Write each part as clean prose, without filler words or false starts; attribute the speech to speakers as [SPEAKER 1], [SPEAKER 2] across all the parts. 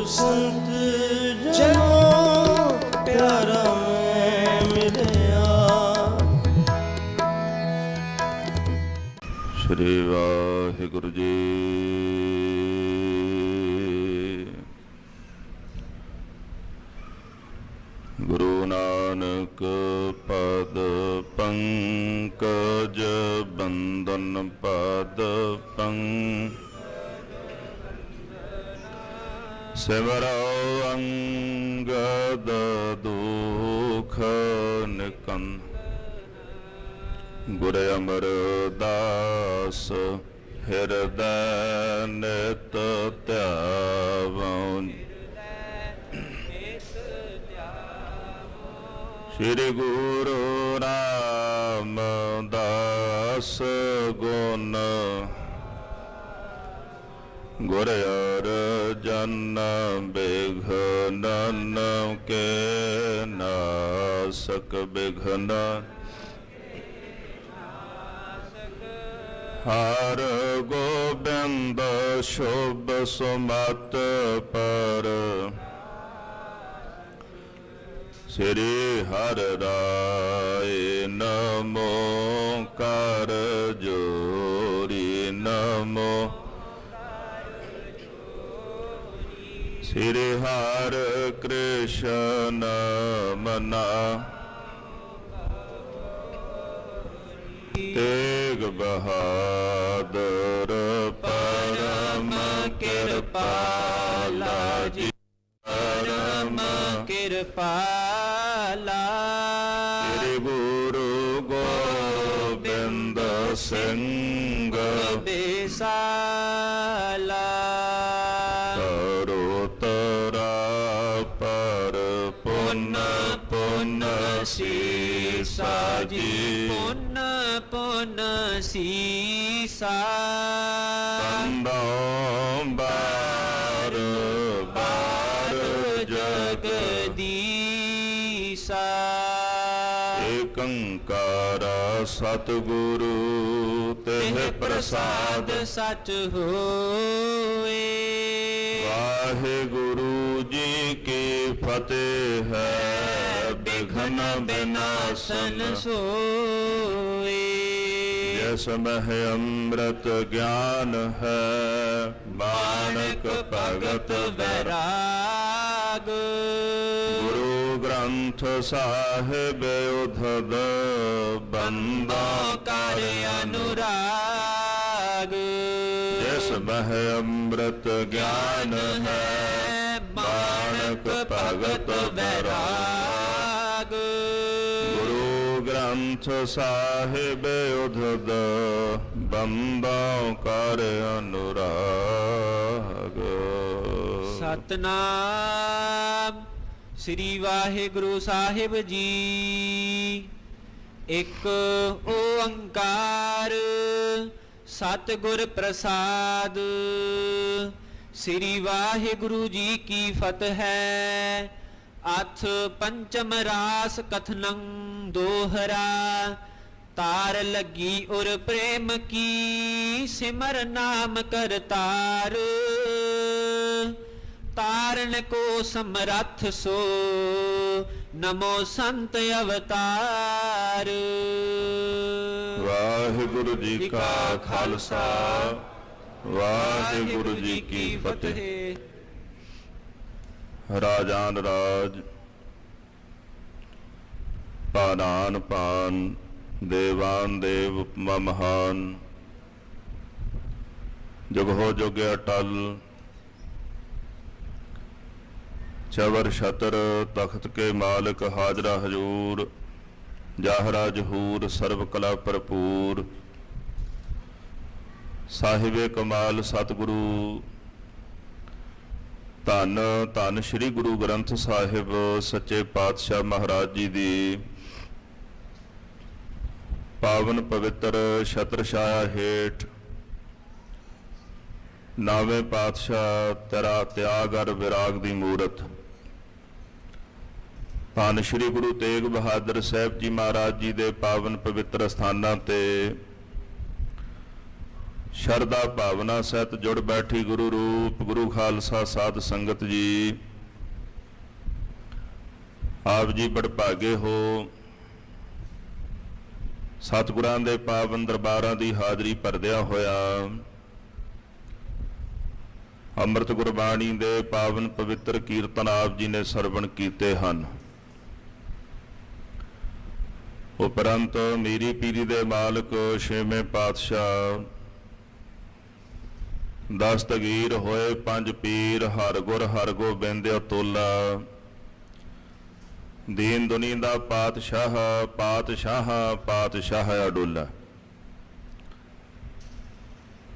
[SPEAKER 1] संत जनो प्यारा मैं मिलया।
[SPEAKER 2] श्री वाहिगुरु जी। गुरु नानक पद पंकज बंदन पद पंकज सिमरो अंगद दुख निकन गुर अमरदास हृदय नित त्यावो। श्री गुरु रामदास गुण गुर अर्जन बिघ्नन के नासक बिघ्न हर गोबिंद शुभ सुमत पर श्री हर राय नमो कर जोरी नमो श्री हर कृष्ण मना तेग बहादुर परम कृपाला जी परम
[SPEAKER 1] कृपाला।
[SPEAKER 2] श्री गुरु गोबिंद सिंह
[SPEAKER 1] बेसाला
[SPEAKER 2] तरोतरा पर पुन पुन सीसा जी
[SPEAKER 1] पुन पुन सीसा।
[SPEAKER 2] बार बार
[SPEAKER 1] जगदीसा
[SPEAKER 2] एकंकारा सतगुरु तेह प्रसाद
[SPEAKER 1] सच होए।
[SPEAKER 2] वाहिगुरु जी की फतेह है विघ्न विनाशन
[SPEAKER 1] सोए।
[SPEAKER 2] जसमह अमृत ज्ञान है मानक भगत
[SPEAKER 1] वैराग।
[SPEAKER 2] गुरु ग्रंथ साहिब उधद बंदा
[SPEAKER 1] कर अनुराग।
[SPEAKER 2] जसमह अमृत ज्ञान है मानक भगत वैराग। गुरु ग्रंथ साहिब उधद बंदा कर अनुराग।
[SPEAKER 1] सतनाम श्री वाहिगुरु साहिब जी। एक ओंकार सतगुर प्रसाद। श्री वाहिगुरु जी की फतह है। अथ पंचम रास कथनं दोहरा। तार लगी उर प्रेम की सिमर नाम करतार। तारण को समरथ सो नमो संत अवतार।
[SPEAKER 2] वाहिगुरु जी का खालसा वाहिगुरु जी की फतेह। राजान राज पानान पान देवान देव उपमा महान। जुग हो जुग अटल चवर छतर तख्त के मालिक हाजरा हजूर जाहरा जहूर सर्व कला भरपूर। साहिबे कमाल सतगुरु धन धन श्री गुरु ग्रंथ साहिब सच्चे पातशाह महाराज जी दी पावन पवित्र छत्र छाया हेठ नावे पातशाह तेरा त्याग और विराग दी मूरत धन श्री गुरु तेग बहादुर साहब जी महाराज जी दे पावन पवित्र स्थानां ते ਸ਼ਰਧਾ ਭਾਵਨਾ ਸਹਿਤ ਜੁੜ ਬੈਠੀ ਗੁਰੂ ਰੂਪ ਗੁਰੂ ਖਾਲਸਾ ਸਾਧ ਸੰਗਤ ਜੀ, ਆਪ ਜੀ ਬੜਭਾਗੇ ਹੋ। ਸਤਿਗੁਰਾਂ ਦੇ ਪਾਵਨ ਦਰਬਾਰਾਂ ਦੀ ਹਾਜ਼ਰੀ ਭਰਦਿਆਂ ਹੋਇਆ ਅੰਮ੍ਰਿਤ ਗੁਰਬਾਣੀ ਦੇ ਪਾਵਨ ਪਵਿੱਤਰ ਕੀਰਤਨ ਆਪ ਜੀ ਨੇ ਸਰਵਣ ਕੀਤੇ ਹਨ। ਉਪਰੰਤ ਮੀਰੀ ਪੀਰੀ ਦੇ ਮਾਲਕ ਛੇਵੇਂ ਪਾਤਸ਼ਾਹ ਦਸਤਗੀਰ ਹੋਏ ਪੰਜ ਪੀਰ ਹਰ ਗੋਬਿੰਦ ਅਤੁੱਲਾ, ਦੀਨ ਦੁਨੀ ਦਾ ਪਾਤਸ਼ਾਹ ਅਡੁੱਲਾ।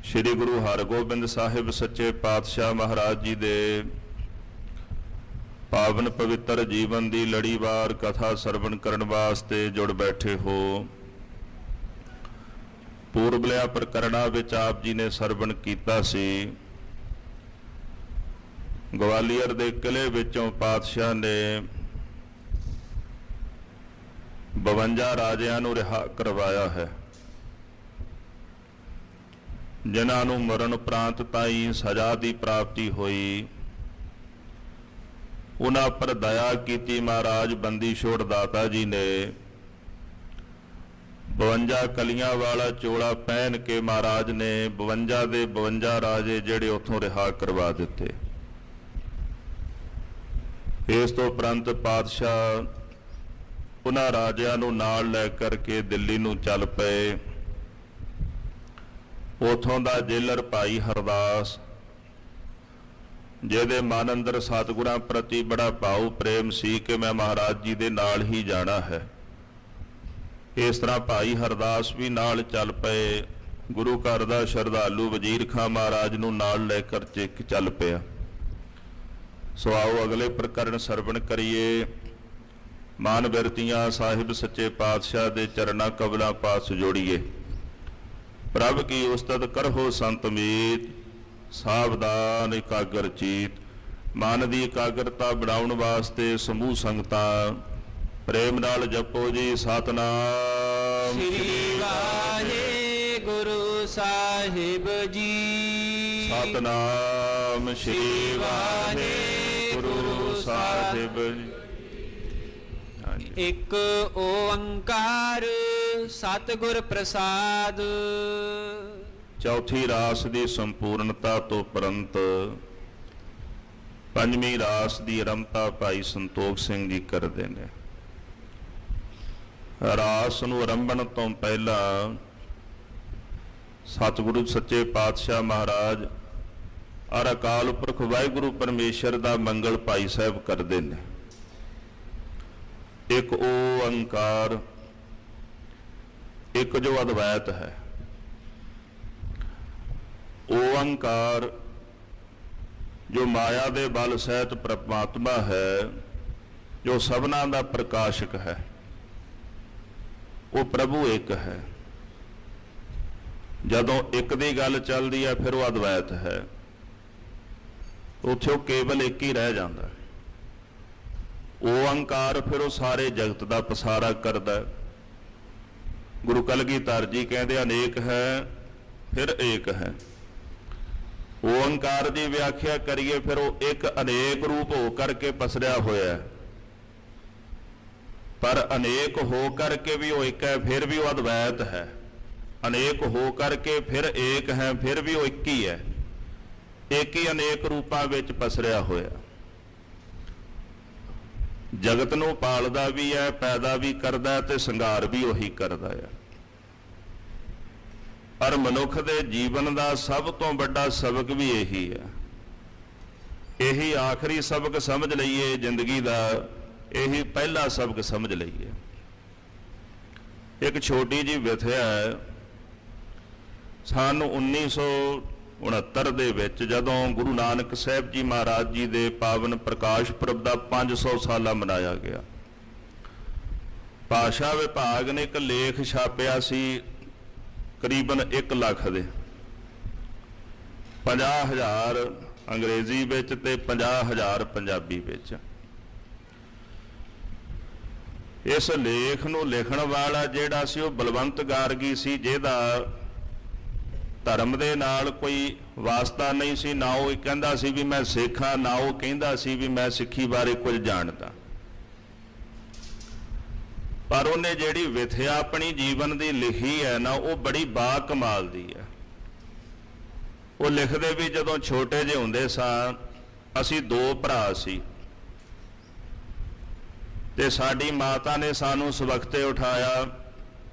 [SPEAKER 2] ਸ਼੍ਰੀ ਗੁਰੂ ਹਰਗੋਬਿੰਦ ਸਾਹਿਬ ਸੱਚੇ ਪਾਤਸ਼ਾਹ ਮਹਾਰਾਜ ਜੀ ਦੇ ਪਾਵਨ ਪਵਿੱਤਰ ਜੀਵਨ ਦੀ ਲੜੀਵਾਰ ਕਥਾ ਸਰਵਣ ਕਰਨ ਵਾਸਤੇ ਜੁੜ ਬੈਠੇ ਹੋ। ਪੂਰਬਲਿਆ ਪ੍ਰਕਰਣਾ ਵਿੱਚ ਆਪ ਜੀ ਨੇ ਸਰਵਣ ਕੀਤਾ ਸੀ। ਗਵਾਲੀਅਰ ਦੇ ਕਿਲੇ ਵਿੱਚੋਂ ਪਾਤਸ਼ਾਹ ਨੇ 52 ਰਾਜਿਆਂ ਨੂੰ ਰਿਹਾ ਕਰਵਾਇਆ ਹੈ, ਜਿਨ੍ਹਾਂ ਨੂੰ ਮਰਨ ਉਪਰੰਤ ਤਾਈਂ ਸਜ਼ਾ ਦੀ ਪ੍ਰਾਪਤੀ ਹੋਈ। ਉਹਨਾਂ ਪਰ ਦਇਆ ਕੀਤੀ ਮਹਾਰਾਜ ਬੰਦੀ ਛੋੜ ਦਾਤਾ ਜੀ ਨੇ 52 ਕਲੀਆਂ ਵਾਲਾ ਚੋਲਾ ਪਹਿਨ ਕੇ ਮਹਾਰਾਜ ਨੇ 52 ਦੇ 52 ਰਾਜੇ ਜਿਹੜੇ ਉੱਥੋਂ ਰਿਹਾ ਕਰਵਾ ਦਿੱਤੇ। ਇਸ ਤੋਂ ਉਪਰੰਤ ਪਾਤਸ਼ਾਹ ਉਹਨਾਂ ਰਾਜਿਆਂ ਨੂੰ ਨਾਲ ਲੈ ਕਰਕੇ ਦਿੱਲੀ ਨੂੰ ਚੱਲ ਪਏ। ਉਥੋਂ ਦਾ ਜੇਲਰ ਭਾਈ ਹਰਦਾਸ, ਜਿਹਦੇ ਮਨ ਅੰਦਰ ਸਤਿਗੁਰਾਂ ਪ੍ਰਤੀ ਬੜਾ ਭਾਉ ਪ੍ਰੇਮ ਸੀ ਕਿ ਮੈਂ ਮਹਾਰਾਜ ਜੀ ਦੇ ਨਾਲ ਹੀ ਜਾਣਾ ਹੈ, ਇਸ ਤਰ੍ਹਾਂ ਭਾਈ ਹਰਦਾਸ ਵੀ ਨਾਲ ਚੱਲ ਪਏ। ਗੁਰੂ ਘਰ ਦਾ ਸ਼ਰਧਾਲੂ ਵਜ਼ੀਰ ਖਾਂ ਮਹਾਰਾਜ ਨੂੰ ਨਾਲ ਲੈ ਕਰ ਚੱਲ ਪਿਆ। ਸੋ ਆਓ ਅਗਲੇ ਪ੍ਰਕਰਨ ਸਰਵਣ ਕਰੀਏ। ਮਾਨ ਬਿਰਤੀਆਂ ਸਾਹਿਬ ਸੱਚੇ ਪਾਤਸ਼ਾਹ ਦੇ ਚਰਨਾਂ ਕਬਲਾਂ ਪਾਸ ਜੋੜੀਏ। ਪ੍ਰਭ ਕੀ ਉਸਤਤ ਕਰੋ ਸੰਤ ਮੀਤ, ਸਾਵਧਾਨ ਇਕਾਗਰ ਚੀਤ। ਮਨ ਦੀ ਇਕਾਗਰਤਾ ਬਣਾਉਣ ਵਾਸਤੇ ਸਮੂਹ ਸੰਗਤਾਂ ਪ੍ਰੇਮ ਨਾਲ ਜਪੋ ਜੀ ਸਤਨਾਮ
[SPEAKER 1] ਸ੍ਰੀ ਵਾਹਿਗੁਰੂ ਸਾਹਿਬ ਜੀ।
[SPEAKER 2] ਸਤਨਾਮ ਸ੍ਰੀ ਵਾਹਿਗੁਰੂ ਸਾਹਿਬ ਜੀ।
[SPEAKER 1] ਇੱਕ ਓੰਕਾਰ ਸਤਿਗੁਰ ਪ੍ਰਸਾਦ।
[SPEAKER 2] ਚੌਥੀ ਰਾਸ ਦੀ ਸੰਪੂਰਨਤਾ ਤੋਂ ਉਪਰੰਤ ਪੰਜਵੀਂ ਰਾਸ ਦੀ ਆਰੰਭਤਾ ਭਾਈ ਸੰਤੋਖ ਸਿੰਘ ਜੀ ਕਰਦੇ ਨੇ। ਰਾਸ ਨੂੰ ਆਰੰਭਣ ਤੋਂ ਪਹਿਲਾਂ ਸਤਿਗੁਰੂ ਸੱਚੇ ਪਾਤਸ਼ਾਹ ਮਹਾਰਾਜ ਔਰ ਅਕਾਲ ਪੁਰਖ ਵਾਹਿਗੁਰੂ ਪਰਮੇਸ਼ਰ ਦਾ ਮੰਗਲ ਭਾਈ ਸਾਹਿਬ ਕਰਦੇ ਨੇ। ਇੱਕ ਓੰਕਾਰ, ਇੱਕ ਜੋ ਅਦਵੈਤ ਹੈ। ਓੰਕਾਰ ਜੋ ਮਾਇਆ ਦੇ ਬਲ ਸਹਿਤ ਪ੍ਰਮਾਤਮਾ ਹੈ, ਜੋ ਸਭਨਾਂ ਦਾ ਪ੍ਰਕਾਸ਼ਕ ਹੈ, ਉਹ ਪ੍ਰਭੂ ਇੱਕ ਹੈ। ਜਦੋਂ ਇੱਕ ਦੀ ਗੱਲ ਚੱਲਦੀ ਹੈ ਫਿਰ ਉਹ ਅਦਵੈਤ ਹੈ, ਉੱਥੇ ਉਹ ਕੇਵਲ ਇੱਕ ਹੀ ਰਹਿ ਜਾਂਦਾ। ਓੰਕਾਰ ਫਿਰ ਉਹ ਸਾਰੇ ਜਗਤ ਦਾ ਪਸਾਰਾ ਕਰਦਾ। ਗੁਰੂ ਕਲਗੀਧਰ ਜੀ ਕਹਿੰਦੇ ਅਨੇਕ ਹੈ ਫਿਰ ਏਕ ਹੈ। ਓੰਕਾਰ ਦੀ ਵਿਆਖਿਆ ਕਰੀਏ ਫਿਰ ਉਹ ਇੱਕ ਅਨੇਕ ਰੂਪ ਹੋ ਕਰਕੇ ਪਸਰਿਆ ਹੋਇਆ, ਪਰ ਅਨੇਕ ਹੋ ਕਰਕੇ ਵੀ ਉਹ ਇੱਕ ਹੈ, ਫਿਰ ਵੀ ਉਹ ਅਦਵੈਤ ਹੈ। ਅਨੇਕ ਹੋ ਕਰਕੇ ਫਿਰ ਏਕ ਹੈ, ਫਿਰ ਵੀ ਉਹ ਇੱਕ ਹੀ ਹੈ। ਇੱਕ ਹੀ ਅਨੇਕ ਰੂਪਾਂ ਵਿੱਚ ਪਸਰਿਆ ਹੋਇਆ। ਜਗਤ ਨੂੰ ਪਾਲਦਾ ਵੀ ਹੈ, ਪੈਦਾ ਵੀ ਕਰਦਾ ਤੇ ਸੰਘਾਰ ਵੀ ਉਹੀ ਕਰਦਾ ਹੈ। ਪਰ ਮਨੁੱਖ ਦੇ ਜੀਵਨ ਦਾ ਸਭ ਤੋਂ ਵੱਡਾ ਸਬਕ ਵੀ ਇਹੀ ਹੈ। ਇਹੀ ਆਖਰੀ ਸਬਕ ਸਮਝ ਲਈਏ ਜ਼ਿੰਦਗੀ ਦਾ, ਇਹੀ ਪਹਿਲਾ ਸਬਕ ਸਮਝ ਲਈਏ। ਇੱਕ ਛੋਟੀ ਜਿਹੀ ਵਿਥਿਆ ਹੈ। ਸਨ 1969 ਦੇ ਵਿੱਚ ਜਦੋਂ ਗੁਰੂ ਨਾਨਕ ਸਾਹਿਬ ਜੀ ਮਹਾਰਾਜ ਜੀ ਦੇ ਪਾਵਨ ਪ੍ਰਕਾਸ਼ ਪੁਰਬ ਦਾ 500 ਸਾਲਾ ਮਨਾਇਆ ਗਿਆ, ਭਾਸ਼ਾ ਵਿਭਾਗ ਨੇ ਇੱਕ ਲੇਖ ਛਾਪਿਆ ਸੀ ਕਰੀਬਨ 1 ਲੱਖ ਦੇ, 50,000 ਅੰਗਰੇਜ਼ੀ ਵਿੱਚ ਤੇ 50,000 ਪੰਜਾਬੀ ਵਿੱਚ। ਇਸ ਲੇਖ ਨੂੰ ਲਿਖਣ ਵਾਲਾ ਜਿਹੜਾ ਸੀ ਉਹ ਬਲਵੰਤ ਗਾਰਗੀ ਸੀ, ਜਿਹਦਾ ਧਰਮ ਦੇ ਨਾਲ ਕੋਈ ਵਾਸਤਾ ਨਹੀਂ ਸੀ, ਨਾ ਉਹ ਕਹਿੰਦਾ ਸੀ ਵੀ ਮੈਂ ਸਿੱਖ ਹਾਂ, ਨਾ ਉਹ ਕਹਿੰਦਾ ਸੀ ਵੀ ਮੈਂ ਸਿੱਖੀ ਬਾਰੇ ਕੁਝ ਜਾਣਦਾ। ਪਰ ਉਹਨੇ ਜਿਹੜੀ ਵਿਥਿਆ ਆਪਣੀ ਜੀਵਨ ਦੀ ਲਿਖੀ ਹੈ ਨਾ, ਉਹ ਬੜੀ ਬਾ ਕਮਾਲ ਦੀ ਹੈ। ਉਹ ਲਿਖਦੇ ਵੀ ਜਦੋਂ ਛੋਟੇ ਜਿਹੇ ਹੁੰਦੇ ਸਾਂ, ਅਸੀਂ 2 ਭਰਾ ਸੀ ਤੇ ਸਾਡੀ ਮਾਤਾ ਨੇ ਸਾਨੂੰ ਸਵਖਤੇ ਉਠਾਇਆ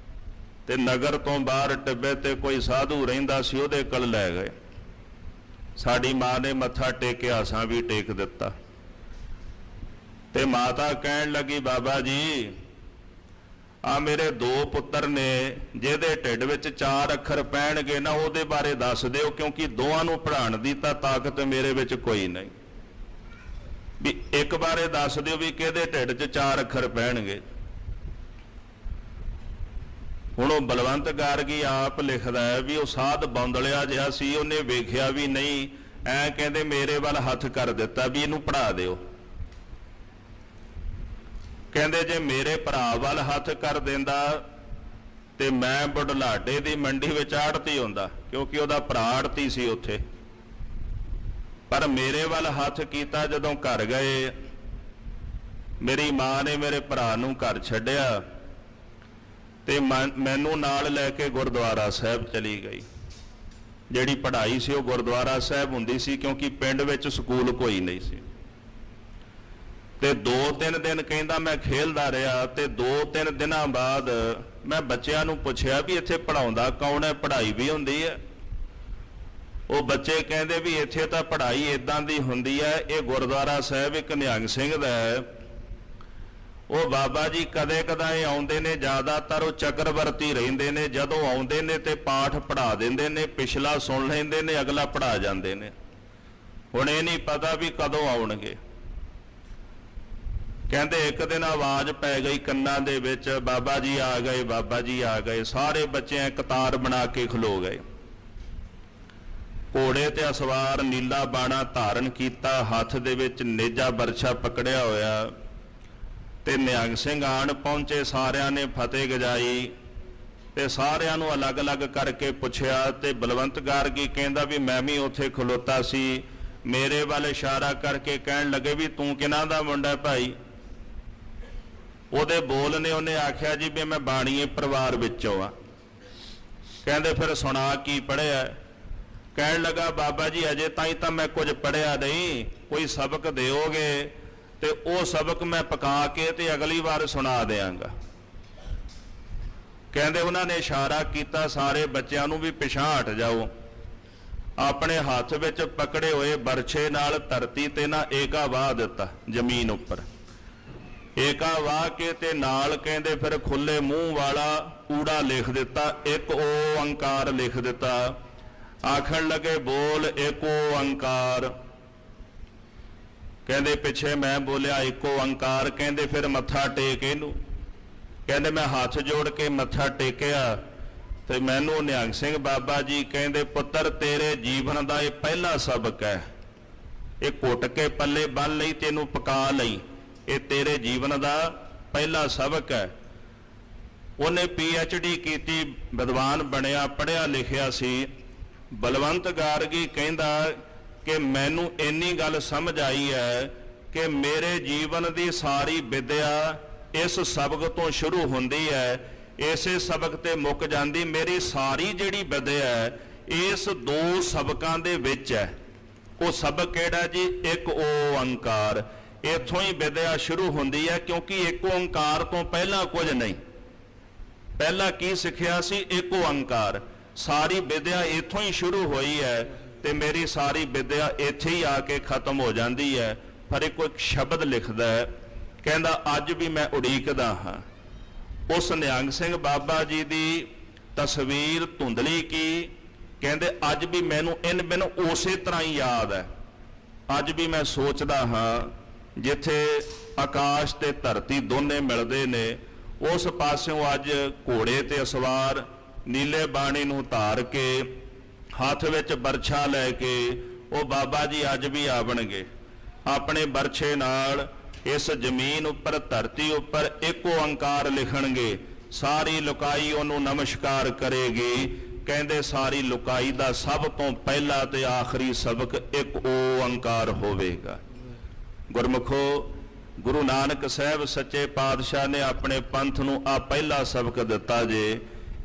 [SPEAKER 2] ਤੇ ਨਗਰ ਤੋਂ ਬਾਹਰ ਟਿੱਬੇ ਤੇ ਕੋਈ ਸਾਧੂ ਰਹਿੰਦਾ ਸੀ, ਉਹਦੇ ਕੋਲ ਲੈ ਗਏ। ਸਾਡੀ ਮਾਂ ਨੇ ਮੱਥਾ ਟੇਕਿਆ, ਅਸਾਂ ਵੀ ਟੇਕ ਦਿੱਤਾ ਤੇ ਮਾਤਾ ਕਹਿਣ ਲੱਗੀ, ਬਾਬਾ ਜੀ ਆ ਮੇਰੇ 2 ਪੁੱਤਰ ਨੇ, ਜਿਹਦੇ ਢਿੱਡ ਵਿੱਚ 4 ਅੱਖਰ ਪੈਣਗੇ ਨਾ, ਉਹਦੇ ਬਾਰੇ ਦੱਸ ਦਿਓ, ਕਿਉਂਕਿ ਦੋਵਾਂ ਨੂੰ ਪੜ੍ਹਾਉਣ ਦੀ ਤਾਂ ਤਾਕਤ ਮੇਰੇ ਵਿੱਚ ਕੋਈ ਨਹੀਂ। ਵੀ ਇੱਕ ਬਾਰੇ ਦੱਸ ਦਿਓ ਵੀ ਕਿਹਦੇ ਢਿੱਡ 'ਚ 4 ਅੱਖਰ ਪੈਣਗੇ। ਹੁਣ ਉਹ ਬਲਵੰਤ ਗਾਰਗੀ ਆਪ ਲਿਖਦਾ ਹੈ ਵੀ ਉਹ ਸਾਧ ਬੌਂਦਲਿਆ ਜਿਹਾ ਸੀ, ਉਹਨੇ ਵੇਖਿਆ ਵੀ ਨਹੀਂ, ਐ ਕਹਿੰਦੇ ਮੇਰੇ ਵੱਲ ਹੱਥ ਕਰ ਦਿੱਤਾ ਵੀ ਇਹਨੂੰ ਪੜ੍ਹਾ ਦਿਓ। ਕਹਿੰਦੇ ਜੇ ਮੇਰੇ ਭਰਾ ਵੱਲ ਹੱਥ ਕਰ ਦਿੰਦਾ ਤੇ ਮੈਂ ਬੁਢਲਾਡੇ ਦੀ ਮੰਡੀ ਵਿੱਚ ਆੜਤੀ ਹੁੰਦਾ, ਕਿਉਂਕਿ ਉਹਦਾ ਭਰਾ ਆੜਤੀ ਸੀ ਉੱਥੇ। ਪਰ ਮੇਰੇ ਵੱਲ ਹੱਥ ਕੀਤਾ, ਜਦੋਂ ਘਰ ਗਏ ਮੇਰੀ ਮਾਂ ਨੇ ਮੇਰੇ ਭਰਾ ਨੂੰ ਘਰ ਛੱਡਿਆ ਤੇ ਮੈਨੂੰ ਨਾਲ ਲੈ ਕੇ ਗੁਰਦੁਆਰਾ ਸਾਹਿਬ ਚਲੀ ਗਈ। ਜਿਹੜੀ ਪੜ੍ਹਾਈ ਸੀ ਉਹ ਗੁਰਦੁਆਰਾ ਸਾਹਿਬ ਹੁੰਦੀ ਸੀ, ਕਿਉਂਕਿ ਪਿੰਡ ਵਿੱਚ ਸਕੂਲ ਕੋਈ ਨਹੀਂ ਸੀ। ਤੇ 2-3 ਦਿਨ ਕਹਿੰਦਾ ਮੈਂ ਖੇਲਦਾ ਰਿਹਾ ਤੇ 2-3 ਦਿਨਾਂ ਬਾਅਦ ਮੈਂ ਬੱਚਿਆਂ ਨੂੰ ਪੁੱਛਿਆ ਵੀ ਇੱਥੇ ਪੜ੍ਹਾਉਂਦਾ ਕੌਣ ਹੈ, ਪੜ੍ਹਾਈ ਵੀ ਹੁੰਦੀ ਹੈ? ਉਹ ਬੱਚੇ ਕਹਿੰਦੇ ਵੀ ਇੱਥੇ ਤਾਂ ਪੜ੍ਹਾਈ ਇਦਾਂ ਦੀ ਹੁੰਦੀ ਹੈ, ਇਹ ਗੁਰਦੁਆਰਾ ਸਾਹਿਬ ਇੱਕ ਨਿਹੰਗ ਸਿੰਘ ਦਾ ਹੈ। ਉਹ ਬਾਬਾ ਜੀ ਕਦੇ ਕਦਾਏ ਆਉਂਦੇ ਨੇ, ਜ਼ਿਆਦਾਤਰ ਉਹ ਚੱਕਰਵਰਤੀ ਰਹਿੰਦੇ ਨੇ, ਜਦੋਂ ਆਉਂਦੇ ਨੇ ਤੇ ਪਾਠ ਪੜ੍ਹਾ ਦਿੰਦੇ ਨੇ, ਪਿਛਲਾ ਸੁਣ ਲੈਂਦੇ ਨੇ, ਅਗਲਾ ਪੜ੍ਹਾ ਜਾਂਦੇ ਨੇ। ਹੁਣ ਇਹ ਨਹੀਂ ਪਤਾ ਵੀ ਕਦੋਂ ਆਉਣਗੇ। ਕਹਿੰਦੇ ਇੱਕ ਦਿਨ ਆਵਾਜ਼ ਪੈ ਗਈ ਕੰਨਾਂ ਦੇ ਵਿੱਚ, ਬਾਬਾ ਜੀ ਆ ਗਏ, ਬਾਬਾ ਜੀ ਆ ਗਏ। ਸਾਰੇ ਬੱਚੇ ਕਤਾਰ ਬਣਾ ਕੇ ਖਲੋ ਗਏ। ਘੋੜੇ ਤੇ ਅਸਵਾਰ ਨੀਲਾ ਬਾਣਾ ਧਾਰਨ ਕੀਤਾ, ਹੱਥ ਦੇ ਵਿੱਚ ਨੇਜਾ ਬਰਛਾ ਪਕੜਿਆ ਹੋਇਆ ਤੇ ਨਿਹੰਗ ਸਿੰਘ ਆਣ ਪਹੁੰਚੇ। ਸਾਰਿਆਂ ਨੇ ਫਤਿਹ ਗਜਾਈ ਤੇ ਸਾਰਿਆਂ ਨੂੰ ਅਲੱਗ-ਅਲੱਗ ਕਰਕੇ ਪੁੱਛਿਆ ਤੇ ਬਲਵੰਤ ਗਾਰਗੀ ਕਹਿੰਦਾ ਵੀ ਮੈਂ ਵੀ ਉੱਥੇ ਖਲੋਤਾ ਸੀ। ਮੇਰੇ ਵੱਲ ਇਸ਼ਾਰਾ ਕਰਕੇ ਕਹਿਣ ਲੱਗੇ ਵੀ ਤੂੰ ਕਿਹਨਾਂ ਦਾ ਮੁੰਡਾ ਭਾਈ? ਉਹਦੇ ਬੋਲ ਨੇ ਉਹਨੇ ਆਖਿਆ ਜੀ ਵੀ ਮੈਂ ਬਾਣੀਏ ਪਰਿਵਾਰ ਵਿੱਚੋਂ ਆ। ਕਹਿੰਦੇ ਫਿਰ ਸੁਣਾ ਕੀ ਪੜ੍ਹਿਆ? ਕਹਿਣ ਲੱਗਾ ਬਾਬਾ ਜੀ ਅਜੇ ਤਾਈਂ ਤਾਂ ਮੈਂ ਕੁਝ ਪੜ੍ਹਿਆ ਨਹੀਂ, ਕੋਈ ਸਬਕ ਦਿਓਗੇ ਤੇ ਉਹ ਸਬਕ ਮੈਂ ਪਕਾ ਕੇ ਤੇ ਅਗਲੀ ਵਾਰ ਸੁਣਾ ਦਿਆਂਗਾ। ਕਹਿੰਦੇ ਉਹਨਾਂ ਨੇ ਇਸ਼ਾਰਾ ਕੀਤਾ ਸਾਰੇ ਬੱਚਿਆਂ ਨੂੰ ਵੀ ਪਿਛਾਂਹ ਹਟ ਜਾਓ। ਆਪਣੇ ਹੱਥ ਵਿੱਚ ਪਕੜੇ ਹੋਏ ਬਰਛੇ ਨਾਲ ਧਰਤੀ ਤੇ ਨਾ ਏਕਾ ਵਾਹ ਦਿੱਤਾ, ਜ਼ਮੀਨ ਉੱਪਰ ਏਕਾ ਵਾਹ ਕੇ ਤੇ ਨਾਲ ਕਹਿੰਦੇ ਫਿਰ ਖੁੱਲੇ ਮੂੰਹ ਵਾਲਾ ਊੜਾ ਲਿਖ ਦਿੱਤਾ, ਇੱਕ ਓੰਕਾਰ ਲਿਖ ਦਿੱਤਾ। ਆਖਣ ਲੱਗੇ ਬੋਲ ਏਕ ਓੰਕਾਰ। ਕਹਿੰਦੇ ਪਿੱਛੇ ਮੈਂ ਬੋਲਿਆ ਏਕ ਓੰਕਾਰ। ਕਹਿੰਦੇ ਫਿਰ ਮੱਥਾ ਟੇਕ ਇਹਨੂੰ। ਕਹਿੰਦੇ ਮੈਂ ਹੱਥ ਜੋੜ ਕੇ ਮੱਥਾ ਟੇਕਿਆ ਤੇ ਮੈਨੂੰ ਨਿਹੰਗ ਸਿੰਘ ਬਾਬਾ ਜੀ ਕਹਿੰਦੇ ਪੁੱਤਰ ਤੇਰੇ ਜੀਵਨ ਦਾ ਇਹ ਪਹਿਲਾ ਸਬਕ ਹੈ, ਇਹ ਘੁੱਟ ਕੇ ਪੱਲੇ ਬੰਨ ਲਈ, ਤੈਨੂੰ ਪਕਾ ਲਈ, ਇਹ ਤੇਰੇ ਜੀਵਨ ਦਾ ਪਹਿਲਾ ਸਬਕ ਹੈ। ਉਹਨੇ PhD ਕੀਤੀ, ਵਿਦਵਾਨ ਬਣਿਆ, ਪੜ੍ਹਿਆ ਲਿਖਿਆ ਸੀ। ਬਲਵੰਤ ਗਾਰਗੀ ਕਹਿੰਦਾ ਕਿ ਮੈਨੂੰ ਇੰਨੀ ਗੱਲ ਸਮਝ ਆਈ ਹੈ ਕਿ ਮੇਰੇ ਜੀਵਨ ਦੀ ਸਾਰੀ ਵਿਦਿਆ ਇਸ ਸਬਕ ਤੋਂ ਸ਼ੁਰੂ ਹੁੰਦੀ ਹੈ, ਇਸੇ ਸਬਕ ਤੇ ਮੁੱਕ ਜਾਂਦੀ। ਮੇਰੀ ਸਾਰੀ ਜਿਹੜੀ ਵਿਦਿਆ ਹੈ ਇਸ 2 ਸਬਕਾਂ ਦੇ ਵਿੱਚ ਹੈ। ਉਹ ਸਬਕ ਕਿਹੜਾ ਜੀ? ਇੱਕ ਓੰਕਾਰ। ਇੱਥੋਂ ਹੀ ਵਿਦਿਆ ਸ਼ੁਰੂ ਹੁੰਦੀ ਹੈ, ਕਿਉਂਕਿ ਇੱਕ ਓੰਕਾਰ ਤੋਂ ਪਹਿਲਾਂ ਕੁਝ ਨਹੀਂ। ਪਹਿਲਾਂ ਕੀ ਸਿੱਖਿਆ ਸੀ? ਇੱਕ ਓੰਕਾਰ। ਸਾਰੀ ਵਿਦਿਆ ਇੱਥੋਂ ਹੀ ਸ਼ੁਰੂ ਹੋਈ ਹੈ ਤੇ ਮੇਰੀ ਸਾਰੀ ਵਿਦਿਆ ਇੱਥੇ ਹੀ ਆ ਕੇ ਖਤਮ ਹੋ ਜਾਂਦੀ ਹੈ। ਪਰ ਇੱਕ ਸ਼ਬਦ ਲਿਖਦਾ ਹੈ, ਕਹਿੰਦਾ ਅੱਜ ਵੀ ਮੈਂ ਉਡੀਕਦਾ ਹਾਂ। ਉਸ ਨਿਹੰਗ ਸਿੰਘ ਬਾਬਾ ਜੀ ਦੀ ਤਸਵੀਰ ਧੁੰਦਲੀ ਕੀ, ਕਹਿੰਦੇ ਅੱਜ ਵੀ ਮੈਨੂੰ ਇਨ ਬਿਨ ਉਸੇ ਤਰ੍ਹਾਂ ਹੀ ਯਾਦ ਹੈ। ਅੱਜ ਵੀ ਮੈਂ ਸੋਚਦਾ ਹਾਂ ਜਿੱਥੇ ਆਕਾਸ਼ ਤੇ ਧਰਤੀ ਦੋਨੇ ਮਿਲਦੇ ਨੇ, ਉਸ ਪਾਸਿਓਂ ਅੱਜ ਘੋੜੇ ਤੇ ਅਸਵਾਰ ਨੀਲੇ ਬਾਣੀ ਨੂੰ ਧਾਰ ਕੇ ਹੱਥ ਵਿੱਚ ਬਰਛਾ ਲੈ ਕੇ ਉਹ ਬਾਬਾ ਜੀ ਅੱਜ ਵੀ ਆਵਣਗੇ। ਆਪਣੇ ਬਰਛੇ ਨਾਲ ਇਸ ਜ਼ਮੀਨ ਉੱਪਰ ਧਰਤੀ ਉੱਪਰ ਇੱਕ ਓੰਕਾਰ ਲਿਖਣਗੇ। ਸਾਰੀ ਲੁਕਾਈ ਉਹਨੂੰ ਨਮਸਕਾਰ ਕਰੇਗੀ ਕਹਿੰਦੇ ਸਾਰੀ ਲੁਕਾਈ ਦਾ ਸਭ ਤੋਂ ਪਹਿਲਾ ਤੇ ਆਖਰੀ ਸਬਕ ਇੱਕ ਓੰਕਾਰ ਹੋਵੇਗਾ। ਗੁਰਮੁਖੋ, ਗੁਰੂ ਨਾਨਕ ਸਾਹਿਬ ਸੱਚੇ ਪਾਤਸ਼ਾਹ ਨੇ ਆਪਣੇ ਪੰਥ ਨੂੰ ਆ ਪਹਿਲਾ ਸਬਕ ਦਿੱਤਾ ਜੇ।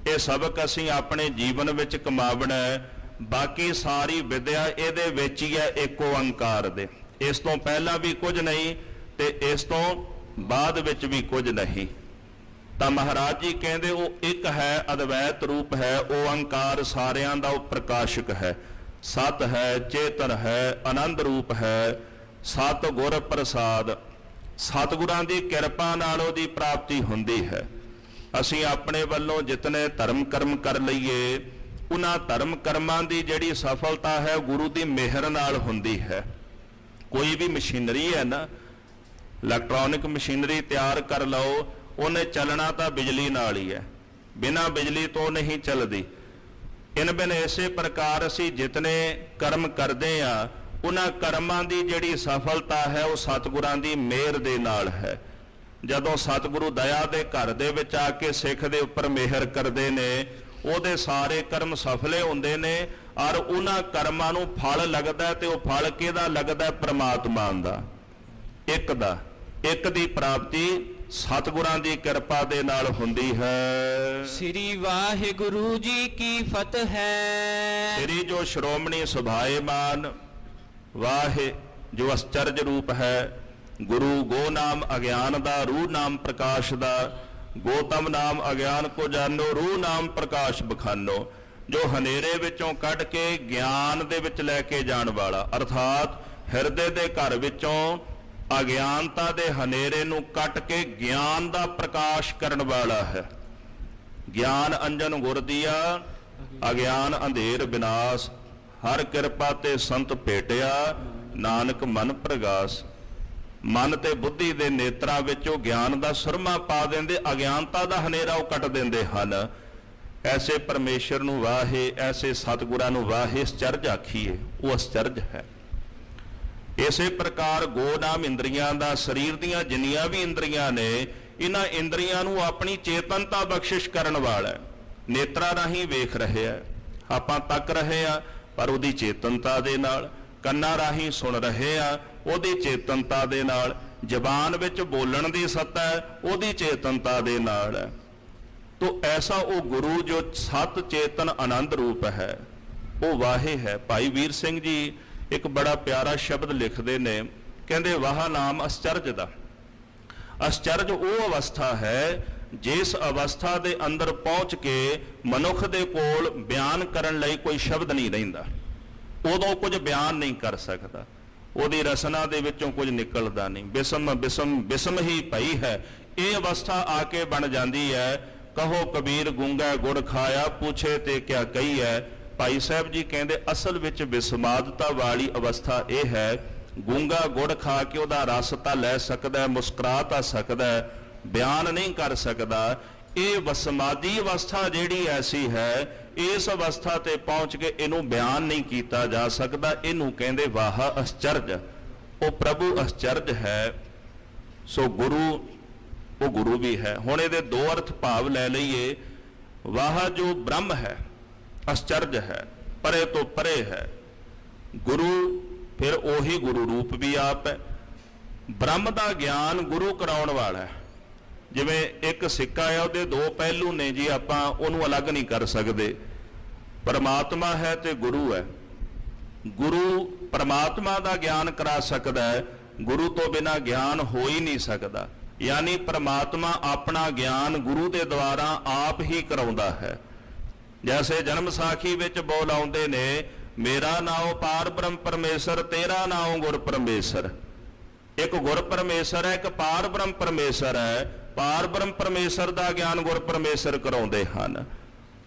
[SPEAKER 2] ਇਹ ਸਬਕ ਅਸੀਂ ਆਪਣੇ ਜੀਵਨ ਵਿੱਚ ਕਮਾਵਣਾ ਹੈ। ਬਾਕੀ ਸਾਰੀ ਵਿਦਿਆ ਇਹਦੇ ਵਿੱਚ ਹੀ ਹੈ, ਇੱਕ ਓੰਕਾਰ ਦੇ। ਇਸ ਤੋਂ ਪਹਿਲਾਂ ਵੀ ਕੁਝ ਨਹੀਂ ਤੇ ਇਸ ਤੋਂ ਬਾਅਦ ਵਿੱਚ ਵੀ ਕੁਝ ਨਹੀਂ। ਤਾਂ ਮਹਾਰਾਜ ਜੀ ਕਹਿੰਦੇ ਉਹ ਇੱਕ ਹੈ, ਅਦਵੈਤ ਰੂਪ ਹੈ। ਓੰਕਾਰ ਸਾਰਿਆਂ ਦਾ ਉਹ ਪ੍ਰਕਾਸ਼ਕ ਹੈ, ਸਤ ਹੈ, ਚੇਤਨ ਹੈ, ਆਨੰਦ ਰੂਪ ਹੈ। ਸਤ ਗੁਰ ਪ੍ਰਸਾਦ, ਸਤਿਗੁਰਾਂ ਦੀ ਕਿਰਪਾ ਨਾਲ ਉਹਦੀ ਪ੍ਰਾਪਤੀ ਹੁੰਦੀ ਹੈ। ਅਸੀਂ ਆਪਣੇ ਵੱਲੋਂ ਜਿਤਨੇ ਧਰਮ ਕਰਮ ਕਰ ਲਈਏ, ਉਹਨਾਂ ਧਰਮ ਕਰਮਾਂ ਦੀ ਜਿਹੜੀ ਸਫਲਤਾ ਹੈ ਗੁਰੂ ਦੀ ਮਿਹਰ ਨਾਲ ਹੁੰਦੀ ਹੈ। ਕੋਈ ਵੀ ਮਸ਼ੀਨਰੀ ਹੈ ਨਾ, ਇਲੈਕਟ੍ਰੋਨਿਕ ਮਸ਼ੀਨਰੀ ਤਿਆਰ ਕਰ ਲਓ, ਉਹਨੇ ਚੱਲਣਾ ਤਾਂ ਬਿਜਲੀ ਨਾਲ ਹੀ ਹੈ, ਬਿਨਾਂ ਬਿਜਲੀ ਤੋਂ ਨਹੀਂ ਚੱਲਦੀ। ਇਨ ਬਿਨ ਇਸੇ ਪ੍ਰਕਾਰ ਅਸੀਂ ਜਿਤਨੇ ਕਰਮ ਕਰਦੇ ਆ, ਉਹਨਾਂ ਕਰਮਾਂ ਦੀ ਜਿਹੜੀ ਸਫਲਤਾ ਹੈ ਉਹ ਸਤਿਗੁਰਾਂ ਦੀ ਮਿਹਰ ਦੇ ਨਾਲ ਹੈ। ਜਦੋਂ ਸਤਿਗੁਰੂ ਦਇਆ ਦੇ ਘਰ ਦੇ ਵਿੱਚ ਆ ਕੇ ਸਿੱਖ ਦੇ ਉੱਪਰ ਮਿਹਰ ਕਰਦੇ ਨੇ, ਉਹਦੇ ਸਾਰੇ ਕਰਮ ਸਫਲੇ ਹੁੰਦੇ ਨੇ ਔਰ ਉਹਨਾਂ ਕਰਮਾਂ ਨੂੰ ਫਲ ਲੱਗਦਾ। ਤੇ ਉਹ ਫਲ ਕਿਹਦਾ ਲੱਗਦਾ? ਪ੍ਰਮਾਤਮਾ ਦਾ, ਇੱਕ ਦਾ। ਇੱਕ ਦੀ ਪ੍ਰਾਪਤੀ ਸਤਿਗੁਰਾਂ ਦੀ ਕਿਰਪਾ ਦੇ ਨਾਲ ਹੁੰਦੀ ਹੈ।
[SPEAKER 1] ਸ੍ਰੀ ਵਾਹਿਗੁਰੂ ਜੀ ਕੀ ਫਤਿਹ ਹੈ।
[SPEAKER 2] ਸ੍ਰੀ ਜੋ ਸ਼੍ਰੋਮਣੀ ਸੁਭਾਏਮਾਨ, ਵਾਹਿ ਜੋ ਅਸਚਰਜ ਰੂਪ ਹੈ। ਗੁਰੂ ਗੋ ਨਾਮ ਅਗਿਆਨ ਦਾ, ਰੂਹ ਨਾਮ ਪ੍ਰਕਾਸ਼ ਦਾ। ਗੋਤਮ ਨਾਮ ਅਗਿਆਨ ਕੋ ਜਾਣੋ, ਰੂਹ ਨਾਮ ਪ੍ਰਕਾਸ਼ ਬਖਾਨੋ। ਜੋ ਹਨੇਰੇ ਵਿੱਚੋਂ ਕੱਢ ਕੇ ਗਿਆਨ ਦੇ ਵਿੱਚ ਲੈ ਕੇ ਜਾਣ ਵਾਲਾ, ਅਰਥਾਤ ਹਿਰਦੇ ਦੇ ਘਰ ਵਿੱਚੋਂ ਅਗਿਆਨਤਾ ਦੇ ਹਨੇਰੇ ਨੂੰ ਕੱਟ ਕੇ ਗਿਆਨ ਦਾ ਪ੍ਰਕਾਸ਼ ਕਰਨ ਵਾਲਾ ਹੈ। ਗਿਆਨ ਅੰਜਨ ਗੁਰ ਦੀਆ, ਅਗਿਆਨ ਅੰਧੇਰ ਵਿਨਾਸ਼। ਹਰ ਕਿਰਪਾ ਤੇ ਸੰਤ ਭੇਟਿਆ, ਨਾਨਕ ਮਨ ਪ੍ਰਗਾਸ। ਮਨ ਤੇ ਬੁੱਧੀ ਦੇ ਨੇਤਰਾਂ ਵਿੱਚ ਉਹ ਗਿਆਨ ਦਾ ਸੁਰਮਾ ਪਾ ਦਿੰਦੇ, ਅਗਿਆਨਤਾ ਦਾ ਹਨੇਰਾ ਉਹ ਕੱਟ ਦਿੰਦੇ ਹਨ। ਐਸੇ ਪਰਮੇਸ਼ਰ ਨੂੰ ਵਾਹੇ, ਐਸੇ ਸਤਿਗੁਰਾਂ ਨੂੰ ਵਾਹੇ ਅਸਚਰਜ ਆਖੀਏ, ਉਹ ਅਸਚਰਜ ਹੈ। ਇਸੇ ਪ੍ਰਕਾਰ ਗੋ ਨਾਮ ਇੰਦਰੀਆਂ ਦਾ, ਸਰੀਰ ਦੀਆਂ ਜਿੰਨੀਆਂ ਵੀ ਇੰਦਰੀਆਂ ਨੇ, ਇਹਨਾਂ ਇੰਦਰੀਆਂ ਨੂੰ ਆਪਣੀ ਚੇਤਨਤਾ ਬਖਸ਼ਿਸ਼ ਕਰਨ ਵਾਲਾ ਹੈ। ਨੇਤਰਾਂ ਰਾਹੀਂ ਵੇਖ ਰਹੇ ਆ, ਆਪਾਂ ਤੱਕ ਰਹੇ ਆ, ਪਰ ਉਹਦੀ ਚੇਤਨਤਾ ਦੇ ਨਾਲ। ਕੰਨਾਂ ਰਾਹੀਂ ਸੁਣ ਰਹੇ ਆ, ਉਹਦੀ ਚੇਤਨਤਾ ਦੇ ਨਾਲ। ਜ਼ਬਾਨ ਵਿੱਚ ਬੋਲਣ ਦੀ ਸੱਤਾ ਹੈ, ਉਹਦੀ ਚੇਤਨਤਾ ਦੇ ਨਾਲ ਹੈ। ਤੋ ਐਸਾ ਉਹ ਗੁਰੂ ਜੋ ਸਤ ਚੇਤਨ ਆਨੰਦ ਰੂਪ ਹੈ, ਉਹ ਵਾਹੇ ਹੈ। ਭਾਈ ਵੀਰ ਸਿੰਘ ਜੀ ਇੱਕ ਬੜਾ ਪਿਆਰਾ ਸ਼ਬਦ ਲਿਖਦੇ ਨੇ, ਕਹਿੰਦੇ ਵਾਹ ਨਾਮ ਅਸਚਰਜ ਦਾ। ਅਸਚਰਜ ਉਹ ਅਵਸਥਾ ਹੈ ਜਿਸ ਅਵਸਥਾ ਦੇ ਅੰਦਰ ਪਹੁੰਚ ਕੇ ਮਨੁੱਖ ਦੇ ਕੋਲ ਬਿਆਨ ਕਰਨ ਲਈ ਕੋਈ ਸ਼ਬਦ ਨਹੀਂ ਰਹਿੰਦਾ। ਉਦੋਂ ਕੁਝ ਬਿਆਨ ਨਹੀਂ ਕਰ ਸਕਦਾ, ਉਹਦੀ ਰਸਨਾ ਦੇ ਵਿੱਚੋਂ ਕੁਝ ਨਿਕਲਦਾ ਨਹੀਂ। ਬਿਸਮ ਬਿਸਮ ਬਿਸਮ ਹੀ ਪਈ ਹੈ। ਇਹ ਅਵਸਥਾ ਆ ਕੇ ਬਣ ਜਾਂਦੀ ਹੈ। ਕਹੋ ਕਬੀਰ ਗੂੰਗਾ ਗੁੜ ਖਾਇਆ, ਪੁੱਛੇ ਤੇ ਕਿਆ ਕਹੀ ਹੈ। ਭਾਈ ਸਾਹਿਬ ਜੀ ਕਹਿੰਦੇ ਅਸਲ ਵਿੱਚ ਵਿਸਮਾਦਤਾ ਵਾਲੀ ਅਵਸਥਾ ਇਹ ਹੈ, ਗੂੰਗਾ ਗੁੜ ਖਾ ਕੇ ਉਹਦਾ ਰਸ ਤਾਂ ਲੈ ਸਕਦਾ, ਮੁਸਕਰਾ ਤਾਂ ਸਕਦਾ, ਬਿਆਨ ਨਹੀਂ ਕਰ ਸਕਦਾ। ਇਹ ਵਸਮਾਦੀ ਅਵਸਥਾ ਜਿਹੜੀ ਐਸੀ ਹੈ, ਇਸ ਅਵਸਥਾ ਤੇ ਪਹੁੰਚ ਕੇ ਇਹਨੂੰ ਬਿਆਨ ਨਹੀਂ ਕੀਤਾ ਜਾ ਸਕਦਾ। ਇਹਨੂੰ ਕਹਿੰਦੇ ਵਾਹ ਅਸਚਰਜ। ਉਹ ਪ੍ਰਭੂ ਅਸਚਰਜ ਹੈ। ਸੋ ਗੁਰੂ, ਉਹ ਗੁਰੂ ਵੀ ਹੈ। ਹੁਣ ਇਹਦੇ ਦੋ ਅਰਥ ਭਾਵ ਲੈ ਲਈਏ। ਵਾਹ ਜੋ ਬ੍ਰਹਮ ਹੈ, ਅਸਚਰਜ ਹੈ, ਪਰੇ ਤੋਂ ਪਰੇ ਹੈ। ਗੁਰੂ ਫਿਰ ਉਹੀ ਗੁਰੂ ਰੂਪ ਵੀ ਆਪ ਹੈ। ਬ੍ਰਹਮ ਦਾ ਗਿਆਨ ਗੁਰੂ ਕਰਾਉਣ ਵਾਲਾ ਹੈ। ਜਿਵੇਂ ਇੱਕ ਸਿੱਕਾ ਹੈ, ਉਹਦੇ ਦੋ ਪਹਿਲੂ ਨੇ ਜੀ, ਆਪਾਂ ਉਹਨੂੰ ਅਲੱਗ ਨਹੀਂ ਕਰ ਸਕਦੇ। ਪਰਮਾਤਮਾ ਹੈ ਤੇ ਗੁਰੂ ਹੈ। ਗੁਰੂ ਪਰਮਾਤਮਾ ਦਾ ਗਿਆਨ ਕਰਾ ਸਕਦਾ ਹੈ, ਗੁਰੂ ਤੋਂ ਬਿਨਾਂ ਗਿਆਨ ਹੋ ਹੀ ਨਹੀਂ ਸਕਦਾ। ਯਾਨੀ ਪਰਮਾਤਮਾ ਆਪਣਾ ਗਿਆਨ ਗੁਰੂ ਦੇ ਦੁਆਰਾ ਆਪ ਹੀ ਕਰਾਉਂਦਾ ਹੈ। ਜੈਸੇ ਜਨਮ ਸਾਖੀ ਵਿੱਚ ਬੋਲ ਆਉਂਦੇ ਨੇ, ਮੇਰਾ ਨਾਉ ਪਾਰ ਬ੍ਰਹਮ ਪਰਮੇਸ਼ਰ, ਤੇਰਾ ਨਾਉ ਗੁਰ ਪਰਮੇਸ਼ਰ। ਇੱਕ ਗੁਰ ਪਰਮੇਸ਼ਰ ਹੈ, ਇੱਕ ਪਾਰ ਬ੍ਰਹਮ ਪਰਮੇਸ਼ਰ ਹੈ। ਪਾਰ ਬ੍ਰਹਮ ਪਰਮੇਸ਼ਰ ਦਾ ਗਿਆਨ ਗੁਰ ਪਰਮੇਸ਼ਰ ਕਰਾਉਂਦੇ ਹਨ।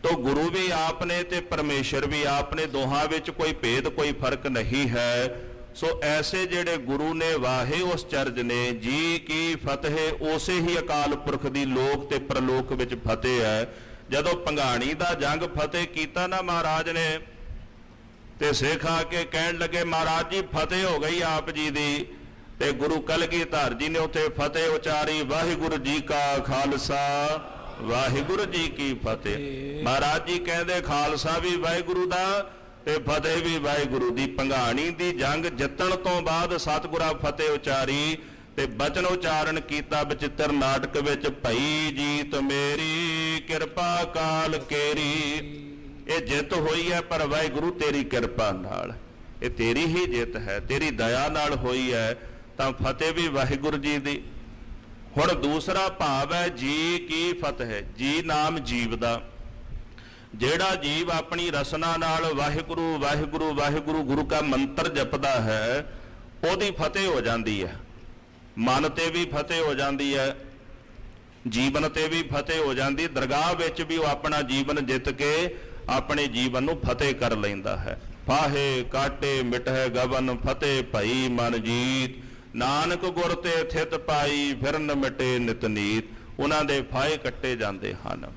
[SPEAKER 2] ਤੋ ਗੁਰੂ ਵੀ ਆਪ ਨੇ ਤੇ ਪਰਮੇਸ਼ਰ ਵੀ ਆਪ ਨੇ, ਦੋਹਾਂ ਵਿੱਚ ਕੋਈ ਭੇਦ, ਕੋਈ ਫਰਕ ਨਹੀਂ ਹੈ। ਸੋ ਐਸੇ ਜਿਹੜੇ ਗੁਰੂ ਨੇ ਵਾਹੇ ਉਸ ਚਰਜ ਨੇ, ਜੀ ਕੀ ਫਤਿਹ। ਉਸੇ ਹੀ ਅਕਾਲ ਪੁਰਖ ਦੀ ਲੋਕ ਤੇ ਪ੍ਰਲੋਕ ਵਿੱਚ ਫਤਿਹ ਹੈ। ਜਦੋਂ ਭੰਗਾਣੀ ਦਾ ਜੰਗ ਫਤਿਹ ਕੀਤਾ ਨਾ ਮਹਾਰਾਜ ਨੇ, ਤੇ ਸਿੱਖ ਆ ਕੇ ਕਹਿਣ ਲੱਗੇ ਮਹਾਰਾਜ ਜੀ ਫਤਿਹ ਹੋ ਗਈ ਆਪ ਜੀ ਦੀ। ਤੇ ਗੁਰੂ ਕਲਗੀਧਰ ਜੀ ਨੇ ਉੱਥੇ ਫਤਿਹ ਉਚਾਰੀ, ਵਾਹਿਗੁਰੂ ਜੀ ਕਾ ਖਾਲਸਾ ਵਾਹਿਗੁਰੂ ਜੀ ਕੀ ਫਤਿਹ। ਮਹਾਰਾਜ ਜੀ ਕਹਿੰਦੇ ਖਾਲਸਾ ਵੀ ਵਾਹਿਗੁਰੂ ਦਾ ਤੇ ਫਤਿਹ ਵੀ ਵਾਹਿਗੁਰੂ ਦੀ। ਭੰਗਾਣੀ ਦੀ ਜੰਗ ਜਿੱਤਣ ਤੋਂ ਬਾਅਦ ਸਤਿਗੁਰਾਂ ਫਤਿਹ ਉਚਾਰੀ ਤੇ ਬਚਨ ਉਚਾਰਨ ਕੀਤਾ ਬਚਿੱਤਰ ਨਾਟਕ ਵਿੱਚ, ਭਈ ਜੀਤ ਮੇਰੀ ਕਿਰਪਾ ਕਾਲ ਕੇਰੀ। ਇਹ ਜਿੱਤ ਹੋਈ ਹੈ ਪਰ ਵਾਹਿਗੁਰੂ ਤੇਰੀ ਕਿਰਪਾ ਨਾਲ, ਇਹ ਤੇਰੀ ਹੀ ਜਿੱਤ ਹੈ, ਤੇਰੀ ਦਇਆ ਨਾਲ ਹੋਈ ਹੈ, ਤਾਂ ਫਤਿਹ ਵੀ ਵਾਹਿਗੁਰੂ ਜੀ ਦੀ। ਹੁਣ ਦੂਸਰਾ ਭਾਵ ਹੈ ਜੀ ਕੀ ਫਤਿਹ। ਜੀ ਨਾਮ ਜੀਵ ਦਾ, ਜਿਹੜਾ ਜੀਵ ਆਪਣੀ ਰਸਨਾ ਨਾਲ ਵਾਹਿਗੁਰੂ ਵਾਹਿਗੁਰੂ ਵਾਹਿਗੁਰੂ ਗੁਰੂ ਦਾ ਮੰਤਰ ਜਪਦਾ ਹੈ, ਉਹਦੀ ਫਤਿਹ ਹੋ ਜਾਂਦੀ ਹੈ। ਮਨ ਤੇ ਵੀ ਫਤਿਹ ਹੋ ਜਾਂਦੀ ਹੈ, ਜੀਵਨ ਤੇ ਵੀ ਫਤਿਹ ਹੋ ਜਾਂਦੀ। ਦਰਗਾਹ ਵਿੱਚ ਵੀ ਉਹ ਆਪਣਾ ਜੀਵਨ ਜਿੱਤ ਕੇ ਆਪਣੇ ਜੀਵਨ ਨੂੰ ਫਤਿਹ ਕਰ ਲੈਂਦਾ ਹੈ। ਫਾਹੇ ਕਾਟੇ ਮਿਟਹਿ ਗਵਨ ਫਤਿਹ ਭਈ ਮਨ ਜੀਤ, ਨਾਨਕ ਗੁਰ ਤੇ ਥਿਤ ਪਾਈ ਫਿਰਨ ਮਿਟੇ ਨਿਤ ਨੀਤ। ਉਹਨਾਂ ਦੇ ਫਾਹੇ ਕੱਟੇ ਜਾਂਦੇ ਹਨ,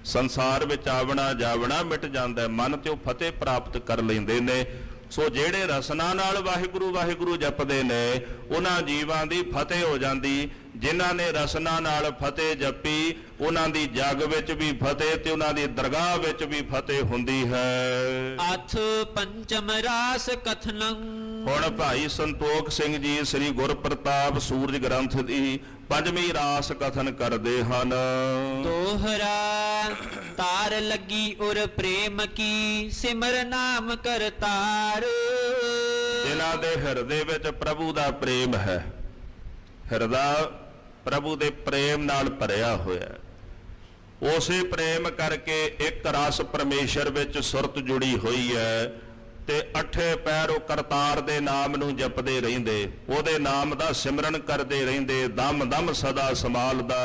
[SPEAKER 2] ਸੰਸਾਰ ਵਿੱਚ ਆਵਣਾ ਜਾਵਣਾ ਮਿਟ ਜਾਂਦਾ, ਮਨ ਤੇ ਉਹ ਫਤਿਹ ਪ੍ਰਾਪਤ ਕਰ ਲੈਂਦੇ ਨੇ। ਸੋ ਜਿਹੜੇ ਰਸਨਾ ਨਾਲ ਵਾਹਿਗੁਰੂ ਵਾਹਿਗੁਰੂ ਜਪਦੇ ਨੇ ਉਹਨਾਂ ਜੀਵਾਂ ਦੀ ਫਤਿਹ ਹੋ ਜਾਂਦੀ। ਜਿਨ੍ਹਾਂ ਨੇ ਰਸਨਾ ਨਾਲ ਫਤਿਹ ਜਪੀ ਉਹਨਾਂ ਦੀ ਜਗ ਵਿੱਚ ਵੀ ਫਤਿਹ ਤੇ ਉਹਨਾਂ ਦੀ ਦਰਗਾਹ ਵਿੱਚ ਵੀ ਫਤਿਹ ਹੁੰਦੀ ਹੈ।
[SPEAKER 1] ਅਥ ਪੰਚਮ ਰਾਸ ਕਥਨੰ।
[SPEAKER 2] ਹੁਣ ਭਾਈ ਸੰਤੋਖ ਸਿੰਘ ਜੀ ਸ੍ਰੀ ਗੁਰਪ੍ਰਤਾਪ ਸੂਰਜ ਗ੍ਰੰਥ ਦੀ ਪੰਜਵੀਂ ਰਾਸ ਕਥਨ ਕਰਦੇ ਹਨ।
[SPEAKER 1] ਦੋਹਰਾ ਤਾਰ ਲੱਗੀ ਉਰ ਪ੍ਰੇਮ ਕੀ, ਸਿਮਰ ਨਾਮ ਕਰਤਾਰ।
[SPEAKER 2] ਜਿਨ੍ਹਾਂ ਦੇ ਹਿਰਦੇ ਵਿੱਚ ਪ੍ਰਭੂ ਦਾ ਪ੍ਰੇਮ ਹੈ, ਹਿਰਦਾ ਪ੍ਰਭੂ ਦੇ ਪ੍ਰੇਮ ਨਾਲ ਭਰਿਆ ਹੋਇਆ, ਉਸੇ ਪ੍ਰੇਮ ਕਰਕੇ ਇੱਕ ਰਸ ਪਰਮੇਸ਼ਰ ਵਿੱਚ ਸੁਰਤ ਜੁੜੀ ਹੋਈ ਹੈ ਤੇ ਅੱਠੇ ਪੈਰ ਉਹ ਕਰਤਾਰ ਦੇ ਨਾਮ ਨੂੰ ਜਪਦੇ ਰਹਿੰਦੇ, ਉਹਦੇ ਨਾਮ ਦਾ ਸਿਮਰਨ ਕਰਦੇ ਰਹਿੰਦੇ। ਦਮ ਦਮ ਸਦਾ ਸੰਭਾਲਦਾ,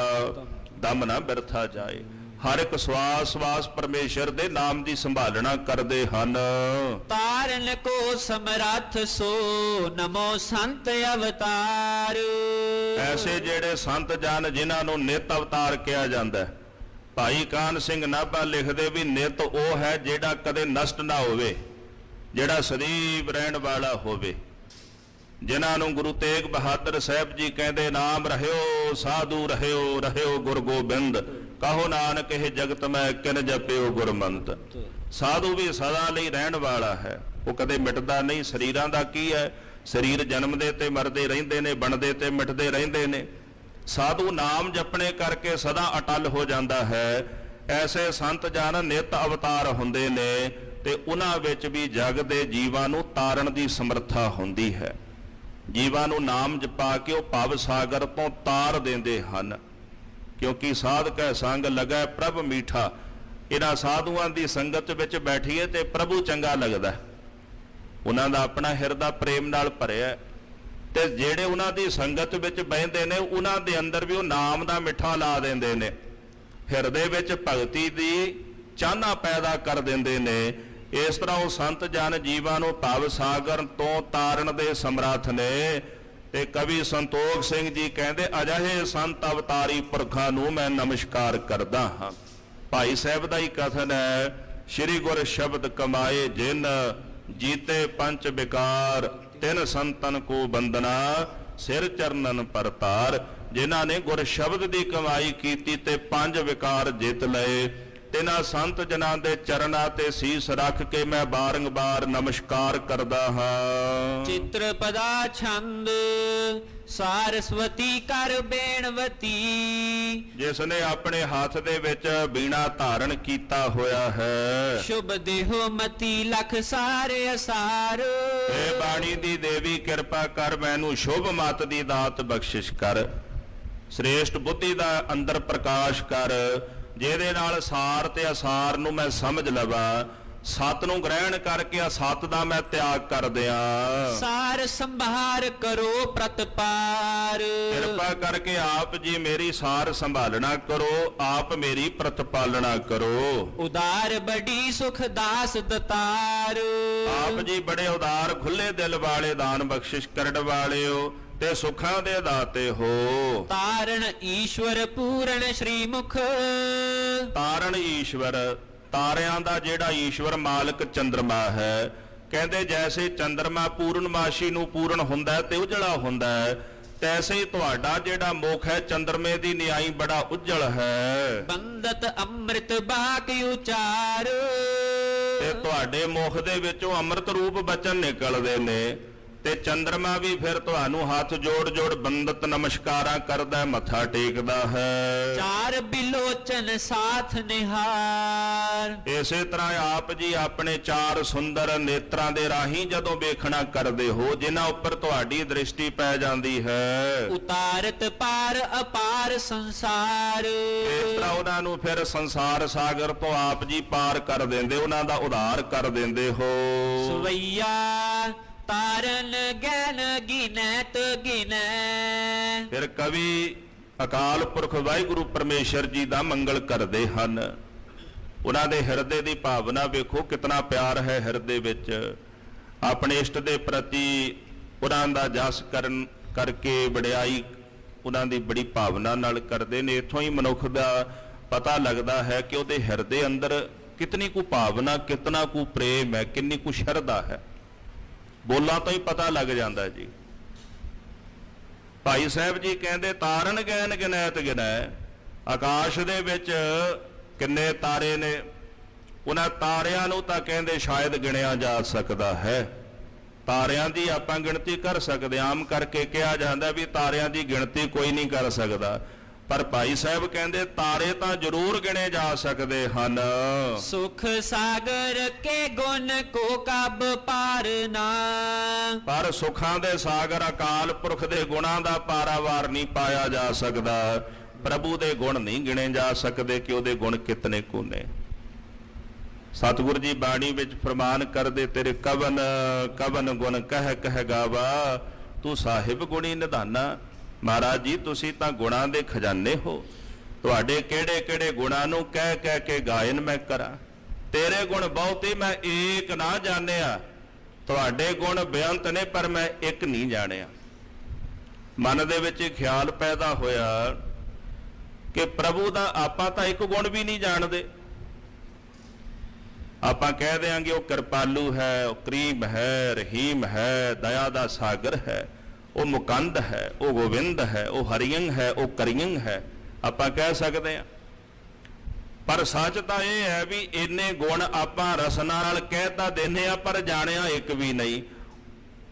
[SPEAKER 2] ਦਮ ਨਾ ਬਿਰਥਾ ਜਾਏ। ਹਰ ਇੱਕ ਸਵਾਸ ਸਵਾਸ ਪਰਮੇਸ਼ਰ ਦੇ ਨਾਮ ਦੀ ਸੰਭਾਲਣਾ ਕਰਦੇ ਹਨ।
[SPEAKER 1] ਤਾਰਨ ਕੋ ਸਮਰੱਥ ਸੋ ਨਮੋ ਸੰਤ ਅਵਤਾਰ।
[SPEAKER 2] ਐਸੇ ਜਿਹੜੇ ਸੰਤ ਜਨ ਜਿਨ੍ਹਾਂ ਨੂੰ ਨਿਤ ਅਵਤਾਰ ਕਿਹਾ ਜਾਂਦਾ। ਭਾਈ ਕਾਨ ਸਿੰਘ ਨਾਭਾ ਲਿਖਦੇ ਵੀ ਨਿਤ ਉਹ ਹੈ ਜਿਹੜਾ ਕਦੇ ਨਸ਼ਟ ਨਾ ਹੋਵੇ, ਜਿਹੜਾ ਸਦੀਵ ਰਹਿਣ ਵਾਲਾ ਹੋਵੇ। ਜਿਨ੍ਹਾਂ ਨੂੰ ਗੁਰੂ ਤੇਗ ਬਹਾਦਰ ਸਾਹਿਬ ਜੀ ਕਹਿੰਦੇ ਨਾਮ ਰਹਿਓ ਸਾਧੂ ਰਹਿਓ, ਰਹਿਓ ਗੁਰ ਗੋਬਿੰਦ, ਕਹੋ ਨਾਨਕ ਇਹ ਜਗਤ ਮੈਂ ਕਿਨ ਜਪਿਓ ਗੁਰਮੰਤ। ਸਾਧੂ ਵੀ ਸਦਾ ਲਈ ਰਹਿਣ ਵਾਲਾ ਹੈ, ਉਹ ਕਦੇ ਮਿਟਦਾ ਨਹੀਂ। ਸਰੀਰਾਂ ਦਾ ਕੀ ਹੈ, ਸਰੀਰ ਜਨਮਦੇ ਤੇ ਮਰਦੇ ਰਹਿੰਦੇ ਨੇ, ਬਣਦੇ ਤੇ ਮਿਟਦੇ ਰਹਿੰਦੇ ਨੇ। ਸਾਧੂ ਨਾਮ ਜਪਣੇ ਕਰਕੇ ਸਦਾ ਅਟਲ ਹੋ ਜਾਂਦਾ ਹੈ। ਐਸੇ ਸੰਤ ਜਨ ਨਿਤ ਅਵਤਾਰ ਹੁੰਦੇ ਨੇ ਤੇ ਉਹਨਾਂ ਵਿੱਚ ਵੀ ਜਗ ਦੇ ਜੀਵਾਂ ਨੂੰ ਤਾਰਨ ਦੀ ਸਮਰੱਥਾ ਹੁੰਦੀ ਹੈ। ਜੀਵਾਂ ਨੂੰ ਨਾਮ ਜਪਾ ਕੇ ਉਹ ਭਵ ਸਾਗਰ ਤੋਂ ਤਾਰ ਦਿੰਦੇ ਹਨ। ਕਿਉਂਕਿ ਸਾਧ ਕੈ ਸੰਗ ਲੱਗੈ ਪ੍ਰਭ ਮੀਠਾ। ਇਹਨਾਂ ਸਾਧੂਆਂ ਦੀ ਸੰਗਤ ਵਿੱਚ ਬੈਠੀਏ ਤੇ ਪ੍ਰਭੂ ਚੰਗਾ ਲੱਗਦਾ, ਉਹਨਾਂ ਦਾ ਆਪਣਾ ਹਿਰਦਾ ਪ੍ਰੇਮ ਨਾਲ ਭਰਿਆ ਤੇ ਜਿਹੜੇ ਉਹਨਾਂ ਦੀ ਸੰਗਤ ਵਿੱਚ ਬਹਿੰਦੇ ਨੇ ਉਹਨਾਂ ਦੇ ਅੰਦਰ ਵੀ ਉਹ ਨਾਮ ਦਾ ਮਿੱਠਾ ਲਾ ਦਿੰਦੇ ਨੇ, ਹਿਰਦੇ ਵਿੱਚ ਭਗਤੀ ਦੀ ਚਾਹਨਾ ਪੈਦਾ ਕਰ ਦਿੰਦੇ ਨੇ। ਇਸ ਤਰ੍ਹਾਂ ਉਹ ਸੰਤ ਜਨ ਜੀਵਾਂ ਨੂੰ ਭਵ ਸਾਗਰ ਤੋਂ ਤਾਰਨ ਦੇ ਸਮਰੱਥ ਨੇ। ਤੇ ਕਵੀ ਸੰਤੋਖ ਸਿੰਘ ਜੀ ਕਹਿੰਦੇ ਅਜਿਹੇ ਸੰਤ ਅਵਤਾਰੀ ਪੁਰਖਾਂ ਨੂੰ ਮੈਂ ਨਮਸਕਾਰ ਕਰਦਾ ਹਾਂ। ਭਾਈ ਸਾਹਿਬ ਦਾ ਹੀ ਕਥਨ ਹੈ, ਸ਼੍ਰੀ ਗੁਰ ਸ਼ਬਦ ਕਮਾਏ ਜਿਨ, ਜੀਤੇ ਪੰਚ ਵਿਕਾਰ, ਤਿੰਨ ਸੰਤਨ ਕੋ ਬੰਦਨਾ, ਸਿਰ ਚਰਨਨ ਪਰਤਾਰ। ਜਿਨ੍ਹਾਂ ਨੇ ਗੁਰ ਸ਼ਬਦ ਦੀ ਕਮਾਈ ਕੀਤੀ ਤੇ ਪੰਜ ਵਿਕਾਰ ਜਿੱਤ ਲਏ, ਤਿਨਾਂ ਸੰਤ ਜਨਾਂ ਦੇ ਚਰਨਾਂ ਤੇ ਸੀਸ ਰੱਖ ਕੇ ਮੈਂ ਬਾਰੰਬਾਰ ਨਮਸਕਾਰ ਕਰਦਾ ਹਾਂ।
[SPEAKER 1] ਚਿਤ੍ਰਪਦਾ ਛੰਦ ਸਾਰਸਵਤੀ ਕਰ ਬੇਣਵਤੀ।
[SPEAKER 2] ਜਿਸ ਨੇ ਆਪਣੇ ਹੱਥ ਦੇ ਵਿੱਚ ਬੀਣਾ ਧਾਰਨ ਕੀਤਾ ਹੋਇਆ ਹੈ।
[SPEAKER 1] ਸ਼ੁਭ ਦੇਹੋ ਮਤੀ ਲਖ ਸਾਰੇ ਅਸਾਰ।
[SPEAKER 2] ਇਹ ਬਾਣੀ ਦੀ ਦੇਵੀ ਕਿਰਪਾ ਕਰ, ਮੈਨੂੰ ਸ਼ੁਭ ਮਤ ਦੀ ਦਾਤ ਬਖਸ਼ਿਸ਼ ਕਰ, ਸ੍ਰੇਸ਼ਟ ਬੁੱਧੀ ਦਾ ਅੰਦਰ ਪ੍ਰਕਾਸ਼ ਕਰ, ਜਿਹਦੇ ਨਾਲ ਸਾਰ ਤੇ ਅਸਾਰ ਨੂੰ ਮੈਂ ਸਮਝ ਲਵਾਂ, ਸਤ ਨੂੰ ਗ੍ਰਹਿਣ ਕਰਕੇ ਅਸਤ ਦਾ ਮੈਂ ਤਿਆਗ ਕਰ ਦਿਆਂ।
[SPEAKER 1] ਸਾਰ ਸੰਭਾਰ ਕਰੋ ਪ੍ਰਤਪਾਰ।
[SPEAKER 2] ਕਿਰਪਾ ਕਰਕੇ ਆਪ ਜੀ ਮੇਰੀ ਸਾਰ ਸੰਭਾਲਣਾ ਕਰੋ, ਆਪ ਮੇਰੀ ਪ੍ਰਤਪਾਲਣਾ ਕਰੋ।
[SPEAKER 1] ਉਦਾਰ ਬੜੀ ਸੁਖ ਦਾਸ ਦਤਾਰ।
[SPEAKER 2] ਆਪ ਜੀ ਬੜੇ ਉਦਾਰ ਖੁੱਲੇ ਦਿਲ ਵਾਲੇ, ਦਾਨ ਬਖਸ਼ਿਸ਼ ਕਰਨ ਵਾਲੇ ਹੋ ਤੇ ਸੁੱਖਾਂ ਦੇ ਦਾਤੇ ਹੋ।
[SPEAKER 1] ਤਾਰਨ ਈਸ਼ਵਰ ਪੂਰਨ ਸ਼੍ਰੀ ਮੁਖ।
[SPEAKER 2] ਤਾਰਨ ਈਸ਼ਵਰ, ਤਾਰਿਆਂ ਦਾ ਜਿਹੜਾ ਈਸ਼ਵਰ ਮਾਲਕ ਚੰਦਰਮਾ ਹੈ। ਕਹਿੰਦੇ ਜੈਸੇ ਚੰਦਰਮਾ ਪੂਰਨਮਾਸ਼ੀ ਨੂੰ ਪੂਰਨ ਹੁੰਦਾ ਤੇ ਉਜਲਾ ਹੁੰਦਾ ਹੈ, ਤੈਸੇ ਹੀ ਤੁਹਾਡਾ ਜਿਹੜਾ ਮੁਖ ਹੈ ਚੰਦਰਮੇ ਦੀ ਨਿਆਈ ਬੜਾ ਉਜਲ ਹੈ।
[SPEAKER 1] ਬੰਦਤ ਅੰਮ੍ਰਿਤ ਬਾਕ ਉਚਾਰ,
[SPEAKER 2] ਤੇ ਤੁਹਾਡੇ ਮੁਖ ਦੇ ਵਿੱਚੋਂ ਅੰਮ੍ਰਿਤ ਰੂਪ ਬਚਨ ਨਿਕਲਦੇ ਨੇ, ਤੇ ਚੰਦਰਮਾ ਵੀ ਫਿਰ ਤੁਹਾਨੂੰ ਹੱਥ ਜੋੜ ਜੋੜ ਬੰਦਤ ਨਮਸਕਾਰਾਂ ਕਰਦਾ, ਮੱਥਾ ਟੇਕਦਾ ਹੈ।
[SPEAKER 1] ਚਾਰ ਬਿਲੋਚਨ ਸਾਥ ਨਿਹਾਰ,
[SPEAKER 2] ਇਸੇ ਤਰ੍ਹਾਂ ਆਪ ਜੀ ਆਪਣੇ ਚਾਰ ਸੁੰਦਰ ਨੇਤਰਾਂ ਦੇ ਰਾਹੀਂ ਜਦੋਂ ਵੇਖਣਾ ਕਰਦੇ ਹੋ, ਜਿਨ੍ਹਾਂ ਉੱਪਰ ਤੁਹਾਡੀ ਦ੍ਰਿਸ਼ਟੀ ਪੈ ਜਾਂਦੀ ਹੈ,
[SPEAKER 1] ਉਤਾਰਤ ਪਾਰ ਅਪਾਰ ਸੰਸਾਰ।
[SPEAKER 2] ਇਸ ਤਰ੍ਹਾਂ ਉਹਨਾਂ ਨੂੰ ਫਿਰ ਸੰਸਾਰ ਸਾਗਰ ਤੋਂ ਆਪ ਜੀ ਪਾਰ ਕਰ ਦਿੰਦੇ, ਉਹਨਾਂ ਦਾ ਉਧਾਰ ਕਰ ਦਿੰਦੇ ਹੋ।
[SPEAKER 1] ਸਵਈਆ ਤਾਰਨ ਗਿਆਨ ਗਿਨੈਤ ਗਿਨੈ,
[SPEAKER 2] ਫਿਰ ਕਵੀ ਅਕਾਲ ਪੁਰਖ ਵਾਹਿਗੁਰੂ ਪਰਮੇਸ਼ਰ ਜੀ ਦਾ ਮੰਗਲ ਕਰਦੇ ਹਨ। ਉਹਨਾਂ ਦੇ ਹਿਰਦੇ ਦੀ ਭਾਵਨਾ ਵੇਖੋ, ਕਿਤਨਾ ਪਿਆਰ ਹੈ ਹਿਰਦੇ ਵਿੱਚ। ਆਪਣੇ ਇਸ਼ਟ ਦੇ ਪ੍ਰਤੀ ਉਹਨਾਂ ਦਾ ਜਸ ਕਰਨ ਕਰਕੇ ਵਡਿਆਈ ਉਹਨਾਂ ਦੀ ਬੜੀ ਭਾਵਨਾ ਨਾਲ ਕਰਦੇ ਨੇ। ਇੱਥੋਂ ਹੀ ਮਨੁੱਖ ਦਾ ਪਤਾ ਲੱਗਦਾ ਹੈ ਕਿ ਉਹਦੇ ਹਿਰਦੇ ਅੰਦਰ ਕਿਤਨੀ ਕੁ ਭਾਵਨਾ, ਕਿਤਨਾ ਕੁ ਪ੍ਰੇਮ ਹੈ, ਕਿੰਨੀ ਕੁ ਸ਼ਰਧਾ ਹੈ। ਬੋਲਾਂ ਤੋਂ ਹੀ ਪਤਾ ਲੱਗ ਜਾਂਦਾ ਜੀ। ਭਾਈ ਸਾਹਿਬ ਜੀ ਕਹਿੰਦੇ ਤਾਰਨ ਗਿਆਨ ਗਿਨੈਤ ਗਿਨੈ, ਆਕਾਸ਼ ਦੇ ਵਿੱਚ ਕਿੰਨੇ ਤਾਰੇ ਨੇ, ਉਹਨਾਂ ਤਾਰਿਆਂ ਨੂੰ ਤਾਂ ਕਹਿੰਦੇ ਸ਼ਾਇਦ ਗਿਣਿਆ ਜਾ ਸਕਦਾ ਹੈ। ਤਾਰਿਆਂ ਦੀ ਆਪਾਂ ਗਿਣਤੀ ਕਰ ਸਕਦੇ, ਆਮ ਕਰਕੇ ਕਿਹਾ ਜਾਂਦਾ ਵੀ ਤਾਰਿਆਂ ਦੀ ਗਿਣਤੀ ਕੋਈ ਨਹੀਂ ਕਰ ਸਕਦਾ, ਪਰ ਭਾਈ ਸਾਹਿਬ ਕਹਿੰਦੇ ਤਾਰੇ ਤਾਂ ਜ਼ਰੂਰ ਗਿਣੇ ਜਾ ਸਕਦੇ ਹਨ।
[SPEAKER 1] ਸੁਖ ਸਾਗਰ ਕੇ ਗੁਣ ਕੋ ਕਬ ਪਾਰਨਾ,
[SPEAKER 2] ਪਰ ਸੁਖਾਂ ਦੇ ਸਾਗਰ ਅਕਾਲ ਪੁਰਖ ਦੇ ਗੁਣਾਂ ਦਾ ਪਾਰਾਵਾਰ ਨਹੀਂ ਪਾਇਆ ਜਾ ਸਕਦਾ। ਪ੍ਰਭੂ ਦੇ ਗੁਣ ਨਹੀਂ ਗਿਣੇ ਜਾ ਸਕਦੇ ਕਿ ਉਹਦੇ ਗੁਣ ਕਿਤਨੇ ਕੁ ਨੇ। ਸਤਿਗੁਰ ਜੀ ਬਾਣੀ ਵਿੱਚ ਫਰਮਾਨ ਕਰਦੇ, ਤੇਰੇ ਕਵਨ ਕਵਨ ਗੁਣ ਕਹਿ ਕਹਿ ਗਾਵਾ, ਤੂੰ ਸਾਹਿਬ ਗੁਣੀ ਨਿਧਾਨਾ। ਮਹਾਰਾਜ ਜੀ ਤੁਸੀਂ ਤਾਂ ਗੁਣਾਂ ਦੇ ਖਜ਼ਾਨੇ ਹੋ, ਤੁਹਾਡੇ ਕਿਹੜੇ ਕਿਹੜੇ ਗੁਣਾਂ ਨੂੰ ਕਹਿ ਕਹਿ ਕੇ ਗਾਇਨ ਮੈਂ ਕਰਾਂ। ਤੇਰੇ ਗੁਣ ਬਹੁਤੇ ਮੈਂ ਏਕ ਨਾ ਜਾਣਿਆ, ਤੁਹਾਡੇ ਗੁਣ ਬੇਅੰਤ ਨੇ ਪਰ ਮੈਂ ਇੱਕ ਨਹੀਂ ਜਾਣਿਆ। ਮਨ ਦੇ ਵਿੱਚ ਇੱਕ ਖਿਆਲ ਪੈਦਾ ਹੋਇਆ ਕਿ ਪ੍ਰਭੂ ਦਾ ਆਪਾਂ ਤਾਂ ਇੱਕ ਗੁਣ ਵੀ ਨਹੀਂ ਜਾਣਦੇ। ਆਪਾਂ ਕਹਿ ਦਿਆਂਗੇ ਉਹ ਕਿਰਪਾਲੂ ਹੈ, ਉਹ ਕਰੀਮ ਹੈ, ਰਹੀਮ ਹੈ, ਦਇਆ ਦਾ ਸਾਗਰ ਹੈ, ਉਹ ਮੁਕੰਦ ਹੈ, ਉਹ ਗੋਬਿੰਦ ਹੈ, ਉਹ ਹਰੀਅੰਗ ਹੈ, ਉਹ ਕਰੀਅੰਗ ਹੈ, ਆਪਾਂ ਕਹਿ ਸਕਦੇ ਹਾਂ। ਪਰ ਸੱਚ ਤਾਂ ਇਹ ਹੈ ਵੀ ਇੰਨੇ ਗੁਣ ਆਪਾਂ ਰਸਨਾ ਨਾਲ ਕਹਿ ਤਾਂ ਦਿੰਦੇ ਆ, ਪਰ ਜਾਣਿਆ ਇੱਕ ਵੀ ਨਹੀਂ।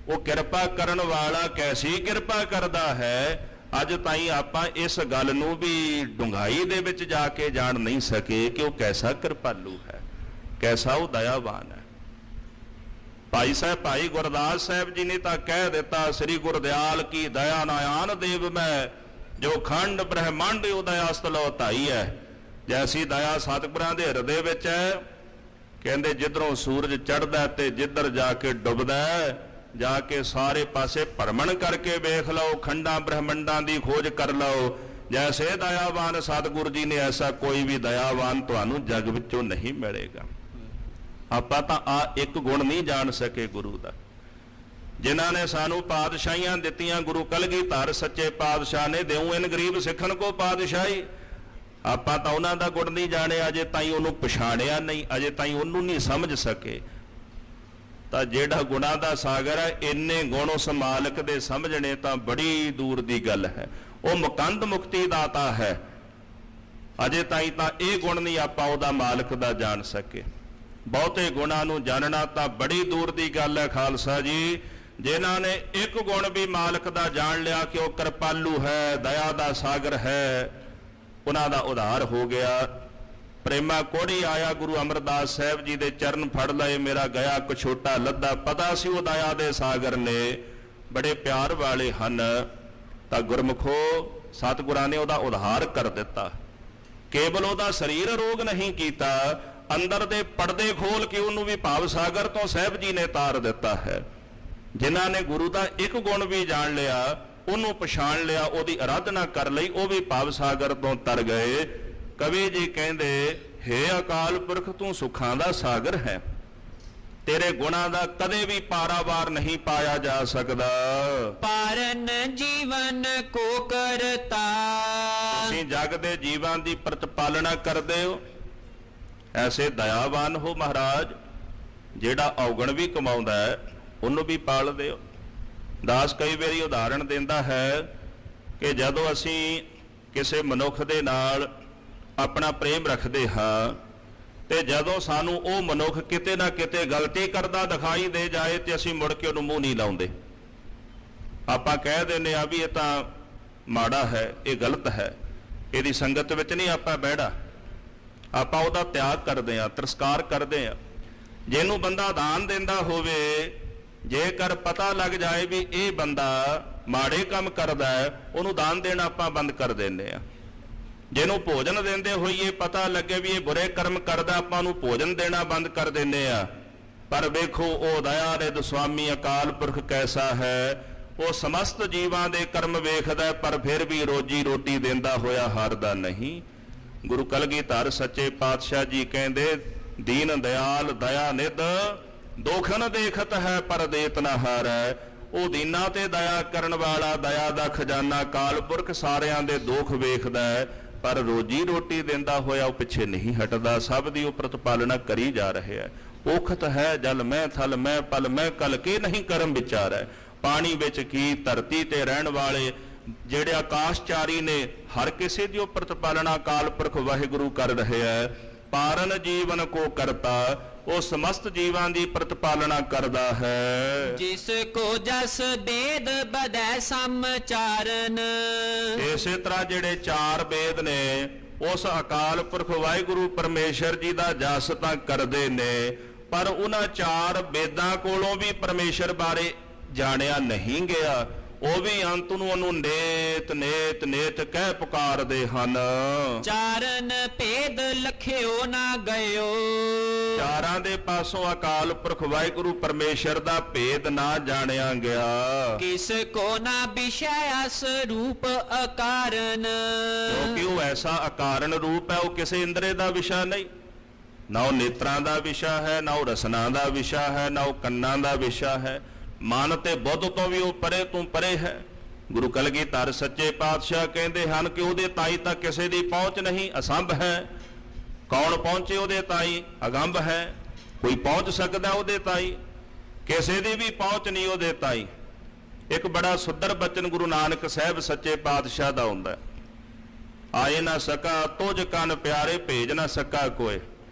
[SPEAKER 2] ਉਹ ਕਿਰਪਾ ਕਰਨ ਵਾਲਾ ਕੈਸੀ ਕਿਰਪਾ ਕਰਦਾ ਹੈ, ਅੱਜ ਤਾਈਂ ਆਪਾਂ ਇਸ ਗੱਲ ਨੂੰ ਵੀ ਡੂੰਘਾਈ ਦੇ ਵਿੱਚ ਜਾ ਕੇ ਜਾਣ ਨਹੀਂ ਸਕੇ ਕਿ ਉਹ ਕੈਸਾ ਕਿਰਪਾਲੂ ਹੈ, ਕੈਸਾ ਉਹ ਦਇਆਵਾਨ ਹੈ। ਭਾਈ ਸਾਹਿਬ ਭਾਈ ਗੁਰਦਾਸ ਸਾਹਿਬ ਜੀ ਨੇ ਤਾਂ ਕਹਿ ਦਿੱਤਾ, ਸ੍ਰੀ ਗੁਰਦਿਆਲ ਕੀ ਦਇਆ ਨਾਇਆਨ ਦੇਵ ਮੈਂ, ਜੋ ਖੰਡ ਬ੍ਰਹਮੰਡ ਉਦਇਆਸਤ ਲੋ ਧਾਈ ਹੈ। ਜੈਸੀ ਦਇਆ ਸਤਿਗੁਰਾਂ ਦੇ ਹਿਰਦੇ ਵਿੱਚ ਹੈ, ਕਹਿੰਦੇ ਜਿੱਧਰੋਂ ਸੂਰਜ ਚੜ੍ਹਦਾ ਤੇ ਜਿੱਧਰ ਜਾ ਕੇ ਡੁੱਬਦਾ, ਜਾ ਕੇ ਸਾਰੇ ਪਾਸੇ ਭਰਮਣ ਕਰਕੇ ਵੇਖ ਲਓ, ਖੰਡਾਂ ਬ੍ਰਹਮੰਡਾਂ ਦੀ ਖੋਜ ਕਰ ਲਓ। ਜੈਸੇ ਦਇਆਵਾਨ ਸਤਿਗੁਰ ਜੀ ਨੇ, ਐਸਾ ਕੋਈ ਵੀ ਦਇਆਵਾਨ ਤੁਹਾਨੂੰ ਜਗ ਵਿੱਚੋਂ ਨਹੀਂ ਮਿਲੇਗਾ। ਆਪਾਂ ਤਾਂ ਆ ਇੱਕ ਗੁਣ ਨਹੀਂ ਜਾਣ ਸਕੇ ਗੁਰੂ ਦਾ, ਜਿਨ੍ਹਾਂ ਨੇ ਸਾਨੂੰ ਪਾਤਸ਼ਾਹੀਆਂ ਦਿੱਤੀਆਂ। ਗੁਰੂ ਕਲਗੀਧਰ ਸੱਚੇ ਪਾਤਸ਼ਾਹ ਨੇ, ਦੇਉ ਇਨ ਗਰੀਬ ਸਿੱਖਣ ਕੋ ਪਾਤਸ਼ਾਹੀ। ਆਪਾਂ ਤਾਂ ਉਹਨਾਂ ਦਾ ਗੁਣ ਨਹੀਂ ਜਾਣਿਆ, ਅਜੇ ਤਾਈਂ ਉਹਨੂੰ ਪਛਾਣਿਆ ਨਹੀਂ, ਅਜੇ ਤਾਈਂ ਉਹਨੂੰ ਨਹੀਂ ਸਮਝ ਸਕੇ। ਤਾਂ ਜਿਹੜਾ ਗੁਣਾਂ ਦਾ ਸਾਗਰ ਹੈ, ਇੰਨੇ ਗੁਣ ਉਸ ਮਾਲਕ ਦੇ ਸਮਝਣੇ ਤਾਂ ਬੜੀ ਦੂਰ ਦੀ ਗੱਲ ਹੈ। ਉਹ ਮੁਕੰਦ ਮੁਕਤੀ ਦਾਤਾ ਹੈ, ਅਜੇ ਤਾਈਂ ਤਾਂ ਇਹ ਗੁਣ ਨਹੀਂ ਆਪਾਂ ਉਹਦਾ ਮਾਲਕ ਦਾ ਜਾਣ ਸਕੇ। ਬਹੁਤੇ ਗੁਣਾਂ ਨੂੰ ਜਾਣਨਾ ਤਾਂ ਬੜੀ ਦੂਰ ਦੀ ਗੱਲ ਹੈ ਖਾਲਸਾ ਜੀ। ਜਿਨ੍ਹਾਂ ਨੇ ਇੱਕ ਗੁਣ ਵੀ ਮਾਲਕ ਦਾ ਜਾਣ ਲਿਆ ਕਿ ਉਹ ਕਿਰਪਾਲੂ ਹੈ, ਦਇਆ ਦਾ ਸਾਗਰ ਹੈ, ਉਹਨਾਂ ਦਾ ਉਧਾਰ ਹੋ ਗਿਆ। ਪ੍ਰੇਮਾ ਕੋੜੀ ਆਇਆ, ਗੁਰੂ ਅਮਰਦਾਸ ਸਾਹਿਬ ਜੀ ਦੇ ਚਰਨ ਫੜ ਲਏ, ਮੇਰਾ ਗਿਆ ਕਛੋਟਾ ਲੱਦਾ। ਪਤਾ ਸੀ ਉਹ ਦਇਆ ਦੇ ਸਾਗਰ ਨੇ, ਬੜੇ ਪਿਆਰ ਵਾਲੇ ਹਨ। ਤਾਂ ਗੁਰਮੁਖੋ ਸਤਿਗੁਰਾਂ ਨੇ ਉਹਦਾ ਉਧਾਰ ਕਰ ਦਿੱਤਾ। ਕੇਵਲ ਉਹਦਾ ਸਰੀਰ ਰੋਗ ਨਹੀਂ ਕੀਤਾ, ਅੰਦਰ ਦੇ ਪਰਦੇ ਖੋਲ ਕੇ ਉਹਨੂੰ ਵੀ ਭਾਵ ਸਾਗਰ ਤੋਂ ਸਾਹਿਬ ਜੀ ਨੇ ਤਾਰ ਦਿੱਤਾ ਹੈ। ਜਿਨ੍ਹਾਂ ਨੇ ਗੁਰੂ ਦਾ ਇੱਕ ਗੁਣ ਵੀ ਜਾਣ ਲਿਆ, ਉਹਨੂੰ ਪਛਾਣ ਲਿਆ, ਉਹਦੀ ਅਰਾਧਨਾ ਕਰ ਲਈ, ਉਹ ਵੀ ਭਾਵ ਸਾਗਰ ਤੋਂ ਤਰ ਗਏ। ਕਵੀ ਜੀ ਕਹਿੰਦੇ, ਹੇ ਅਕਾਲ ਪੁਰਖ ਤੂੰ ਸੁੱਖਾਂ ਦਾ ਸਾਗਰ ਹੈ, ਤੇਰੇ ਗੁਣਾਂ ਦਾ ਕਦੇ ਵੀ ਪਾਰਾਵਾਰ ਨਹੀਂ ਪਾਇਆ ਜਾ ਸਕਦਾ।
[SPEAKER 1] ਪਾਰਨ ਜੀਵਨ ਕੋ ਕਰਤਾ,
[SPEAKER 2] ਤੁਸੀਂ ਜਗ ਦੇ ਜੀਵਾਂ ਦੀ ਪ੍ਰਤਪਾਲਣਾ ਕਰਦੇ ਹੋ, ਐਸੇ ਦਇਆਵਾਨ ਹੋ ਮਹਾਰਾਜ। ਜਿਹੜਾ ਔਗਣ ਵੀ ਕਮਾਉਂਦਾ ਹੈ ਉਹਨੂੰ ਵੀ ਪਾਲਦੇ ਹੋ। ਦਾਸ ਕਈ ਵਾਰੀ ਉਦਾਹਰਣ ਦਿੰਦਾ ਹੈ ਕਿ ਜਦੋਂ ਅਸੀਂ ਕਿਸੇ ਮਨੁੱਖ ਦੇ ਨਾਲ ਆਪਣਾ ਪ੍ਰੇਮ ਰੱਖਦੇ ਹਾਂ ਤੇ ਜਦੋਂ ਸਾਨੂੰ ਉਹ ਮਨੁੱਖ ਕਿਤੇ ਨਾ ਕਿਤੇ ਗਲਤੀ ਕਰਦਾ ਦਿਖਾਈ ਦੇ ਜਾਏ ਤੇ ਅਸੀਂ ਮੁੜ ਕੇ ਉਹਨੂੰ ਮੂੰਹ ਨਹੀਂ ਲਾਉਂਦੇ। ਆਪਾਂ ਕਹਿ ਦਿੰਦੇ ਆ ਵੀ ਇਹ ਤਾਂ ਮਾੜਾ ਹੈ, ਇਹ ਗਲਤ ਹੈ, ਇਹਦੀ ਸੰਗਤ ਵਿੱਚ ਨਹੀਂ ਆਪਾਂ ਬਹਿਣਾ। ਆਪਾਂ ਉਹਦਾ ਤਿਆਗ ਕਰਦੇ ਆ, ਤਿਰਸਕਾਰ ਕਰਦੇ ਆ। ਜਿਹਨੂੰ ਬੰਦਾ ਦਾਨ ਦਿੰਦਾ ਹੋਵੇ, ਜੇਕਰ ਪਤਾ ਲੱਗ ਜਾਏ ਵੀ ਇਹ ਬੰਦਾ ਮਾੜੇ ਕੰਮ ਕਰਦਾ ਹੈ, ਉਹਨੂੰ ਦਾਨ ਦੇਣਾ ਆਪਾਂ ਬੰਦ ਕਰ ਦਿੰਦੇ ਆ। ਜਿਹਨੂੰ ਭੋਜਨ ਦਿੰਦੇ ਹੋਈਏ ਪਤਾ ਲੱਗੇ ਵੀ ਇਹ ਬੁਰੇ ਕਰਮ ਕਰਦਾ, ਆਪਾਂ ਉਹਨੂੰ ਭੋਜਨ ਦੇਣਾ ਬੰਦ ਕਰ ਦਿੰਦੇ ਆ। ਪਰ ਵੇਖੋ ਉਹ ਦਇਆ ਨਿਧ ਸੁਆਮੀ ਅਕਾਲ ਪੁਰਖ ਕੈਸਾ ਹੈ, ਉਹ ਸਮਸਤ ਜੀਵਾਂ ਦੇ ਕਰਮ ਵੇਖਦਾ ਪਰ ਫਿਰ ਵੀ ਰੋਜੀ ਰੋਟੀ ਦਿੰਦਾ ਹੋਇਆ ਹਾਰਦਾ ਨਹੀਂ। ਗੁਰੂ ਕਲਗੀਧਰ ਸੱਚੇ ਪਾਤਸ਼ਾਹ ਜੀ ਕਹਿੰਦੇ, ਦੀਨ ਦਿਆਲ ਦਇਆ ਨਿਧ ਦੋਖਨ ਦੇਖਤ ਹੈ ਪਰ ਦੇਤ ਨਾ ਹਾਰੈ। ਉਹ ਦੀਨਾਂ ਤੇ ਦਇਆ ਕਰਨ ਵਾਲਾ, ਦਇਆ ਦਾ ਖਜ਼ਾਨਾ ਕਾਲ ਪੁਰਖ ਸਾਰਿਆਂ ਦੇ ਦੁੱਖ ਵੇਖਦਾ ਹੈ ਪਰ ਰੋਜੀ ਰੋਟੀ ਦਿੰਦਾ ਹੋਇਆ ਉਹ ਪਿੱਛੇ ਨਹੀਂ ਹਟਦਾ। ਸਭ ਦੀ ਉਹ ਪ੍ਰਤਪਾਲਨਾ ਕਰੀ ਜਾ ਰਿਹਾ ਹੈ। ਔਖਤ ਹੈ ਜਲ ਮੈਂ ਥਲ ਮੈਂ ਪਲ ਮੈਂ ਕਲ ਕੇ ਨਹੀਂ ਕਰਮ ਵਿਚਾਰੈ। ਪਾਣੀ ਵਿੱਚ ਕੀ, ਧਰਤੀ ਤੇ ਰਹਿਣ ਵਾਲੇ ਜਿਹੜੇ ਆਕਾਸ਼ਚਾਰੀ ਨੇ, ਹਰ ਕਿਸੇ ਦੀ ਉਹ ਪ੍ਰਤਪਾਲਨਾ ਕਾਲ ਪੁਰਖ ਵਾਹਿਗੁਰੂ ਕਰ ਰਿਹਾ ਹੈ। ਪਾਰਨ ਜੀਵਨ ਕੋ ਕਰਤਾ, ਉਹ ਸਮਸਤ ਜੀਵਾਂ ਦੀ ਪ੍ਰਤਪਾਲਨਾ ਕਰਦਾ ਹੈ।
[SPEAKER 1] ਜਿਸ ਕੋ ਜਸ ਬੇਦ ਬਦੈ ਸਮਚਾਰਨ।
[SPEAKER 2] ਇਸੇ ਤਰ੍ਹਾਂ ਜਿਹੜੇ ਚਾਰ ਵੇਦ ਨੇ ਉਸ ਅਕਾਲ ਪੁਰਖ ਵਾਹਿਗੁਰੂ ਪਰਮੇਸ਼ਰ ਜੀ ਦਾ ਜਸ ਤਾਂ ਕਰਦੇ ਨੇ, ਪਰ ਉਹਨਾਂ ਚਾਰ ਵੇਦਾਂ ਕੋਲੋਂ ਵੀ ਪਰਮੇਸ਼ਰ ਬਾਰੇ ਜਾਣਿਆ ਨਹੀਂ ਗਿਆ। ਉਹ ਵੀ ਅੰਤ ਨੂੰ ਉਹਨੂੰ ਨੇਤ ਨੇਤ ਨੇਤ ਕਹਿ ਪੁਕਾਰਦੇ ਹਨ।
[SPEAKER 1] ਚਾਰਨ ਭੇਦ ਲਖਿਓ ਨਾ ਗਇਓ।
[SPEAKER 2] ਚਾਰਾਂ ਦੇ ਪਾਸੋਂ ਅਕਾਲ ਪੁਰਖ ਵਾਹਿਗੁਰੂ ਪਰਮੇਸ਼ਰ ਦਾ ਭੇਦ ਨਾ ਜਾਣਿਆ ਗਿਆ।
[SPEAKER 1] ਕਿਸ ਕੋ ਨਾ ਵਿਸ਼ੈ ਸਰੂਪ ਅਕਾਰਨ।
[SPEAKER 2] ਕਿਉਂਕਿ ਉਹ ਐਸਾ ਅਕਾਰਨ ਰੂਪ ਹੈ, ਉਹ ਕਿਸੇ ਇੰਦਰੇ ਦਾ ਵਿਸ਼ਾ ਨਹੀਂ। ਨਾ ਉਹ ਨੇਤਰਾਂ ਦਾ ਵਿਸ਼ਾ ਹੈ, ਨਾ ਉਹ ਰਸਨਾ ਦਾ ਵਿਸ਼ਾ ਹੈ, ਨਾ ਉਹ ਕੰਨਾਂ ਦਾ ਵਿਸ਼ਾ ਹੈ। ਮਨ ਤੇ ਬੁੱਧ ਤੋਂ ਵੀ ਉਹ ਪਰੇ ਤੋਂ ਪਰੇ ਹੈ। ਗੁਰੂ ਕਲਗੀਧਰ ਸੱਚੇ ਪਾਤਸ਼ਾਹ ਕਹਿੰਦੇ ਹਨ ਕਿ ਉਹਦੇ ਤਾਈ ਤਾਂ ਕਿਸੇ ਦੀ ਪਹੁੰਚ ਨਹੀਂ, ਅਸੰਭ ਹੈ। ਕੌਣ ਪਹੁੰਚੇ ਉਹਦੇ ਤਾਈ? ਅਗੰਭ ਹੈ। ਕੋਈ ਪਹੁੰਚ ਸਕਦਾ ਉਹਦੇ ਤਾਈ? ਕਿਸੇ ਦੀ ਵੀ ਪਹੁੰਚ ਨਹੀਂ ਉਹਦੇ ਤਾਈ। ਇੱਕ ਬੜਾ ਸੁੰਦਰ ਬਚਨ ਗੁਰੂ ਨਾਨਕ ਸਾਹਿਬ ਸੱਚੇ ਪਾਤਸ਼ਾਹ ਦਾ ਹੁੰਦਾ, ਆਏ ਨਾ ਸਕਾ ਤੁਝ ਕੰਨ ਪਿਆਰੇ ਭੇਜ ਨਾ ਸਕਾ ਕੋਏ।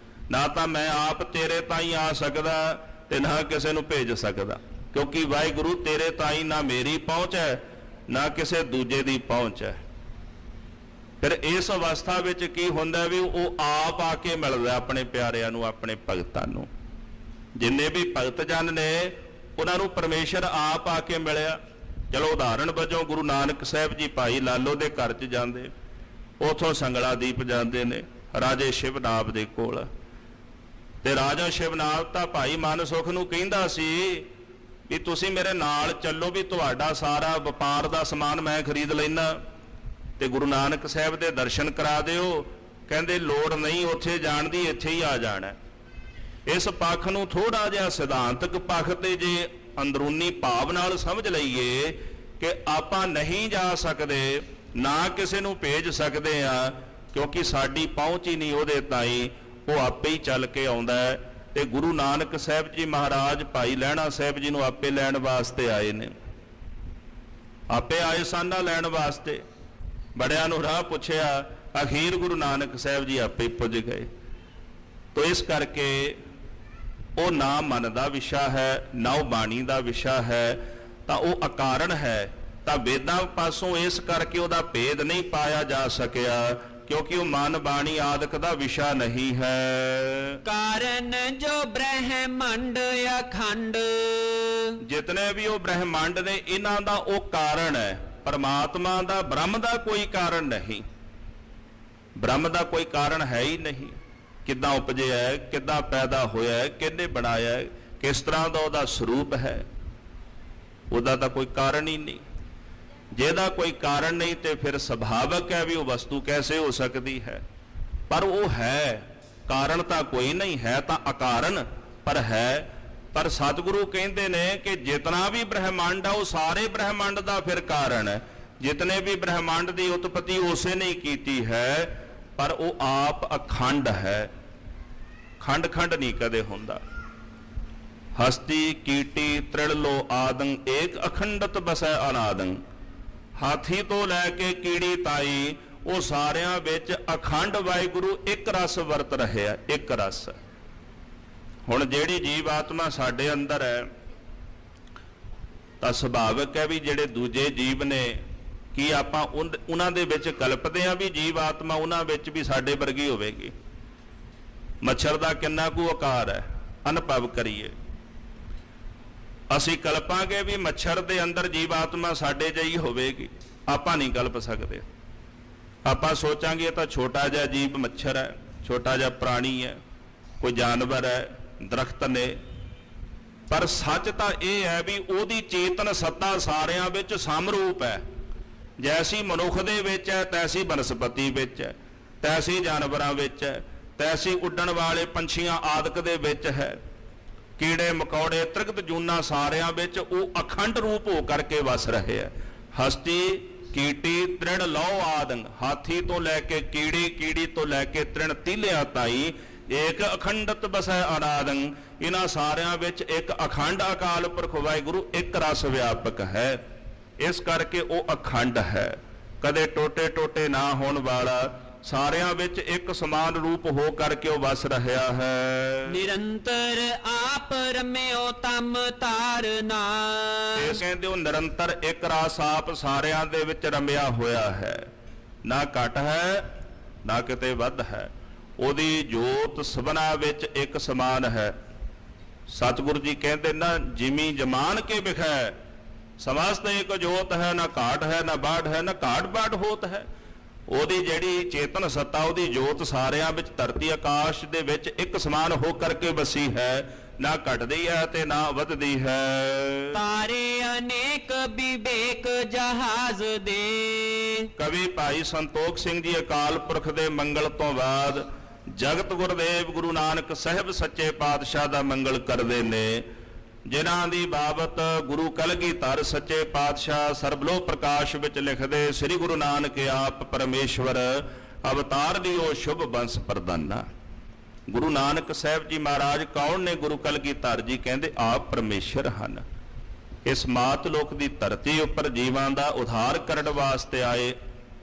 [SPEAKER 2] ਨਾ ਤਾਂ ਮੈਂ ਆਪ ਤੇਰੇ ਤਾਈ ਆ ਸਕਦਾ ਤੇ ਨਾ ਕਿਸੇ ਨੂੰ ਭੇਜ ਸਕਦਾ, ਕਿਉਂਕਿ ਵਾਹਿਗੁਰੂ ਤੇਰੇ ਤਾਈ ਨਾ ਮੇਰੀ ਪਹੁੰਚ ਹੈ ਨਾ ਕਿਸੇ ਦੂਜੇ ਦੀ ਪਹੁੰਚ ਹੈ। ਫਿਰ ਇਸ ਅਵਸਥਾ ਵਿੱਚ ਕੀ ਹੁੰਦਾ ਵੀ ਉਹ ਆਪ ਆ ਕੇ ਮਿਲਦਾ ਆਪਣੇ ਪਿਆਰਿਆਂ ਨੂੰ, ਆਪਣੇ ਭਗਤਾਂ ਨੂੰ। ਜਿੰਨੇ ਵੀ ਭਗਤ ਜਨ ਨੇ ਉਹਨਾਂ ਨੂੰ ਪਰਮੇਸ਼ਰ ਆਪ ਆ ਕੇ ਮਿਲਿਆ। ਚਲੋ ਉਦਾਹਰਣ ਵਜੋਂ ਗੁਰੂ ਨਾਨਕ ਸਾਹਿਬ ਜੀ ਭਾਈ ਲਾਲੋ ਦੇ ਘਰ 'ਚ ਜਾਂਦੇ, ਉਥੋਂ ਸੰਗਲਾ ਦੀਪ ਜਾਂਦੇ ਨੇ ਰਾਜੇ ਸ਼ਿਵਨਾਭ ਦੇ ਕੋਲ, ਤੇ ਰਾਜਾ ਸ਼ਿਵਨਾਭ ਤਾਂ ਭਾਈ ਮਨ ਸੁਖ ਨੂੰ ਕਹਿੰਦਾ ਸੀ ਵੀ ਤੁਸੀਂ ਮੇਰੇ ਨਾਲ ਚੱਲੋ, ਵੀ ਤੁਹਾਡਾ ਸਾਰਾ ਵਪਾਰ ਦਾ ਸਮਾਨ ਮੈਂ ਖਰੀਦ ਲੈਣਾ ਤੇ ਗੁਰੂ ਨਾਨਕ ਸਾਹਿਬ ਦੇ ਦਰਸ਼ਨ ਕਰਾ ਦਿਓ। ਕਹਿੰਦੇ ਲੋੜ ਨਹੀਂ ਉੱਥੇ ਜਾਣ ਦੀ, ਇੱਥੇ ਹੀ ਆ ਜਾਣਾ। ਇਸ ਪੱਖ ਨੂੰ ਥੋੜਾ ਜਿਹਾ ਸਿਧਾਂਤਕ ਪੱਖ ਤੇ ਜੇ ਅੰਦਰੂਨੀ ਭਾਵ ਨਾਲ ਸਮਝ ਲਈਏ ਕਿ ਆਪਾਂ ਨਹੀਂ ਜਾ ਸਕਦੇ, ਨਾ ਕਿਸੇ ਨੂੰ ਭੇਜ ਸਕਦੇ ਆ, ਕਿਉਂਕਿ ਸਾਡੀ ਪਹੁੰਚ ਹੀ ਨਹੀਂ ਉਹਦੇ ਤਾਈਂ। ਉਹ ਆਪੇ ਹੀ ਚੱਲ ਕੇ ਆਉਂਦਾ ਹੈ। ਤੇ ਗੁਰੂ ਨਾਨਕ ਸਾਹਿਬ ਜੀ ਮਹਾਰਾਜ ਭਾਈ ਲਹਿਣਾ ਸਾਹਿਬ ਜੀ ਨੂੰ ਆਪੇ ਲੈਣ ਵਾਸਤੇ ਆਏ ਨੇ, ਆਪੇ ਆਏ ਸਾਨਾ ਲੈਣ ਵਾਸਤੇ। ਬੜਿਆਂ ਨੂੰ ਰਾਹ ਪੁੱਛਿਆ, ਅਖੀਰ ਗੁਰੂ ਨਾਨਕ ਸਾਹਿਬ ਜੀ ਆਪੇ ਪੁੱਜ ਗਏ। ਤੋ ਇਸ ਕਰਕੇ ਉਹ ਨਾ ਮਨ ਦਾ ਵਿਸ਼ਾ ਹੈ, ਨਾ ਉਹ ਬਾਣੀ ਦਾ ਵਿਸ਼ਾ ਹੈ, ਤਾਂ ਉਹ ਅਕਾਰਨ ਹੈ। ਤਾਂ ਵੇਦਾਂ ਪਾਸੋਂ ਇਸ ਕਰਕੇ ਉਹਦਾ ਭੇਦ ਨਹੀਂ ਪਾਇਆ ਜਾ ਸਕਿਆ, ਕਿਉਂਕਿ ਉਹ ਮਨ ਬਾਣੀ ਆਦਿਕ ਦਾ ਵਿਸ਼ਾ ਨਹੀਂ ਹੈ।
[SPEAKER 1] ਕਾਰਨ ਜੋ ਬ੍ਰਹਮੰਡ ਅਖੰਡ।
[SPEAKER 2] ਜਿਤਨੇ ਵੀ ਉਹ ਬ੍ਰਹਮੰਡ ਨੇ ਇਹਨਾਂ ਦਾ ਉਹ ਕਾਰਨ ਹੈ। ਪਰਮਾਤਮਾ ਦਾ, ਬ੍ਰਹਮ ਦਾ ਕੋਈ ਕਾਰਨ ਨਹੀਂ। ਬ੍ਰਹਮ ਦਾ ਕੋਈ ਕਾਰਨ ਹੈ ਹੀ ਨਹੀਂ। ਕਿੱਦਾਂ ਉਪਜਿਆ ਹੈ, ਕਿੱਦਾਂ ਪੈਦਾ ਹੋਇਆ ਹੈ, ਕਿਹਨੇ ਬਣਾਇਆ ਹੈ, ਕਿਸ ਤਰ੍ਹਾਂ ਦਾ ਉਹਦਾ ਸਰੂਪ ਹੈ, ਉਹਦਾ ਤਾਂ ਕੋਈ ਕਾਰਨ ਹੀ ਨਹੀਂ। ਜਿਹਦਾ ਕੋਈ ਕਾਰਨ ਨਹੀਂ ਤੇ ਫਿਰ ਸੁਭਾਵਕ ਹੈ ਵੀ ਉਹ ਵਸਤੂ ਕੈਸੇ ਹੋ ਸਕਦੀ ਹੈ। ਪਰ ਉਹ ਹੈ, ਕਾਰਨ ਤਾਂ ਕੋਈ ਨਹੀਂ ਹੈ, ਤਾਂ ਅਕਾਰਨ ਪਰ ਹੈ। ਪਰ ਸਤਿਗੁਰੂ ਕਹਿੰਦੇ ਨੇ ਕਿ ਜਿਤਨਾ ਵੀ ਬ੍ਰਹਮੰਡ ਆ ਉਹ ਸਾਰੇ ਬ੍ਰਹਮੰਡ ਦਾ ਫਿਰ ਕਾਰਨ ਹੈ। ਜਿਤਨੇ ਵੀ ਬ੍ਰਹਮੰਡ ਦੀ ਉਤਪਤੀ ਉਸੇ ਨੇ ਕੀਤੀ ਹੈ, ਪਰ ਉਹ ਆਪ ਅਖੰਡ ਹੈ। ਖੰਡ ਖੰਡ ਨਹੀਂ ਕਦੇ ਹੁੰਦਾ। ਹਸਤੀ ਕੀਟੀ ਤ੍ਰਿੜਲੋ ਆਦੰ ਏਕ ਅਖੰਡਤ ਬਸੈ ਅਨਾਦੰ। ਹਾਥੀ ਤੋਂ ਲੈ ਕੇ ਕੀੜੀ ਤਾਈ, ਉਹ ਸਾਰਿਆਂ ਵਿੱਚ ਅਖੰਡ ਵਾਹਿਗੁਰੂ ਇੱਕ ਰਸ ਵਰਤ ਰਿਹਾ, ਇੱਕ ਰਸ। ਹੁਣ ਜਿਹੜੀ ਜੀਵ ਆਤਮਾ ਸਾਡੇ ਅੰਦਰ ਹੈ ਤਾਂ ਸੁਭਾਵਿਕ ਹੈ ਵੀ ਜਿਹੜੇ ਦੂਜੇ ਜੀਵ ਨੇ, ਕੀ ਆਪਾਂ ਉਹਨਾਂ ਦੇ ਵਿੱਚ ਕਲਪਦੇ ਹਾਂ ਵੀ ਜੀਵ ਆਤਮਾ ਉਹਨਾਂ ਵਿੱਚ ਵੀ ਸਾਡੇ ਵਰਗੀ ਹੋਵੇਗੀ? ਮੱਛਰ ਦਾ ਕਿੰਨਾ ਕੁ ਆਕਾਰ ਹੈ, ਅਨੁਭਵ ਕਰੀਏ। ਅਸੀਂ ਕਲਪਾਂਗੇ ਵੀ ਮੱਛਰ ਦੇ ਅੰਦਰ ਜੀਵ ਆਤਮਾ ਸਾਡੇ ਜਿਹੀ ਹੋਵੇਗੀ? ਆਪਾਂ ਨਹੀਂ ਕਲਪ ਸਕਦੇ। ਆਪਾਂ ਸੋਚਾਂਗੇ ਇਹ ਤਾਂ ਛੋਟਾ ਜਿਹਾ ਜੀਵ ਮੱਛਰ ਹੈ, ਛੋਟਾ ਜਿਹਾ ਪ੍ਰਾਣੀ ਹੈ, ਕੋਈ ਜਾਨਵਰ ਹੈ, ਦਰਖਤ ਨੇ। ਪਰ ਸੱਚ ਤਾਂ ਇਹ ਹੈ ਵੀ ਉਹਦੀ ਚੇਤਨ ਸੱਤਾ ਸਾਰਿਆਂ ਵਿੱਚ ਸਮਰੂਪ ਹੈ। ਜੈਸੀ ਮਨੁੱਖ ਦੇ ਵਿੱਚ ਹੈ, ਤੈਸੀ ਬਨਸਪਤੀ ਵਿੱਚ ਹੈ, ਤੈਸੀ ਜਾਨਵਰਾਂ ਵਿੱਚ ਹੈ, ਤੈਸੀ ਉੱਡਣ ਵਾਲੇ ਪੰਛੀਆਂ ਆਦਿਕ ਦੇ ਵਿੱਚ ਹੈ। ਕੀੜੇ ਮਕੌੜੇ ਤ੍ਰਿਗਤ ਜੂਨਾ ਸਾਰਿਆਂ ਵਿੱਚ ਉਹ ਅਖੰਡ ਰੂਪ ਹੋ ਕਰਕੇ ਵਸ ਰਹੇ ਹੈ। ਹਸਤੀ ਕੀਟੀ ਤ੍ਰਿਣ ਲਓ ਆਦਿ, ਹਾਥੀ ਤੋਂ ਲੈ ਕੇ ਕੀੜੀ, ਕੀੜੀ ਤੋਂ ਲੈ ਕੇ ਤ੍ਰਿਣ ਤੀਲਿਆ ਤਾਈ, ਏਕ ਅਖੰਡਤ ਬਸੈ ਅਨਾਦਿ। ਇਹਨਾਂ ਸਾਰਿਆਂ ਵਿੱਚ ਇੱਕ ਅਖੰਡ ਅਕਾਲ ਪੁਰਖ ਵਾਹਿਗੁਰੂ ਇੱਕ ਰਸ ਵਿਆਪਕ ਹੈ। ਇਸ ਕਰਕੇ ਉਹ ਅਖੰਡ ਹੈ, ਕਦੇ ਟੋਟੇ ਟੋਟੇ ਨਾ ਹੋਣ ਵਾਲਾ, ਸਾਰਿਆਂ ਵਿੱਚ ਇੱਕ ਸਮਾਨ ਰੂਪ ਹੋ ਕਰਕੇ ਉਹ ਵਸ ਰਿਹਾ ਹੈ।
[SPEAKER 1] ਨਿਰੰਤਰ ਆਪ ਰਮਿਓ ਤਮ ਤਾਰਨਾ,
[SPEAKER 2] ਇਹ ਕਹਿੰਦੇ ਉਹ ਨਿਰੰਤਰ ਇੱਕ ਰਸ ਆਪ ਸਾਰਿਆਂ ਦੇ ਵਿੱਚ ਰਮਿਆ ਹੋਇਆ ਹੈ, ਨਾ ਘਟ ਹੈ ਨਾ ਕਿਤੇ ਵੱਧ ਹੈ। ਉਹਦੀ ਜੋਤ ਸਭਨਾ ਵਿੱਚ ਇੱਕ ਸਮਾਨ ਹੈ। ਸਤਿਗੁਰੂ ਜੀ ਕਹਿੰਦੇ ਨਾ, ਜਿਮੀ ਜਮਾਨ ਕੇ ਵਿਖੈ ਸਮਸਤ ਇੱਕ ਜੋਤ ਹੈ, ਨਾ ਘਾਟ ਹੈ ਨਾ ਬਾੜ ਹੈ, ਨਾ ਘਾਟ ਬਾੜ ਹੋਤ ਹੈ। ਉਹਦੀ ਜਿਹੜੀ ਚੇਤਨ ਸੱਤਾ, ਉਹਦੀ ਜੋਤ ਸਾਰਿਆਂ ਵਿੱਚ ਧਰਤੀ ਆਕਾਸ਼ ਦੇ ਵਿੱਚ ਇੱਕ ਸਮਾਨ ਹੋ ਕਰਕੇ ਵਸੀ ਹੈ, ਨਾ ਘਟਦੀ ਹੈ ਤੇ ਨਾ ਵੱਧਦੀ ਹੈ।
[SPEAKER 1] ਤਾਰੇ ਅਨੇਕ ਵਿਵੇਕ ਜਹਾਜ਼ ਦੇ,
[SPEAKER 2] ਕਵੀ ਭਾਈ ਸੰਤੋਖ ਸਿੰਘ ਜੀ ਅਕਾਲ ਪੁਰਖ ਦੇ ਮੰਗਲ ਤੋਂ ਬਾਅਦ ਜਗਤ ਗੁਰਦੇਵ ਗੁਰੂ ਨਾਨਕ ਸਾਹਿਬ ਸੱਚੇ ਪਾਤਸ਼ਾਹ ਦਾ ਮੰਗਲ ਕਰਦੇ ਨੇ, ਜਿਨ੍ਹਾਂ ਦੀ ਬਾਬਤ ਗੁਰੂ ਕਲਗੀਧਰ ਸੱਚੇ ਪਾਤਸ਼ਾਹ ਸਰਬਲੋਹ ਪ੍ਰਕਾਸ਼ ਵਿੱਚ ਲਿਖਦੇ, ਸ੍ਰੀ ਗੁਰੂ ਨਾਨਕ ਆਪ ਪਰਮੇਸ਼ਵਰ ਅਵਤਾਰ ਦੀ ਉਹ ਸ਼ੁਭ ਬੰਸ ਪ੍ਰਦਾਨਾ। ਗੁਰੂ ਨਾਨਕ ਸਾਹਿਬ ਜੀ ਮਹਾਰਾਜ ਕੌਣ ਨੇ? ਗੁਰੂ ਕਲਗੀਧਰ ਜੀ ਕਹਿੰਦੇ ਆਪ ਪਰਮੇਸ਼ਰ ਹਨ। ਇਸ ਮਾਤ ਲੋਕ ਦੀ ਧਰਤੀ ਉੱਪਰ ਜੀਵਾਂ ਦਾ ਉਧਾਰ ਕਰਨ ਵਾਸਤੇ ਆਏ।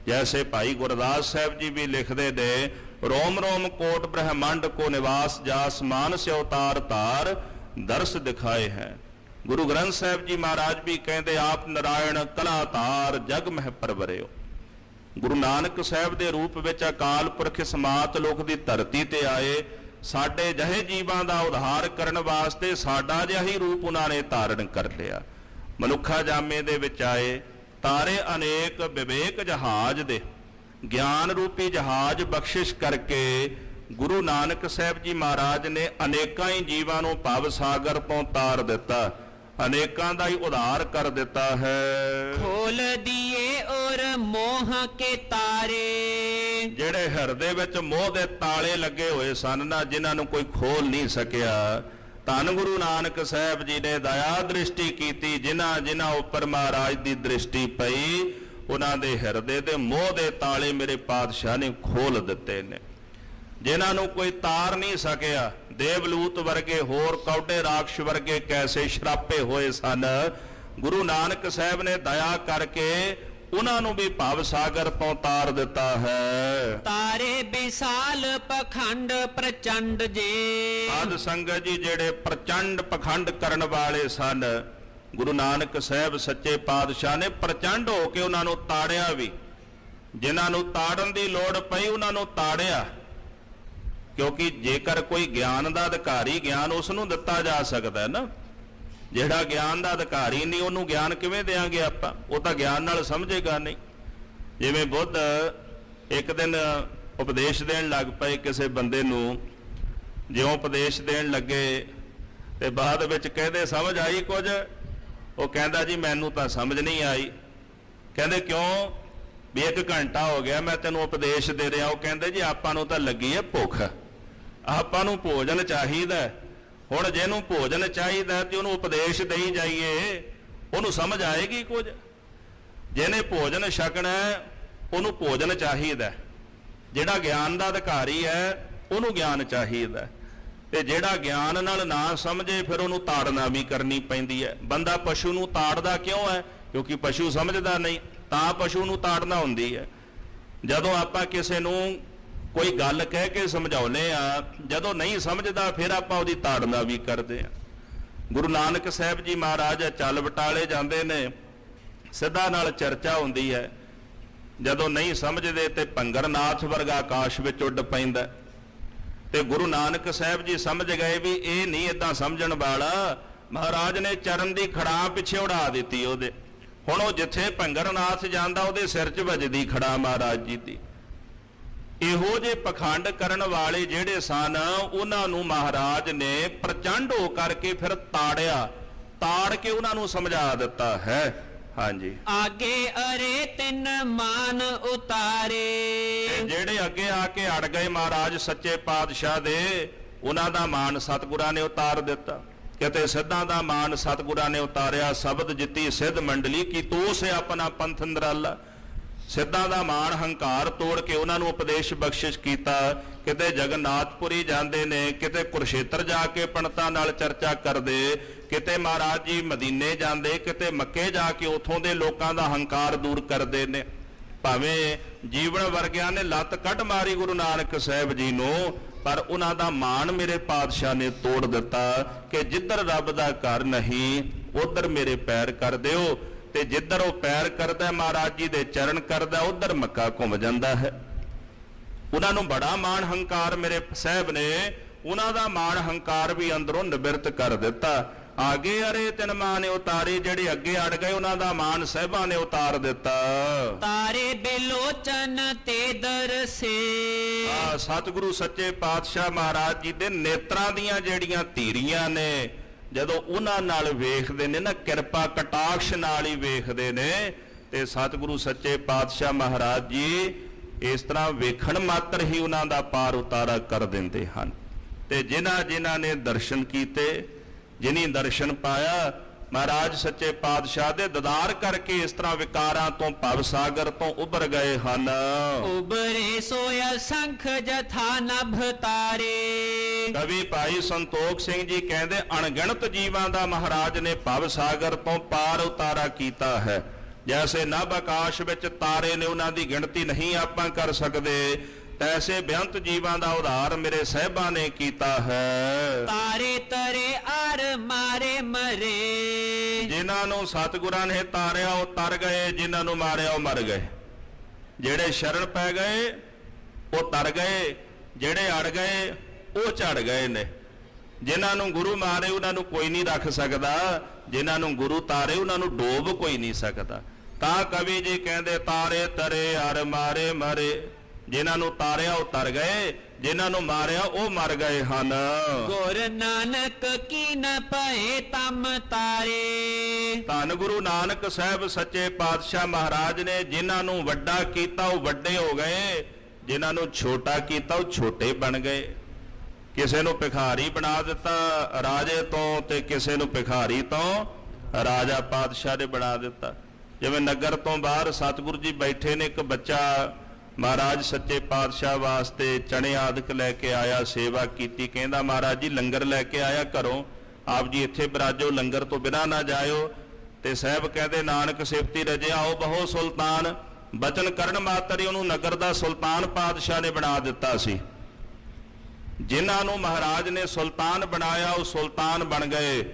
[SPEAKER 2] ਜੈਸੇ ਭਾਈ ਗੁਰਦਾਸ ਸਾਹਿਬ ਜੀ ਵੀ ਲਿਖਦੇ ਨੇ, रोम रोम कोट ब्रह्मांड को निवास जास मानस अवतार तार दर्श दिखाए हैं। गुरु ग्रंथ साहिब जी महाराज भी कहते आप नारायण कला तार जग मह परवरियो। गुरु नानक साहिब दे रूप विच अकाल पुरख समात लोक दी धरती ते आए, साडे जहे जीवां दा उद्धार करन वास्ते साडा जिहा ही रूप उन्हां ने धारण कर लिया। मनुखा जामे दे विच आए, तारे अनेक विवेक जहाज दे ਗਿਆਨ ਰੂਪੀ ਜਹਾਜ਼ ਬਖਸ਼ਿਸ਼ ਕਰਕੇ ਗੁਰੂ ਨਾਨਕ ਸਾਹਿਬ ਜੀ ਮਹਾਰਾਜ ਨੇ ਅਨੇਕਾਂ ਹੀ ਜੀਵਾਂ ਨੂੰ ਭਵ ਸਾਗਰ ਤੋਂ ਤਾਰ ਦਿੱਤਾ, ਅਨੇਕਾਂ ਦਾ ਹੀ ਉਧਾਰ ਕਰ ਦਿੱਤਾ ਹੈ।
[SPEAKER 1] ਖੋਲ ਦੀਏ ਔਰ ਮੋਹ ਕੇ ਤਾਰੇ,
[SPEAKER 2] ਜਿਹੜੇ ਹਿਰਦੇ ਵਿੱਚ ਮੋਹ ਦੇ ਤਾਲੇ ਲੱਗੇ ਹੋਏ ਸਨ ਨਾ, ਜਿਨ੍ਹਾਂ ਨੂੰ ਕੋਈ ਖੋਲ ਨਹੀਂ ਸਕਿਆ, ਧੰਨ ਗੁਰੂ ਨਾਨਕ ਸਾਹਿਬ ਜੀ ਨੇ ਦਇਆ ਦ੍ਰਿਸ਼ਟੀ ਕੀਤੀ। ਜਿਨ੍ਹਾਂ ਜਿਨ੍ਹਾਂ ਉੱਪਰ ਮਹਾਰਾਜ ਦੀ ਦ੍ਰਿਸ਼ਟੀ ਪਈ, ਉਹਨਾਂ ਦੇ ਹਿਰਦੇ ਦੇ ਮੋਹ ਦੇ ਤਾਲੇ ਮੇਰੇ ਪਾਤਸ਼ਾਹ ਨੇ ਖੋਲ ਦਿੱਤੇ ਨੇ। ਜਿਨ੍ਹਾਂ ਨੂੰ ਕੋਈ ਤਾਰ ਨਹੀਂ ਸਕਿਆ, ਦੇਵਲੂਤ ਵਰਗੇ, ਹੋਰ ਕੌਡੇ ਰਾਖਸ਼ ਵਰਗੇ ਕੈਸੇ ਸ਼ਰਾਪੇ ਹੋਏ ਸਨ, ਗੁਰੂ ਨਾਨਕ ਸਾਹਿਬ ਨੇ ਦਇਆ ਕਰਕੇ ਉਹਨਾਂ ਨੂੰ ਵੀ ਭਵ ਸਾਗਰ ਤੋਂ ਤਾਰ ਦਿੱਤਾ ਹੈ।
[SPEAKER 1] ਤਾਰੇ ਵਿਸਾਲ ਪਖੰਡ ਪ੍ਰਚੰਡ ਜੇ,
[SPEAKER 2] ਸਾਧ ਸੰਗਤ ਜੀ ਜਿਹੜੇ ਪ੍ਰਚੰਡ ਪਖੰਡ ਕਰਨ ਵਾਲੇ ਸਨ, ਗੁਰੂ ਨਾਨਕ ਸਾਹਿਬ ਸੱਚੇ ਪਾਤਸ਼ਾਹ ਨੇ ਪ੍ਰਚੰਡ ਹੋ ਕੇ ਉਹਨਾਂ ਨੂੰ ਤਾੜਿਆ ਵੀ। ਜਿਨ੍ਹਾਂ ਨੂੰ ਤਾੜਨ ਦੀ ਲੋੜ ਪਈ ਉਹਨਾਂ ਨੂੰ ਤਾੜਿਆ, ਕਿਉਂਕਿ ਜੇਕਰ ਕੋਈ ਗਿਆਨ ਦਾ ਅਧਿਕਾਰੀ, ਗਿਆਨ ਉਸ ਨੂੰ ਦਿੱਤਾ ਜਾ ਸਕਦਾ ਹੈ ਨਾ। ਜਿਹੜਾ ਗਿਆਨ ਦਾ ਅਧਿਕਾਰੀ ਨਹੀਂ, ਉਹਨੂੰ ਗਿਆਨ ਕਿਵੇਂ ਦੇਾਂਗੇ ਆਪਾਂ? ਉਹ ਤਾਂ ਗਿਆਨ ਨਾਲ ਸਮਝੇਗਾ ਨਹੀਂ। ਜਿਵੇਂ ਬੁੱਧ ਇੱਕ ਦਿਨ ਉਪਦੇਸ਼ ਦੇਣ ਲੱਗ ਪਏ ਕਿਸੇ ਬੰਦੇ ਨੂੰ, ਜਿਉਂ ਉਪਦੇਸ਼ ਦੇਣ ਲੱਗੇ ਤੇ ਬਾਅਦ ਵਿੱਚ ਕਹਿੰਦੇ ਸਮਝ ਆਈ ਕੁਝ? ਉਹ ਕਹਿੰਦਾ ਜੀ ਮੈਨੂੰ ਤਾਂ ਸਮਝ ਨਹੀਂ ਆਈ। ਕਹਿੰਦੇ ਕਿਉਂ? ਵੀ 1 ਘੰਟਾ ਹੋ ਗਿਆ ਮੈਂ ਤੈਨੂੰ ਉਪਦੇਸ਼ ਦੇ ਰਿਹਾ। ਉਹ ਕਹਿੰਦੇ ਜੀ ਆਪਾਂ ਨੂੰ ਤਾਂ ਲੱਗੀ ਹੈ ਭੁੱਖ, ਆਪਾਂ ਨੂੰ ਭੋਜਨ ਚਾਹੀਦਾ। ਹੁਣ ਜਿਹਨੂੰ ਭੋਜਨ ਚਾਹੀਦਾ ਤੇ ਉਹਨੂੰ ਉਪਦੇਸ਼ ਦੇਈ ਜਾਈਏ, ਉਹਨੂੰ ਸਮਝ ਆਏਗੀ ਕੁਝ? ਜਿਹਨੇ ਭੋਜਨ ਛਕਣਾ ਉਹਨੂੰ ਭੋਜਨ ਚਾਹੀਦਾ। ਜਿਹੜਾ ਗਿਆਨ ਦਾ ਅਧਿਕਾਰੀ ਹੈ ਉਹਨੂੰ ਗਿਆਨ ਚਾਹੀਦਾ, ਤੇ ਜਿਹੜਾ ਗਿਆਨ ਨਾਲ ਨਾ ਸਮਝੇ ਫਿਰ ਉਹਨੂੰ ਤਾੜਨਾ ਵੀ ਕਰਨੀ ਪੈਂਦੀ ਹੈ। ਬੰਦਾ ਪਸ਼ੂ ਨੂੰ ਤਾੜਦਾ ਕਿਉਂ ਹੈ? ਕਿਉਂਕਿ ਪਸ਼ੂ ਸਮਝਦਾ ਨਹੀਂ। ਤਾਂ ਪਸ਼ੂ ਨੂੰ ਤਾੜਨਾ ਹੁੰਦੀ ਹੈ। ਜਦੋਂ ਆਪਾਂ ਕਿਸੇ ਨੂੰ ਕੋਈ ਗੱਲ ਕਹਿ ਕੇ ਸਮਝਾਉਂਦੇ ਆ, ਜਦੋਂ ਨਹੀਂ ਸਮਝਦਾ ਫਿਰ ਆਪਾਂ ਉਹਦੀ ਤਾੜਨਾ ਵੀ ਕਰਦੇ ਆ। ਗੁਰੂ ਨਾਨਕ ਸਾਹਿਬ ਜੀ ਮਹਾਰਾਜ ਚੱਲ ਬਟਾਲੇ ਜਾਂਦੇ ਨੇ, ਸਿੱਧਾ ਨਾਲ ਚਰਚਾ ਹੁੰਦੀ ਹੈ। ਜਦੋਂ ਨਹੀਂ ਸਮਝਦੇ ਤੇ ਭੰਗਰਨਾਥ ਵਰਗਾ ਆਕਾਸ਼ ਵਿੱਚ ਉੱਡ ਪੈਂਦਾ, ਤੇ ਗੁਰੂ ਨਾਨਕ ਸਾਹਿਬ ਜੀ ਸਮਝ ਗਏ ਵੀ ਇਹ ਨਹੀਂ ਏਦਾਂ ਸਮਝਣ ਵਾਲਾ। ਮਹਾਰਾਜ ਨੇ ਚਰਨ ਦੀ ਖੜਾਂ ਪਿੱਛੇ ਉਡਾ ਦਿੱਤੀ ਉਹਦੇ। ਹੁਣ ਉਹ ਜਿੱਥੇ ਭੰਗਰਨਾਥ ਜਾਂਦਾ ਉਹਦੇ ਸਿਰ 'ਚ ਵੱਜਦੀ ਖੜਾਂ ਮਹਾਰਾਜ ਜੀ ਦੀ। ਇਹੋ ਜਿਹੇ ਪਖੰਡ ਕਰਨ ਵਾਲੇ ਜਿਹੜੇ ਸਨ, ਉਹਨਾਂ ਨੂੰ ਮਹਾਰਾਜ ਨੇ ਪ੍ਰਚੰਡ ਹੋ ਕਰਕੇ ਫਿਰ ਤਾੜਿਆ, ਤਾੜ ਕੇ ਉਹਨਾਂ ਨੂੰ ਸਮਝਾ ਦਿੱਤਾ ਹੈ। ਹਾਂਜੀ,
[SPEAKER 1] ਆਗੇ ਅਰੇ ਤਿੰਨ ਮਾਨ ਉਤਾਰੇ।
[SPEAKER 2] ਜਿਹੜੇ ਅੱਗੇ ਆ ਕੇ ਅੜ ਗਏ ਮਹਾਰਾਜ ਸੱਚੇ ਪਾਤਸ਼ਾਹ ਦੇ, ਉਹਨਾਂ ਦਾ ਮਾਨ ਸਤਿਗੁਰਾਂ ਨੇ ਉਤਾਰ ਦਿੱਤਾ। ਕਿਤੇ ਸਿੱਧਾਂ ਦਾ ਮਾਨ ਸਤਿਗੁਰਾਂ ਨੇ ਉਤਾਰਿਆ। ਸ਼ਬਦ ਜਿੱਤੀ ਸਿੱਧ ਮੰਡਲੀ ਕੀ ਤੂੰ ਸੇ ਆਪਣਾ ਪੰਥ ਨਿਰਾਲਾ। ਸਿੱਧਾਂ ਦਾ ਮਾਣ ਹੰਕਾਰ ਤੋੜ ਕੇ ਉਹਨਾਂ ਨੂੰ ਉਪਦੇਸ਼ ਬਖਸ਼ਿਸ਼ ਕੀਤਾ। ਕਿਤੇ ਜਗਨਨਾਥਪੁਰੀ ਜਾਂਦੇ ਨੇ, ਕਿਤੇ ਕੁਰਸ਼ੇਤਰ ਜਾ ਕੇ ਪੰਡਤਾਂ ਨਾਲ ਚਰਚਾ ਕਰਦੇ, ਕਿਤੇ ਮਹਾਰਾਜ ਜੀ ਮਦੀਨੇ ਜਾਂਦੇ, ਕਿਤੇ ਮੱਕੇ ਜਾ ਕੇ ਉਥੋਂ ਦੇ ਲੋਕਾਂ ਦਾ ਹੰਕਾਰ ਦੂਰ ਕਰਦੇ ਨੇ। ਭਾਵੇਂ ਜੀਵਨ ਵਰਗਿਆਂ ਨੇ ਲੱਤ ਕੱਢ ਮਾਰੀ ਗੁਰੂ ਨਾਨਕ ਸਾਹਿਬ ਜੀ ਨੂੰ, ਪਰ ਉਹਨਾਂ ਦਾ ਮਾਣ ਮੇਰੇ ਪਾਤਸ਼ਾਹ ਨੇ ਤੋੜ ਦਿੱਤਾ ਕਿ ਜਿੱਧਰ ਰੱਬ ਦਾ ਘਰ ਨਹੀਂ ਉਧਰ ਮੇਰੇ ਪੈਰ ਕਰ ਦਿਓ। ਤੇ ਜਿੱਧਰ ਉਹ ਪੈਰ ਕਰਦਾ ਮਹਾਰਾਜ ਜੀ ਦੇ ਚਰਨ ਕਰਦਾ, ਉਧਰ ਮੱਕਾ ਘੁੰਮ ਜਾਂਦਾ ਹੈ। ਉਹਨਾਂ ਨੂੰ ਬੜਾ ਮਾਣ ਹੰਕਾਰ ਮੇਰੇ ਸਾਹਿਬ ਨੇ, ਉਹਨਾਂ ਦਾ ਮਾਣ ਹੰਕਾਰ ਵੀ ਅੰਦਰੋਂ ਨਿਬਰਤ ਕਰ ਦਿੱਤਾ। ਆਗੇ ਅਰੇ ਤਿੰਨ ਮਾਨ ਉਤਾਰੇ, ਜਿਹੜੇ ਅੱਗੇ ਅੜ ਗਏ ਉਹਨਾਂ ਦਾ ਮਾਨ ਸਾਹਿਬਾਂ ਨੇ ਉਤਾਰ ਦਿੱਤਾ।
[SPEAKER 1] ਤਾਰੇ ਬੇਲੋਚਨ ਤੇ ਦਰਸੇ।
[SPEAKER 2] ਸਤਿਗੁਰੂ ਸੱਚੇ ਪਾਤਸ਼ਾਹ ਮਹਾਰਾਜ ਜੀ ਦੇ ਨੇਤਰਾਂ ਦੀਆਂ ਜਿਹੜੀਆਂ ਧੀਰੀਆਂ ਨੇ, ਜਦੋਂ ਉਹਨਾਂ ਨਾਲ ਵੇਖਦੇ ਨੇ ਨਾ, ਕਿਰਪਾ ਕਟਾਕਸ਼ ਨਾਲ ਹੀ ਵੇਖਦੇ ਨੇ, ਤੇ ਸਤਿਗੁਰੂ ਸੱਚੇ ਪਾਤਸ਼ਾਹ ਮਹਾਰਾਜ ਜੀ ਇਸ ਤਰ੍ਹਾਂ ਵੇਖਣ ਮਾਤਰ ਹੀ ਉਹਨਾਂ ਦਾ ਪਾਰ ਉਤਾਰਾ ਕਰ ਦਿੰਦੇ ਹਨ। ਤੇ ਜਿਨ੍ਹਾਂ ਨੇ ਦਰਸ਼ਨ ਕੀਤੇ, ਜਿਨੀ ਦਰਸ਼ਨ ਪਾਇਆ, ਮਹਾਰਾਜ ਸੱਚੇ ਪਾਤਸ਼ਾਹ ਦੇ ਦੀਦਾਰ ਕਰਕੇ ਇਸ ਤਰ੍ਹਾਂ ਵਿਕਾਰਾਂ ਤੋਂ, ਭਵ ਸਾਗਰ ਤੋਂ ਉੱਭਰ ਗਏ ਹਨ।
[SPEAKER 1] ਉਬਰੇ ਸੋਇਆ ਸੰਖ ਜਥਾ ਨਭ ਤਾਰੇ।
[SPEAKER 2] ਕਵੀ ਭਾਈ ਸੰਤੋਖ ਸਿੰਘ ਜੀ ਕਹਿੰਦੇ ਅਣਗਿਣਤ ਜੀਵਾਂ ਦਾ ਮਹਾਰਾਜ ਨੇ ਭਵ ਸਾਗਰ ਤੋਂ ਪਾਰ ਉਤਾਰਾ ਕੀਤਾ ਹੈ। ਜੈਸੇ ਨਭ ਆਕਾਸ਼ ਵਿੱਚ ਤਾਰੇ ਨੇ, ਉਹਨਾਂ ਦੀ ਗਿਣਤੀ ਨਹੀਂ ਆਪਾਂ ਕਰ ਸਕਦੇ, ਤੈਸੇ ਬੇਅੰਤ ਜੀਵਾਂ ਦਾ ਉਧਾਰ ਮੇਰੇ ਸਾਹਿਬਾਂ ਨੇ ਕੀਤਾ ਹੈ।
[SPEAKER 1] ਤਾਰੇ ਤਰੇ ਆਰ ਮਾਰੇ ਮਰੇ। ਜਿਨ੍ਹਾਂ
[SPEAKER 2] ਨੂੰ ਸਤਿਗੁਰਾਂ ਨੇ ਤਾਰਿਆ ਉਹ ਤਰ ਗਏ, ਜਿਨ੍ਹਾਂ ਨੂੰ ਮਾਰਿਆ ਉਹ ਮਰ ਗਏ। ਜਿਹੜੇ ਸ਼ਰਨ ਪੈ ਗਏ ਉਹ ਤਰ ਗਏ, ਜਿਹੜੇ ਅੜ ਗਏ ਉਹ ਝੜ ਗਏ ਨੇ। ਜਿਨ੍ਹਾਂ ਨੂੰ ਗੁਰੂ ਮਾਰੇ ਉਹਨਾਂ ਨੂੰ ਕੋਈ ਨਹੀਂ ਰੱਖ ਸਕਦਾ, ਜਿਨ੍ਹਾਂ ਨੂੰ ਗੁਰੂ ਤਾਰੇ ਉਹਨਾਂ ਨੂੰ ਡੋਬ ਕੋਈ ਨਹੀਂ ਸਕਦਾ। ਤਾਂ ਕਵੀ ਜੀ ਕਹਿੰਦੇ ਤਾਰੇ ਤਰੇ ਅਰ ਮਾਰੇ ਮਰੇ। ਜਿਨ੍ਹਾਂ ਨੂੰ ਤਾਰਿਆ ਉਹ ਤਰ ਗਏ, ਜਿਨ੍ਹਾਂ ਨੂੰ ਮਾਰਿਆ ਉਹ ਮਰ ਗਏ ਹਨ।
[SPEAKER 1] ਗੁਰ ਨਾਨਕ ਕੀ ਨ ਪਏ ਤਮ ਤਾਰੇ।
[SPEAKER 2] ਧੰਨ ਗੁਰੂ ਨਾਨਕ ਸਾਹਿਬ ਸੱਚੇ ਪਾਤਸ਼ਾਹ ਮਹਾਰਾਜ ਨੇ ਜਿਨ੍ਹਾਂ ਨੂੰ ਵੱਡਾ ਕੀਤਾ ਉਹ ਵੱਡੇ ਹੋ ਗਏ, ਜਿਨ੍ਹਾਂ ਨੂੰ ਛੋਟਾ ਕੀਤਾ ਉਹ ਛੋਟੇ ਬਣ ਗਏ। ਕਿਸੇ ਨੂੰ ਭਿਖਾਰੀ ਬਣਾ ਦਿੱਤਾ ਰਾਜੇ ਤੋਂ, ਤੇ ਕਿਸੇ ਨੂੰ ਭਿਖਾਰੀ ਤੋਂ ਰਾਜਾ ਪਾਤਸ਼ਾਹ ਨੇ ਬਣਾ ਦਿੱਤਾ। ਜਿਵੇਂ ਨਗਰ ਤੋਂ ਬਾਹਰ ਸਤਿਗੁਰੂ ਜੀ ਬੈਠੇ ਨੇ, ਇੱਕ ਬੱਚਾ ਮਹਾਰਾਜ ਸੱਚੇ ਪਾਤਸ਼ਾਹ ਵਾਸਤੇ ਚਣੇ ਆਦਿਕ ਲੈ ਕੇ ਆਇਆ, ਸੇਵਾ ਕੀਤੀ। ਕਹਿੰਦਾ ਮਹਾਰਾਜ ਜੀ ਲੰਗਰ ਲੈ ਕੇ ਆਇਆ ਘਰੋਂ, ਆਪ ਜੀ ਇੱਥੇ ਬਿਰਾਜੋ, ਲੰਗਰ ਤੋਂ ਬਿਨਾਂ ਨਾ ਜਾਇਓ। ਤੇ ਸਾਹਿਬ ਕਹਿੰਦੇ ਨਾਨਕ ਸਿਫਤੀ ਰਜਿਆ ਆਓ ਬਹੁ ਸੁਲਤਾਨ। ਬਚਨ ਕਰਨ ਮਾਤਰ ਹੀ ਉਹਨੂੰ ਨਗਰ ਦਾ ਸੁਲਤਾਨ ਪਾਤਸ਼ਾਹ ਨੇ ਬਣਾ ਦਿੱਤਾ ਸੀ। ਜਿਨ੍ਹਾਂ ਨੂੰ ਮਹਾਰਾਜ ਨੇ ਸੁਲਤਾਨ ਬਣਾਇਆ ਉਹ ਸੁਲਤਾਨ ਬਣ ਗਏ।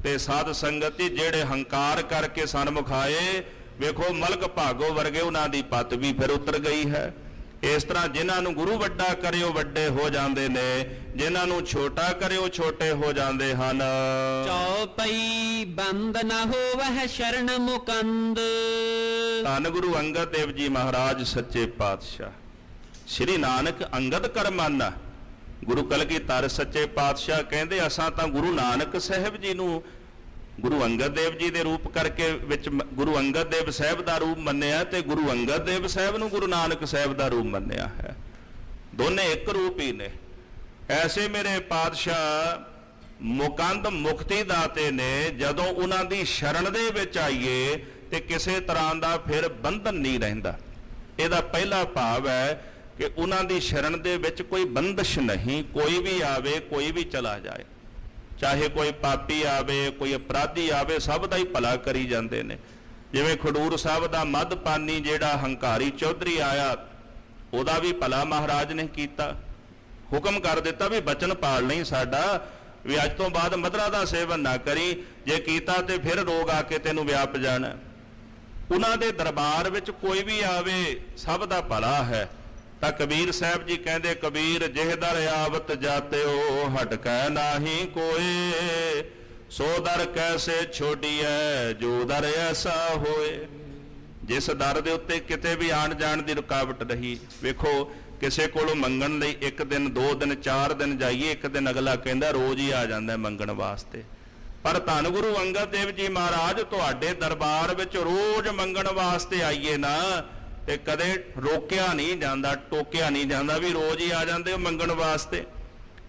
[SPEAKER 2] ਤੇ ਸਾਧ ਸੰਗਤ ਜਿਹੜੇ ਹੰਕਾਰ ਕਰਕੇ ਸਨਮੁਖ ਆਏ, ਵੇਖੋ ਮਲਕ ਭਾਗੋ ਵਰਗੇ ਉਹਨਾਂ ਦੀ ਪੱਤ ਵੀ ਫਿਰ ਉਤਰ ਗਈ ਹੈ। ਇਸ ਤਰ੍ਹਾਂ ਜਿਨ੍ਹਾਂ ਨੂੰ ਗੁਰੂ ਵੱਡਾ ਕਰੇ ਉਹ ਵੱਡੇ ਹੋ ਜਾਂਦੇ ਨੇ, ਜਿਨ੍ਹਾਂ ਨੂੰ ਛੋਟਾ ਕਰੇ ਉਹ ਛੋਟੇ ਹੋ ਜਾਂਦੇ ਹਨ।
[SPEAKER 1] ਚੌਪਈ ਬੰਦ ਨਾ ਹੋਵਹਿ ਸ਼ਰਨ ਮੁਕੰਦ।
[SPEAKER 2] ਧੰਨ ਗੁਰੂ ਅੰਗਦ ਦੇਵ ਜੀ ਮਹਾਰਾਜ ਸੱਚੇ ਪਾਤਸ਼ਾਹ। ਸ੍ਰੀ ਨਾਨਕ ਅੰਗਦ ਕਰਮਾਨਾ। ਗੁਰੂ ਕਲਗੀਧਰ ਸੱਚੇ ਪਾਤਸ਼ਾਹ ਕਹਿੰਦੇ ਅਸਾਂ ਤਾਂ ਗੁਰੂ ਨਾਨਕ ਸਾਹਿਬ ਜੀ ਨੂੰ ਗੁਰੂ ਅੰਗਦ ਦੇਵ ਜੀ ਦੇ ਰੂਪ ਕਰਕੇ ਵਿੱਚ ਗੁਰੂ ਅੰਗਦ ਦੇਵ ਸਾਹਿਬ ਦਾ ਰੂਪ ਮੰਨਿਆ, ਤੇ ਗੁਰੂ ਅੰਗਦ ਦੇਵ ਸਾਹਿਬ ਨੂੰ ਗੁਰੂ ਨਾਨਕ ਸਾਹਿਬ ਦਾ ਰੂਪ ਮੰਨਿਆ ਹੈ। ਦੋਨੇ ਇੱਕ ਰੂਪ ਹੀ ਨੇ। ਐਸੇ ਮੇਰੇ ਪਾਤਸ਼ਾਹ ਮੁਕੰਦ ਮੁਕਤੀ ਦਾਤੇ ਨੇ। ਜਦੋਂ ਉਹਨਾਂ ਦੀ ਸ਼ਰਨ ਦੇ ਵਿੱਚ ਆਈਏ ਤੇ ਕਿਸੇ ਤਰ੍ਹਾਂ ਦਾ ਫਿਰ ਬੰਧਨ ਨਹੀਂ ਰਹਿੰਦਾ। ਇਹਦਾ ਪਹਿਲਾ ਭਾਵ ਹੈ ਕਿ ਉਹਨਾਂ ਦੀ ਸ਼ਰਨ ਦੇ ਵਿੱਚ ਕੋਈ ਬੰਦਸ਼ ਨਹੀਂ। ਕੋਈ ਵੀ ਆਵੇ, ਕੋਈ ਵੀ ਚਲਾ ਜਾਏ, ਚਾਹੇ ਕੋਈ ਪਾਪੀ ਆਵੇ, ਕੋਈ ਅਪਰਾਧੀ ਆਵੇ, ਸਭ ਦਾ ਹੀ ਭਲਾ ਕਰੀ ਜਾਂਦੇ ਨੇ। ਜਿਵੇਂ ਖਡੂਰ ਸਾਹਿਬ ਦਾ ਮੱਧਪਾਨੀ ਜਿਹੜਾ ਹੰਕਾਰੀ ਚੌਧਰੀ ਆਇਆ, ਉਹਦਾ ਵੀ ਭਲਾ ਮਹਾਰਾਜ ਨੇ ਕੀਤਾ। ਹੁਕਮ ਕਰ ਦਿੱਤਾ ਵੀ ਬਚਨ ਪਾਲ ਨਹੀਂ ਸਾਡਾ, ਵੀ ਅੱਜ ਤੋਂ ਬਾਅਦ ਮਧਰਾ ਦਾ ਸੇਵਨ ਨਾ ਕਰੀ, ਜੇ ਕੀਤਾ ਤੇ ਫਿਰ ਰੋਗ ਆ ਕੇ ਤੈਨੂੰ ਵਿਆਪ ਜਾਣਾ। ਉਹਨਾਂ ਦੇ ਦਰਬਾਰ ਵਿੱਚ ਕੋਈ ਵੀ ਆਵੇ ਸਭ ਦਾ ਭਲਾ ਹੈ। ਤਾਂ ਕਬੀਰ ਸਾਹਿਬ ਜੀ ਕਹਿੰਦੇ, ਕਬੀਰ ਜਿਹ ਦਰ ਆਵਤ ਜਾਤਿਓ ਹਟਕੈ ਨਾਹੀ ਕੋਏ, ਸੋ ਦਰ ਕੈਸੇ ਛੋਡੀਐ ਜੋ ਦਰ ਐਸਾ ਹੋਏ। ਜਿਸ ਦਰ ਦੇ ਉੱਤੇ ਕਿਤੇ ਵੀ ਆਣ ਜਾਣ ਦੀ ਰੁਕਾਵਟ ਰਹੀ। ਵੇਖੋ ਕਿਸੇ ਕੋਲੋਂ ਮੰਗਣ ਲਈ 1 ਦਿਨ 2 ਦਿਨ 4 ਦਿਨ ਜਾਈਏ, ਇੱਕ ਦਿਨ ਅਗਲਾ ਕਹਿੰਦਾ ਰੋਜ਼ ਹੀ ਆ ਜਾਂਦਾ ਮੰਗਣ ਵਾਸਤੇ। ਪਰ ਧੰਨ ਗੁਰੂ ਅੰਗਦ ਦੇਵ ਜੀ ਮਹਾਰਾਜ ਤੁਹਾਡੇ ਦਰਬਾਰ ਵਿੱਚ ਰੋਜ਼ ਮੰਗਣ ਵਾਸਤੇ ਆਈਏ ਨਾ, ਤੇ ਕਦੇ ਰੋਕਿਆ ਨਹੀਂ ਜਾਂਦਾ, ਟੋਕਿਆ ਨਹੀਂ ਜਾਂਦਾ, ਵੀ ਰੋਜ਼ ਹੀ ਆ ਜਾਂਦੇ ਹੋ ਮੰਗਣ ਵਾਸਤੇ।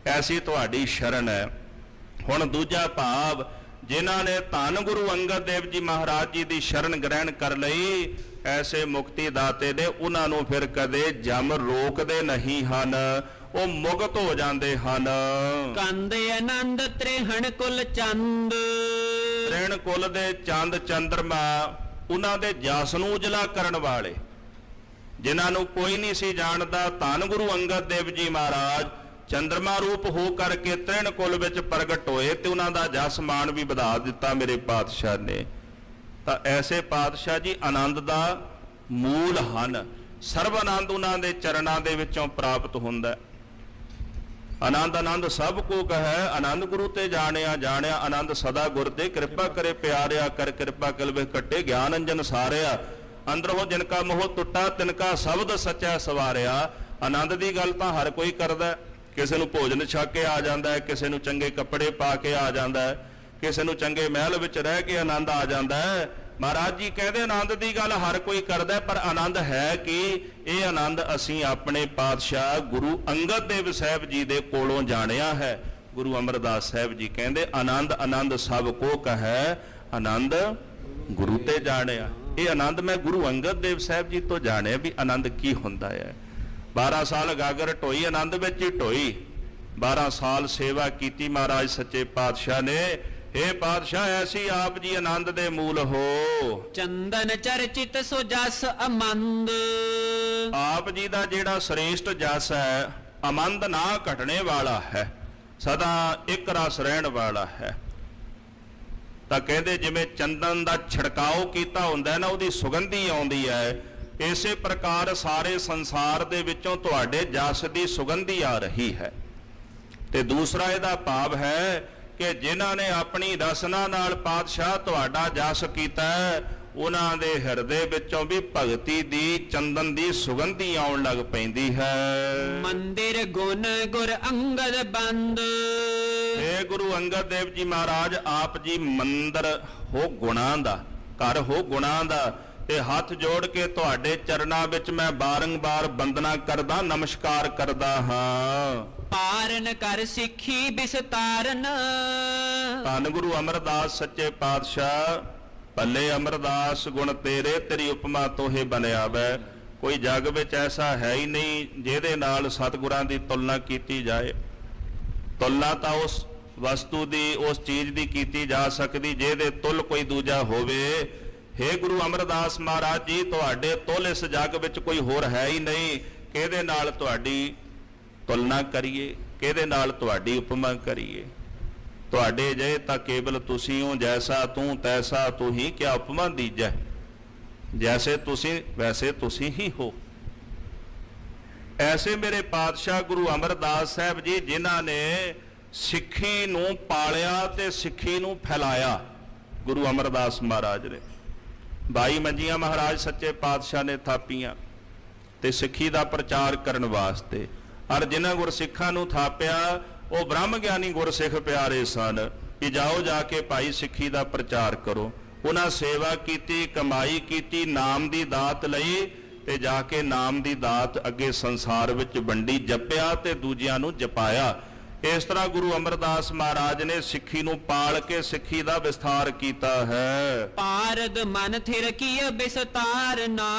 [SPEAKER 2] ਐਸੀ ਤੁਹਾਡੀ ਸ਼ਰਨ ਹੈ। ਹੁਣ ਦੂਜਾ ਭਾਵ, ਜਿਨ੍ਹਾਂ ਨੇ ਧੰਨ ਗੁਰੂ ਅੰਗਦ ਦੇਵ ਜੀ ਮਹਾਰਾਜ ਜੀ ਦੀ ਸ਼ਰਨ ਗ੍ਰਹਿਣ ਕਰ ਲਈ, ਐਸੇ ਮੁਕਤੀ ਦਾਤੇ ਨੇ, ਉਹਨਾਂ ਨੂੰ ਫਿਰ ਕਦੇ ਜਮ ਰੋਕਦੇ ਨਹੀਂ ਹਨ, ਉਹ ਮੁਕਤ ਹੋ ਜਾਂਦੇ ਹਨ।
[SPEAKER 1] ਕੰਦ ਆਨੰਦ ਤ੍ਰਿਹਣ ਕੁਲ ਚੰਦ,
[SPEAKER 2] ਤ੍ਰਿਹਣ ਕੁਲ ਦੇ ਚੰਦ ਚੰਦਰਮਾ, ਉਹਨਾਂ ਦੇ ਜਸ ਨੂੰ ਉਜਲਾ ਕਰਨ ਵਾਲੇ, ਜਿਨ੍ਹਾਂ ਨੂੰ ਕੋਈ ਨਹੀਂ ਸੀ ਜਾਣਦਾ, ਧੰਨ ਗੁਰੂ ਅੰਗਦ ਦੇਵ ਜੀ ਮਹਾਰਾਜ ਚੰਦਰਮਾ ਰੂਪ ਹੋ ਕਰਕੇ ਤ੍ਰਿਹਣ ਕੁਲ ਵਿੱਚ ਪ੍ਰਗਟ ਹੋਏ ਤੇ ਉਹਨਾਂ ਦਾ ਜਸ ਮਾਣ ਵੀ ਵਧਾ ਦਿੱਤਾ ਮੇਰੇ ਪਾਤਸ਼ਾਹ ਨੇ। ਤਾਂ ਐਸੇ ਪਾਤਸ਼ਾਹ ਜੀ ਆਨੰਦ ਦਾ ਮੂਲ ਹਨ। ਸਰਬ ਆਨੰਦ ਉਹਨਾਂ ਦੇ ਚਰਨਾਂ ਦੇ ਵਿੱਚੋਂ ਪ੍ਰਾਪਤ ਹੁੰਦਾ। ਆਨੰਦ ਆਨੰਦ ਸਭ ਕੋ ਕਹੈ, ਆਨੰਦ ਗੁਰੂ ਤੇ ਜਾਣਿਆ ਜਾਣਿਆ, ਆਨੰਦ ਸਦਾ ਗੁਰ ਤੇ ਕਿਰਪਾ ਕਰੇ ਪਿਆਰਿਆ, ਕਰ ਕਿਰਪਾ ਕਲਵੇ ਕੱਟੇ ਗਿਆਨ ਅੰਜਨ ਸਾਰਿਆ, ਅੰਦਰੋਂ ਜਿਨ ਕਾ ਮੋਹ ਟੁੱਟਾ ਤਿਨ ਕਾ ਸ਼ਬਦ ਸੱਚਾ ਸਵਾਰਿਆ। ਆਨੰਦ ਦੀ ਗੱਲ ਤਾਂ ਹਰ ਕੋਈ ਕਰਦਾ, ਕਿਸੇ ਨੂੰ ਭੋਜਨ ਛਕ ਕੇ ਆ ਜਾਂਦਾ ਹੈ, ਕਿਸੇ ਨੂੰ ਚੰਗੇ ਕੱਪੜੇ ਪਾ ਕੇ ਆ ਜਾਂਦਾ ਹੈ, ਕਿਸੇ ਨੂੰ ਚੰਗੇ ਮਹਿਲ ਵਿੱਚ ਰਹਿ ਕੇ ਆਨੰਦ ਆ ਜਾਂਦਾ ਹੈ। ਮਹਾਰਾਜ ਜੀ ਕਹਿੰਦੇ ਆਨੰਦ ਦੀ ਗੱਲ ਹਰ ਕੋਈ ਕਰਦਾ, ਪਰ ਆਨੰਦ ਹੈ ਕਿ ਇਹ ਆਨੰਦ ਅਸੀਂ ਆਪਣੇ ਪਾਤਸ਼ਾਹ ਗੁਰੂ ਅੰਗਦ ਦੇਵ ਸਾਹਿਬ ਜੀ ਦੇ ਕੋਲੋਂ ਜਾਣਿਆ ਹੈ। ਗੁਰੂ ਅਮਰਦਾਸ ਸਾਹਿਬ ਜੀ ਕਹਿੰਦੇ ਆਨੰਦ ਆਨੰਦ ਸਭ ਕੋ ਕਹੈ, ਆਨੰਦ ਗੁਰੂ ਤੇ ਜਾਣਿਆ। ਇਹ ਆਨੰਦ ਮੈਂ ਗੁਰੂ ਅੰਗਦ ਦੇਵ ਸਾਹਿਬ ਜੀ ਤੋਂ ਜਾਣਿਆ ਵੀ ਆਨੰਦ ਕੀ ਹੁੰਦਾ ਹੈ। 12 ਸਾਲ ਗਾਗਰ ਢੋਈ, ਆਨੰਦ ਵਿੱਚ ਹੀ ਢੋਈ। 12 ਸਾਲ ਸੇਵਾ ਕੀਤੀ ਮਹਾਰਾਜ ਸੱਚੇ ਪਾਤਸ਼ਾਹ ਨੇ। हे ਪਾਤਸ਼ਾਹ ਐਸੀ ਆਪ ਜੀ ਆਨੰਦ ਦੇ ਮੂਲ ਹੋ।
[SPEAKER 1] ਚੰਦਨ ਚਰਚਿਤ ਸੋ ਜਸ ਅਮੰਦ,
[SPEAKER 2] ਆਪ ਜੀ ਦਾ ਜਿਹੜਾ ਸ੍ਰੇਸ਼ਟ ਜਸ ਹੈ, ਅਮੰਦ ਨਾ ਘਟਣੇ ਵਾਲਾ ਹੈ, ਸਦਾ ਇੱਕ ਰਸ ਰਹਿਣ ਵਾਲਾ ਹੈ। ਤਾਂ ਕਹਿੰਦੇ ਜਿਵੇਂ ਚੰਦਨ ਦਾ ਛਿੜਕਾਓ ਕੀਤਾ ਹੁੰਦਾ ਨਾ, ਉਹਦੀ ਸੁਗੰਧੀ ਆਉਂਦੀ ਹੈ, ਇਸੇ ਪ੍ਰਕਾਰ ਸਾਰੇ ਸੰਸਾਰ ਦੇ ਵਿੱਚੋਂ ਤੁਹਾਡੇ ਜਸ ਦੀ ਸੁਗੰਧੀ ਆ ਰਹੀ ਹੈ। ਤੇ ਦੂਸਰਾ ਇਹਦਾ ਭਾਵ ਹੈ ਕਿ ਜਿਨ੍ਹਾਂ ਨੇ ਆਪਣੀ ਰਸਨਾ ਨਾਲ ਪਾਤਸ਼ਾਹ ਤੁਹਾਡਾ ਜਸ ਕੀਤਾ, ਉਹਨਾਂ ਦੇ ਹਿਰਦੇ ਵਿੱਚੋਂ ਵੀ ਭਗਤੀ ਦੀ ਚੰਦਨ ਦੀ ਸੁਗੰਧੀ ਆਉਣ ਲੱਗ ਪੈਂਦੀ ਹੈ।
[SPEAKER 1] ਮੰਦਿਰ ਗੁਣ ਗੁਰ ਅੰਗਦ ਬੰਦ,
[SPEAKER 2] ਇਹ ਗੁਰੂ ਅੰਗਦ ਦੇਵ ਜੀ ਮਹਾਰਾਜ ਆਪ ਜੀ ਮੰਦਰ ਹੋ ਗੁਣਾਂ ਦਾ, ਘਰ ਹੋ ਗੁਣਾਂ ਦਾ, ਤੇ ਹੱਥ ਜੋੜ ਕੇ ਤੁਹਾਡੇ ਚਰਨਾਂ ਵਿੱਚ ਮੈਂ ਬਾਰੰਬਾਰ ਬੰਦਨਾ ਕਰਦਾ, ਨਮਸਕਾਰ ਕਰਦਾ ਹਾਂ।
[SPEAKER 1] ਪਾਰਨ ਕਰ ਸਿੱਖੀ ਬਿਸਤਾਰਨ,
[SPEAKER 2] ਧੰਨ ਗੁਰੂ ਅਮਰਦਾਸ ਸੱਚੇ ਪਾਤਸ਼ਾਹ, ਭੱਲੇ ਅਮਰਦਾਸ ਗੁਣ ਤੇਰੇ, ਤੇਰੀ ਉਪਮਾ ਤੋਹੇ ਬਣਿਆ ਵੈ। ਕੋਈ ਜਗ ਵਿੱਚ ਐਸਾ ਹੈ ਹੀ ਨਹੀਂ ਜਿਹਦੇ ਨਾਲ ਸਤਿਗੁਰਾਂ ਦੀ ਤੁਲਨਾ ਕੀਤੀ ਜਾਏ। ਤੁਲਨਾ ਤਾਂ ਉਸ ਵਸਤੂ ਦੀ, ਉਸ ਚੀਜ਼ ਦੀ ਕੀਤੀ ਜਾ ਸਕਦੀ ਜਿਹਦੇ ਤੁਲ ਕੋਈ ਦੂਜਾ ਹੋਵੇ। हे ਗੁਰੂ ਅਮਰਦਾਸ ਮਹਾਰਾਜ ਜੀ, ਤੁਹਾਡੇ ਤੁਲ ਇਸ ਜਗ ਵਿੱਚ ਕੋਈ ਹੋਰ ਹੈ ਹੀ ਨਹੀਂ। ਕਿਹਦੇ ਨਾਲ ਤੁਹਾਡੀ ਤੁਲਨਾ ਕਰੀਏ, ਕਿਹਦੇ ਨਾਲ ਤੁਹਾਡੀ ਉਪਮਾ ਕਰੀਏ। ਤੁਹਾਡੇ ਜੇ ਤਾਂ ਕੇਵਲ ਤੁਸੀਂ ਹੋ, ਜੈਸਾ ਤੂੰ ਤੈਸਾ ਤੂੰ ਹੀ, ਕਿਆ ਉਪਮਾ ਦੀਜੈ। ਜੈਸੇ ਤੁਸੀਂ ਵੈਸੇ ਤੁਸੀਂ ਹੀ ਹੋ। ਐਸੇ ਮੇਰੇ ਪਾਤਸ਼ਾਹ ਗੁਰੂ ਅਮਰਦਾਸ ਸਾਹਿਬ ਜੀ, ਜਿਨ੍ਹਾਂ ਨੇ ਸਿੱਖੀ ਨੂੰ ਪਾਲਿਆ ਤੇ ਸਿੱਖੀ ਨੂੰ ਫੈਲਾਇਆ। ਗੁਰੂ ਅਮਰਦਾਸ ਮਹਾਰਾਜ ਨੇ 22 ਮੰਜੀਆਂ ਮਹਾਰਾਜ ਸੱਚੇ ਪਾਤਸ਼ਾਹ ਨੇ ਥਾਪੀਆਂ ਤੇ ਸਿੱਖੀ ਦਾ ਪ੍ਰਚਾਰ ਕਰਨ ਵਾਸਤੇ। ਔਰ ਜਿਨ੍ਹਾਂ ਗੁਰਸਿੱਖਾਂ ਨੂੰ ਥਾਪਿਆ ਉਹ ਬ੍ਰਹਮ ਗਿਆਨੀ ਗੁਰਸਿੱਖ ਪਿਆਰੇ ਸਨ ਕਿ ਜਾਓ ਜਾ ਕੇ ਭਾਈ ਸਿੱਖੀ ਦਾ ਪ੍ਰਚਾਰ ਕਰੋ। ਉਹਨਾਂ ਸੇਵਾ ਕੀਤੀ, ਕਮਾਈ ਕੀਤੀ, ਨਾਮ ਦੀ ਦਾਤ ਲਈ ਤੇ ਜਾ ਕੇ ਨਾਮ ਦੀ ਦਾਤ ਅੱਗੇ ਸੰਸਾਰ ਵਿੱਚ ਵੰਡੀ, ਜਪਿਆ ਤੇ ਦੂਜਿਆਂ ਨੂੰ ਜਪਾਇਆ। ਇਸ ਤਰ੍ਹਾਂ ਗੁਰੂ ਅਮਰਦਾਸ ਮਹਾਰਾਜ ਨੇ ਸਿੱਖੀ ਨੂੰ ਪਾਲ ਕੇ ਸਿੱਖੀ ਦਾ ਵਿਸਥਾਰ ਕੀਤਾ ਹੈ।
[SPEAKER 1] ਪਾਰਦ ਮਨ ਥਿਰ ਕੀਏ ਬਿਸਤਾਰ ਨਾ,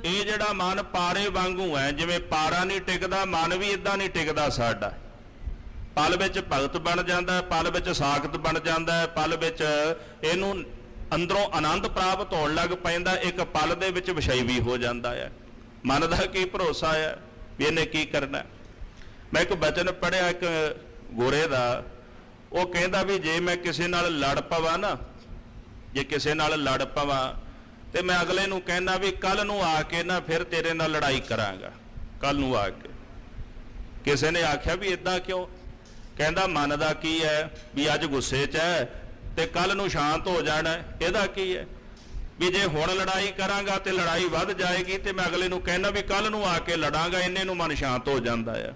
[SPEAKER 2] ਇਹ ਜਿਹੜਾ ਮਨ ਪਾਰੇ ਵਾਂਗੂ ਹੈ, ਜਿਵੇਂ ਪਾਰਾ ਨਹੀਂ ਟਿਕਦਾ, ਮਨ ਵੀ ਇਦਾਂ ਨਹੀਂ ਟਿਕਦਾ ਸਾਡਾ। ਪਲ ਵਿੱਚ ਭਗਤ ਬਣ ਜਾਂਦਾ ਹੈ, ਪਲ ਵਿੱਚ ਸਾਖਤ ਬਣ ਜਾਂਦਾ ਹੈ, ਪਲ ਵਿੱਚ ਇਹਨੂੰ ਅੰਦਰੋਂ ਆਨੰਦ ਪ੍ਰਾਪਤ ਹੋਣ ਲੱਗ ਪੈਂਦਾ, ਇੱਕ ਪਲ ਦੇ ਵਿੱਚ ਵਿਸ਼ਈ ਵੀ ਹੋ ਜਾਂਦਾ ਹੈ। ਮਨ ਦਾ ਕੀ ਭਰੋਸਾ ਹੈ ਵੀ ਇਹਨੇ ਕੀ ਕਰਨਾ। ਮੈਂ ਇੱਕ ਬਚਨ ਪੜ੍ਹਿਆ ਇੱਕ ਗੋਰੇ ਦਾ, ਉਹ ਕਹਿੰਦਾ ਵੀ ਜੇ ਮੈਂ ਕਿਸੇ ਨਾਲ ਲੜ ਪਵਾਂ ਨਾ, ਜੇ ਕਿਸੇ ਨਾਲ ਲੜ ਪਵਾਂ ਤੇ ਮੈਂ ਅਗਲੇ ਨੂੰ ਕਹਿਣਾ ਵੀ ਕੱਲ ਨੂੰ ਆ ਕੇ ਨਾ ਫਿਰ ਤੇਰੇ ਨਾਲ ਲੜਾਈ ਕਰਾਂਗਾ, ਕੱਲ ਨੂੰ ਆ ਕੇ। ਕਿਸੇ ਨੇ ਆਖਿਆ ਵੀ ਇਦਾਂ ਕਿਉਂ? ਕਹਿੰਦਾ ਮਨ ਦਾ ਕੀ ਹੈ ਵੀ ਅੱਜ ਗੁੱਸੇ 'ਚ ਹੈ ਤੇ ਕੱਲ ਨੂੰ ਸ਼ਾਂਤ ਹੋ ਜਾਣਾ, ਇਹਦਾ ਕੀ ਹੈ ਵੀ ਜੇ ਹੁਣ ਲੜਾਈ ਕਰਾਂਗਾ ਤੇ ਲੜਾਈ ਵੱਧ ਜਾਏਗੀ ਤੇ ਮੈਂ ਅਗਲੇ ਨੂੰ ਕਹਿਣਾ ਵੀ ਕੱਲ ਨੂੰ ਆ ਕੇ ਲੜਾਂਗਾ, ਇੰਨੇ ਨੂੰ ਮਨ ਸ਼ਾਂਤ ਹੋ ਜਾਂਦਾ ਹੈ।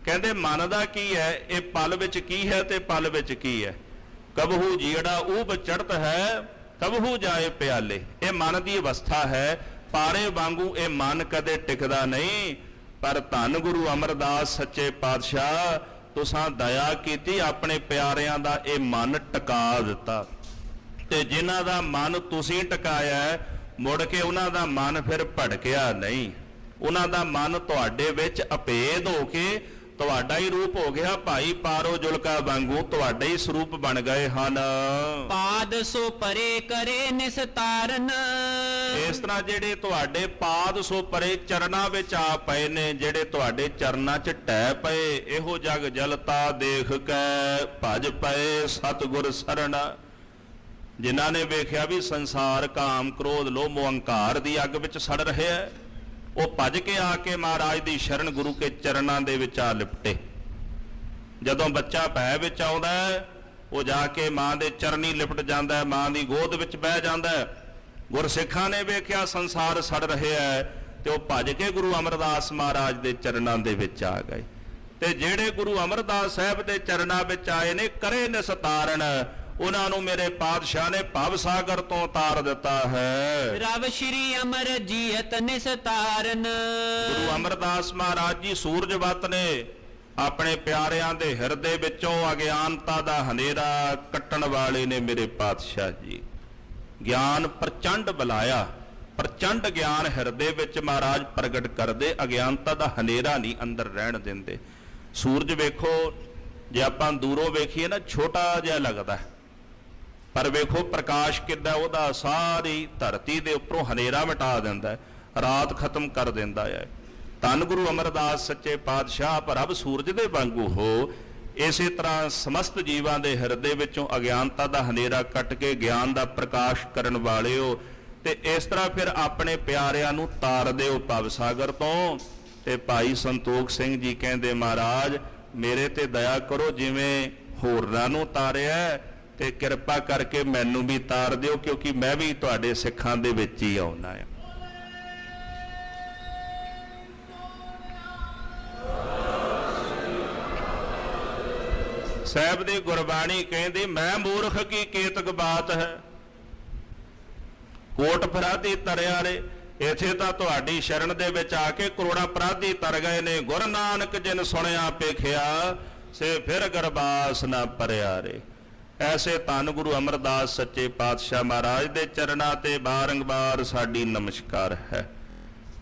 [SPEAKER 2] ਕਹਿੰਦੇ ਮਨ ਦਾ ਕੀ ਹੈ, ਇਹ ਪਲ ਵਿੱਚ ਕੀ ਹੈ ਤੇ ਪਲ ਵਿੱਚ ਕੀ ਹੈ। ਕਬਹੂ ਜੀੜਾ ਊਬ ਚੜ੍ਹਤ ਹੈ, ਕਬਹੂ ਜਾਏ ਪਿਆਲੇ। ਇਹ ਮਨ ਦੀ ਅਵਸਥਾ ਹੈ, ਪਾਰੇ ਵਾਂਗੂ ਇਹ ਮਨ ਕਦੇ ਟਿਕਦਾ ਨਹੀਂ। ਪਰ ਧੰਨ ਗੁਰੂ ਅਮਰਦਾਸ ਸੱਚੇ ਪਾਤਸ਼ਾਹ, ਤੁਸਾਂ ਦਇਆ ਕੀਤੀ, ਆਪਣੇ ਪਿਆਰਿਆਂ ਦਾ ਇਹ ਮਨ ਟਿਕਾ ਦਿੱਤਾ ਤੇ ਜਿਨ੍ਹਾਂ ਦਾ ਮਨ ਤੁਸੀਂ ਟਿਕਾਇਆ, ਮੁੜ ਕੇ ਉਹਨਾਂ ਦਾ ਮਨ ਫਿਰ ਭੜਕਿਆ ਨਹੀਂ। ਉਹਨਾਂ ਦਾ ਮਨ ਤੁਹਾਡੇ ਵਿੱਚ ਅਭੇਦ ਹੋ ਕੇ ਤੁਹਾਡਾ ਹੀ ਰੂਪ ਹੋ ਗਿਆ। ਭਾਈ ਪਾਰੋ ਜੁਲਕਾ ਵਾਂਗੂ ਤੁਹਾਡੇ ਹੀ ਸਰੂਪ ਬਣ ਗਏ ਹਨ।
[SPEAKER 1] ਪਾਦ ਸੋ ਪਰੇ ਕਰੇ ਨਿਸਤਾਰਨ।
[SPEAKER 2] ਇਸ ਤਰ੍ਹਾਂ ਜਿਹੜੇ ਤੁਹਾਡੇ ਪਾਦ ਸੋ ਪਰੇ ਚਰਨਾਂ ਵਿੱਚ ਆ ਪਏ ਨੇ, ਜਿਹੜੇ ਤੁਹਾਡੇ ਚਰਨਾਂ 'ਚ ਟਹਿ ਪਏ, ਇਹੋ ਜਗ ਜਲਤਾ ਦੇਖ ਕੇ ਭਜ ਪਏ ਸਤਿਗੁਰ ਸਰਣ। ਜਿਨ੍ਹਾਂ ਨੇ ਵੇਖਿਆ ਵੀ ਸੰਸਾਰ ਕਾਮ ਕ੍ਰੋਧ ਲੋਭ ਮੋਹ ਹੰਕਾਰ ਦੀ ਅੱਗ ਵਿੱਚ ਸੜ ਰਿਹਾ ਹੈ, ਉਹ ਭੱਜ ਕੇ ਆ ਕੇ ਮਹਾਰਾਜ ਦੀ ਸ਼ਰਨ ਗੁਰੂ ਕੇ ਚਰਨਾਂ ਦੇ ਵਿੱਚ ਆ ਲਿਪਟੇ। ਜਦੋਂ ਬੱਚਾ ਭੈ ਵਿੱਚ ਆਉਂਦਾ ਹੈ, ਉਹ ਜਾ ਕੇ ਮਾਂ ਦੇ ਚਰਨੀ ਲਿਪਟ ਜਾਂਦਾ ਹੈ, ਮਾਂ ਦੀ ਗੋਦ ਵਿੱਚ ਬਹਿ ਜਾਂਦਾ ਹੈ। ਗੁਰਸਿੱਖਾਂ ਨੇ ਵੇਖਿਆ ਸੰਸਾਰ ਸੜ ਰਿਹਾ ਹੈ ਤੇ ਉਹ ਭੱਜ ਕੇ ਗੁਰੂ ਅਮਰਦਾਸ ਮਹਾਰਾਜ ਦੇ ਚਰਨਾਂ ਦੇ ਵਿੱਚ ਆ ਗਏ। ਤੇ ਜਿਹੜੇ ਗੁਰੂ ਅਮਰਦਾਸ ਸਾਹਿਬ ਦੇ ਚਰਨਾਂ ਵਿੱਚ ਆਏ ਨੇ, ਕਰੇ ਨਿਸਤਾਰਨ, ਉਹਨਾਂ ਨੂੰ ਮੇਰੇ ਪਾਤਸ਼ਾਹ ਨੇ ਭਵ ਸਾਗਰ ਤੋਂ ਉਤਾਰ ਦਿੱਤਾ ਹੈ।
[SPEAKER 1] ਰਵ ਸ਼੍ਰੀ ਅਮਰ ਜੀਅਤ ਨਿਸਤਾਰਨ।
[SPEAKER 2] ਗੁਰੂ ਅਮਰਦਾਸ ਮਹਾਰਾਜ ਜੀ ਸੂਰਜਵਤ ਨੇ ਆਪਣੇ ਪਿਆਰਿਆਂ ਦੇ ਹਿਰਦੇ ਵਿੱਚੋਂ ਅਗਿਆਨਤਾ ਦਾ ਹਨੇਰਾ ਕੱਟਣ ਵਾਲੇ ਨੇ ਮੇਰੇ ਪਾਤਸ਼ਾਹ ਜੀ। ਗਿਆਨ ਪ੍ਰਚੰਡ ਬੁਲਾਇਆ, ਪ੍ਰਚੰਡ ਗਿਆਨ ਹਿਰਦੇ ਵਿੱਚ ਮਹਾਰਾਜ ਪ੍ਰਗਟ ਕਰਦੇ, ਅਗਿਆਨਤਾ ਦਾ ਹਨੇਰਾ ਨਹੀਂ ਅੰਦਰ ਰਹਿਣ ਦਿੰਦੇ। ਸੂਰਜ ਵੇਖੋ, ਜੇ ਆਪਾਂ ਦੂਰੋਂ ਵੇਖੀਏ ਨਾ ਛੋਟਾ ਜਿਹਾ ਲੱਗਦਾ, ਪਰ ਵੇਖੋ ਪ੍ਰਕਾਸ਼ ਕਿੱਦਾਂ ਉਹਦਾ ਸਾਰੀ ਧਰਤੀ ਦੇ ਉੱਪਰੋਂ ਹਨੇਰਾ ਮਿਟਾ ਦਿੰਦਾ, ਰਾਤ ਖਤਮ ਕਰ ਦਿੰਦਾ ਹੈ। ਧੰਨ ਗੁਰੂ ਅਮਰਦਾਸ ਸੱਚੇ ਪਾਤਸ਼ਾਹ, ਪ੍ਰਭ ਸੂਰਜ ਦੇ ਵਾਂਗੂ ਹੋ। ਇਸੇ ਤਰ੍ਹਾਂ ਸਮਸਤ ਜੀਵਾਂ ਦੇ ਹਿਰਦੇ ਵਿੱਚੋਂ ਅਗਿਆਨਤਾ ਦਾ ਹਨੇਰਾ ਕੱਟ ਕੇ ਗਿਆਨ ਦਾ ਪ੍ਰਕਾਸ਼ ਕਰਨ ਵਾਲਿਓ, ਤੇ ਇਸ ਤਰ੍ਹਾਂ ਫਿਰ ਆਪਣੇ ਪਿਆਰਿਆਂ ਨੂੰ ਤਾਰ ਦਿਓ ਭਵ ਸਾਗਰ ਤੋਂ। ਤੇ ਭਾਈ ਸੰਤੋਖ ਸਿੰਘ ਜੀ ਕਹਿੰਦੇ, ਮਹਾਰਾਜ ਮੇਰੇ ਤੇ ਦਇਆ ਕਰੋ, ਜਿਵੇਂ ਹੋਰਨਾਂ ਨੂੰ ਤਾਰਿਆ ਤੇ ਕਿਰਪਾ ਕਰਕੇ ਮੈਨੂੰ ਵੀ ਤਾਰ ਦਿਓ, ਕਿਉਂਕਿ ਮੈਂ ਵੀ ਤੁਹਾਡੇ ਸਿੱਖਾਂ ਦੇ ਵਿੱਚ ਹੀ ਆਉਣਾ ਹੈ। ਸਾਹਿਬ ਦੀ ਗੁਰਬਾਣੀ ਕਹਿੰਦੀ, ਮੈਂ ਮੂਰਖ ਕੀ ਕੇਤਕ ਬਾਤ ਹੈ, ਕੋਟ ਅਪਰਾਧੀ ਤਰਿਆਰੇ। ਇੱਥੇ ਤਾਂ ਤੁਹਾਡੀ ਸ਼ਰਨ ਦੇ ਵਿੱਚ ਆ ਕੇ ਕਰੋੜਾਂ ਅਪਰਾਧੀ ਤਰ ਗਏ ਨੇ। ਗੁਰੂ ਨਾਨਕ ਜਿਨ ਸੁਣਿਆ ਪੇਖਿਆ, ਸੇ ਫਿਰ ਗਰਬਾਸ ਨਾ ਪਰਿਆਰੇ। ਐਸੇ ਧੰਨ ਗੁਰੂ ਅਮਰਦਾਸ ਸੱਚੇ ਪਾਤਸ਼ਾਹ ਮਹਾਰਾਜ ਦੇ ਚਰਨਾਂ ਤੇ ਬਾਰੰਬਾਰ ਸਾਡੀ ਨਮਸਕਾਰ ਹੈ।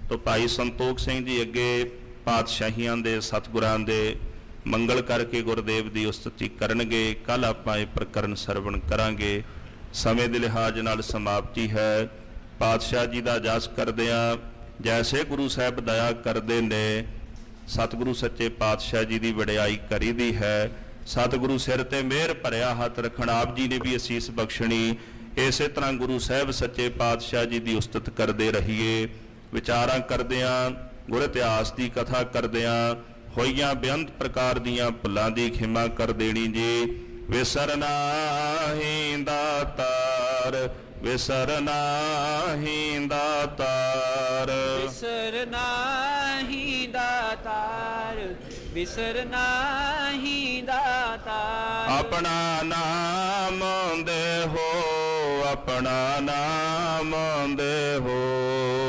[SPEAKER 2] ਤੋ ਭਾਈ ਸੰਤੋਖ ਸਿੰਘ ਜੀ ਅੱਗੇ ਪਾਤਸ਼ਾਹੀਆਂ ਦੇ ਸਤਿਗੁਰਾਂ ਦੇ ਮੰਗਲ ਕਰਕੇ ਗੁਰਦੇਵ ਦੀ ਉਸਤਤੀ ਕਰਨਗੇ। ਕੱਲ ਆਪਾਂ ਇਹ ਪ੍ਰਕਰਨ ਸਰਵਣ ਕਰਾਂਗੇ। ਸਮੇਂ ਦੇ ਲਿਹਾਜ਼ ਨਾਲ ਸਮਾਪਤੀ ਹੈ। ਪਾਤਸ਼ਾਹ ਜੀ ਦਾ ਜਸ ਕਰਦਿਆਂ ਜੈਸੇ ਗੁਰੂ ਸਾਹਿਬ ਦਇਆ ਕਰਦੇ ਨੇ, ਸਤਿਗੁਰੂ ਸੱਚੇ ਪਾਤਸ਼ਾਹ ਜੀ ਦੀ ਵਡਿਆਈ ਕਰੀਦੀ ਹੈ। ਸਤਿਗੁਰੂ ਸਿਰ ਤੇ ਮਿਹਰ ਭਰਿਆ ਹੱਥ ਰੱਖਣ, ਆਪ ਜੀ ਨੇ ਵੀ ਅਸੀਸ ਬਖਸ਼ਣੀ। ਇਸੇ ਤਰ੍ਹਾਂ ਗੁਰੂ ਸਾਹਿਬ ਸੱਚੇ ਪਾਤਸ਼ਾਹ ਜੀ ਦੀ ਉਸਤਤ ਕਰਦੇ ਰਹੀਏ। ਵਿਚਾਰਾਂ ਕਰਦਿਆਂ, ਗੁਰ ਇਤਿਹਾਸ ਦੀ ਕਥਾ ਕਰਦਿਆਂ ਹੋਈਆਂ ਬੇਅੰਤ ਪ੍ਰਕਾਰ ਦੀਆਂ ਭੁੱਲਾਂ ਦੀ ਖਿਮਾ ਕਰ ਦੇਣੀ ਜੀ। ਵਿਸਰਨਾ ਹੀ ਦਾਤਾਰ, ਵਿਸਰਨਾ ਹੀ ਦਾਤਾਰ,
[SPEAKER 1] ਵਿਸਰਨਾ ਹੀ ਦਾਤਾਰ, ਵਿਸਰਨਾ ਹੀ ਦਾਤਾਰ।
[SPEAKER 2] ਆਪਣਾ ਨਾਮ ਦੇਹੋ, ਆਪਣਾ ਨਾਮ ਦੇਹੋ,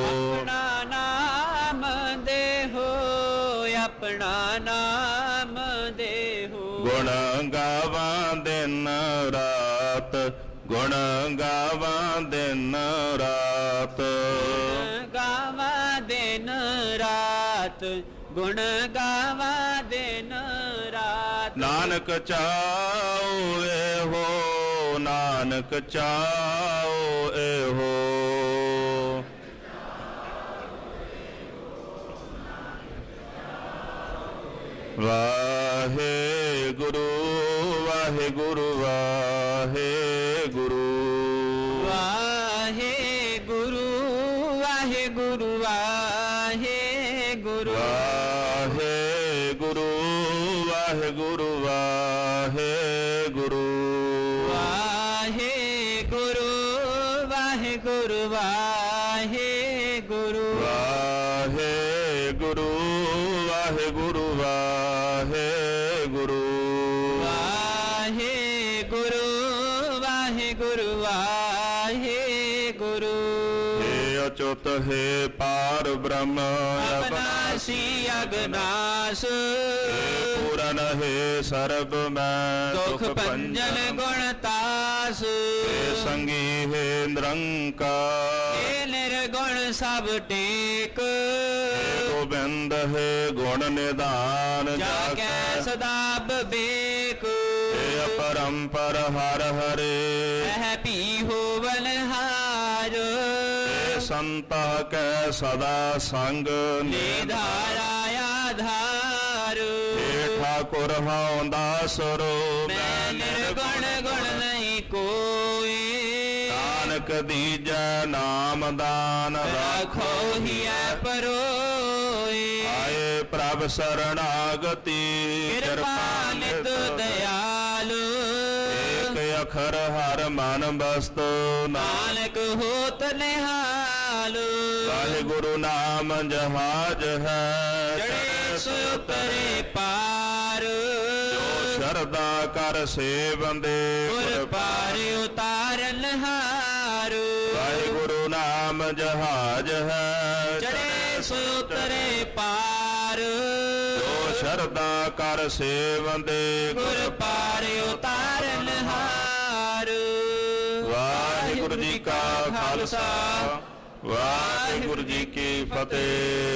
[SPEAKER 1] ਆਪਣਾ ਨਾਮ ਦੇਹੋ, ਆਪਣਾ ਨਾਮ ਦੇਹੋ।
[SPEAKER 2] ਗੁਣ ਗਾਵਾਂ ਦਿਨ ਰਾਤ, ਗੁਣ ਗਾਵਾਂ ਦਿਨ ਰਾਤ,
[SPEAKER 1] ਗਾਵਾਂ ਦਿਨ ਰਾਤ, ਗੁਣ ਗਾਵਾਂ ਦਿਨ ਰਾਤ।
[SPEAKER 2] ਨਾਨਕ ਚਾਉ ਇਹੋ, ਨਾਨਕ ਚਾਓ ਇਹੋ। ਵਾਹਿਗੁਰੂ ਵਾਹਿਗੁਰੂ ਵਾਹਿਗੁਰੂ
[SPEAKER 1] ਵਾਹਿਗੁਰੂ ਵਾਹਿਗੁਰੂ ਵਾਹਿਗੁਰੂ
[SPEAKER 2] ਵਾਹਿਗੁਰੂ ਵਾਹਿਗੁਰੂ ਵਾਹਿਗੁਰੂ
[SPEAKER 1] ਵਾਹਿਗੁਰੂ ਵਾਹਿਗੁਰੂ ਵਾਹਿਗੁਰੂ
[SPEAKER 2] ਵਾਹਿਗੁਰੂ ਵਾਹਿਗੁਰੂ ਵਾਹਿਗੁਰੂ
[SPEAKER 1] ਵਾਹਿਗੁਰੂ ਵਾਹਿਗੁਰੂ ਵਾਹਿਗੁਰੂ।
[SPEAKER 2] ਹੇ ਅਚੁੱਤ ਹੈ ਪਾਰ ਬ੍ਰਹਮ
[SPEAKER 1] ਅਬਨਾਸੀ ਅਗਨਾਸ
[SPEAKER 2] ਪੂਰਨ ਹੈ ਸਰਬ ਮੈਂ
[SPEAKER 1] ਦੁਖ ਭੰਜਨ ਗੁਣ ਤਾਸ
[SPEAKER 2] ਹੇ ਸੰਗੀ ਹੈ ਨਿਰੰਕਾਰ
[SPEAKER 1] ਹੇ ਨਿਰਗੁਣ ਸਭ ਟੇਕ
[SPEAKER 2] ਗੋਬਿੰਦ ਹੈ ਗੁਣ ਨਿਧਾਨ
[SPEAKER 1] ਜਾ ਕੈ ਸਦਾ ਬੇਕ
[SPEAKER 2] ਹੇ ਅਪਰੰਪਰ ਹਰ ਹਰੇ
[SPEAKER 1] ਇਹ ਭੀ ਹੋਵਨ ਹਾਰ
[SPEAKER 2] ਹੇ ਸੰਤਾ ਕੈ ਸਦਾ ਸੰਗ
[SPEAKER 1] ਨਿਧਾਰਾ ਆਧਾਰ
[SPEAKER 2] ਹੇ ਠਾਕੁਰ ਹਉ ਦਾਸਰੋ
[SPEAKER 1] ਮੈਂ ਨਿਰਗੁਣ ਗੁਣ ਨਹੀਂ ਕੋਈ
[SPEAKER 2] ਨਾਨਕ ਦੀਜੈ ਨਾਮ ਦਾਨ
[SPEAKER 1] ਰੱਖੋ ਹਿਐ ਪਰੋਏ
[SPEAKER 2] ਆਏ ਪ੍ਰਭ ਸਰਣਾਗਤੀ
[SPEAKER 1] ਕਿਰਪਾ ਨਿਤ ਦਇਆਲੁ
[SPEAKER 2] ਏਕ ਅਖਰ ਹਰ ਮਨ ਬਸਤੁ
[SPEAKER 1] ਨਾਨਕ ਹੋਤ ਨਿਹਾਲੁ
[SPEAKER 2] ਵਾਹਿਗੁਰੂ ਨਾਮ ਜਹਾਜ ਹੈ
[SPEAKER 1] ਚੜੇ ਸੋ ਉਤਰੇ ਪਾਰ
[SPEAKER 2] ਜੋ ਸ਼ਰਧਾ ਕਰ ਸੇਵੰਦੇ
[SPEAKER 1] ਗੁਰ ਪਾਰ ਉਤਾਰਨ ਹਾਰ
[SPEAKER 2] ਵਾਹਿਗੁਰੂ ਨਾਮ ਜਹਾਜ ਹੈ
[SPEAKER 1] ਚੜੇ ਸੋ ਉਤਰੇ ਪਾਰ
[SPEAKER 2] ਜੋ ਸ਼ਰਧਾ ਕਰ ਸੇਵੰਦੇ
[SPEAKER 1] ਗੁਰ ਪਾਰ ਉਤਾਰਨ ਹਾਰ।
[SPEAKER 2] ਵਾਹਿਗੁਰੂ ਜੀ ਕਾ ਖਾਲਸਾ ਵਾਹਿਗੁਰੂ ਜੀ ਕੀ ਫਤਿਹ।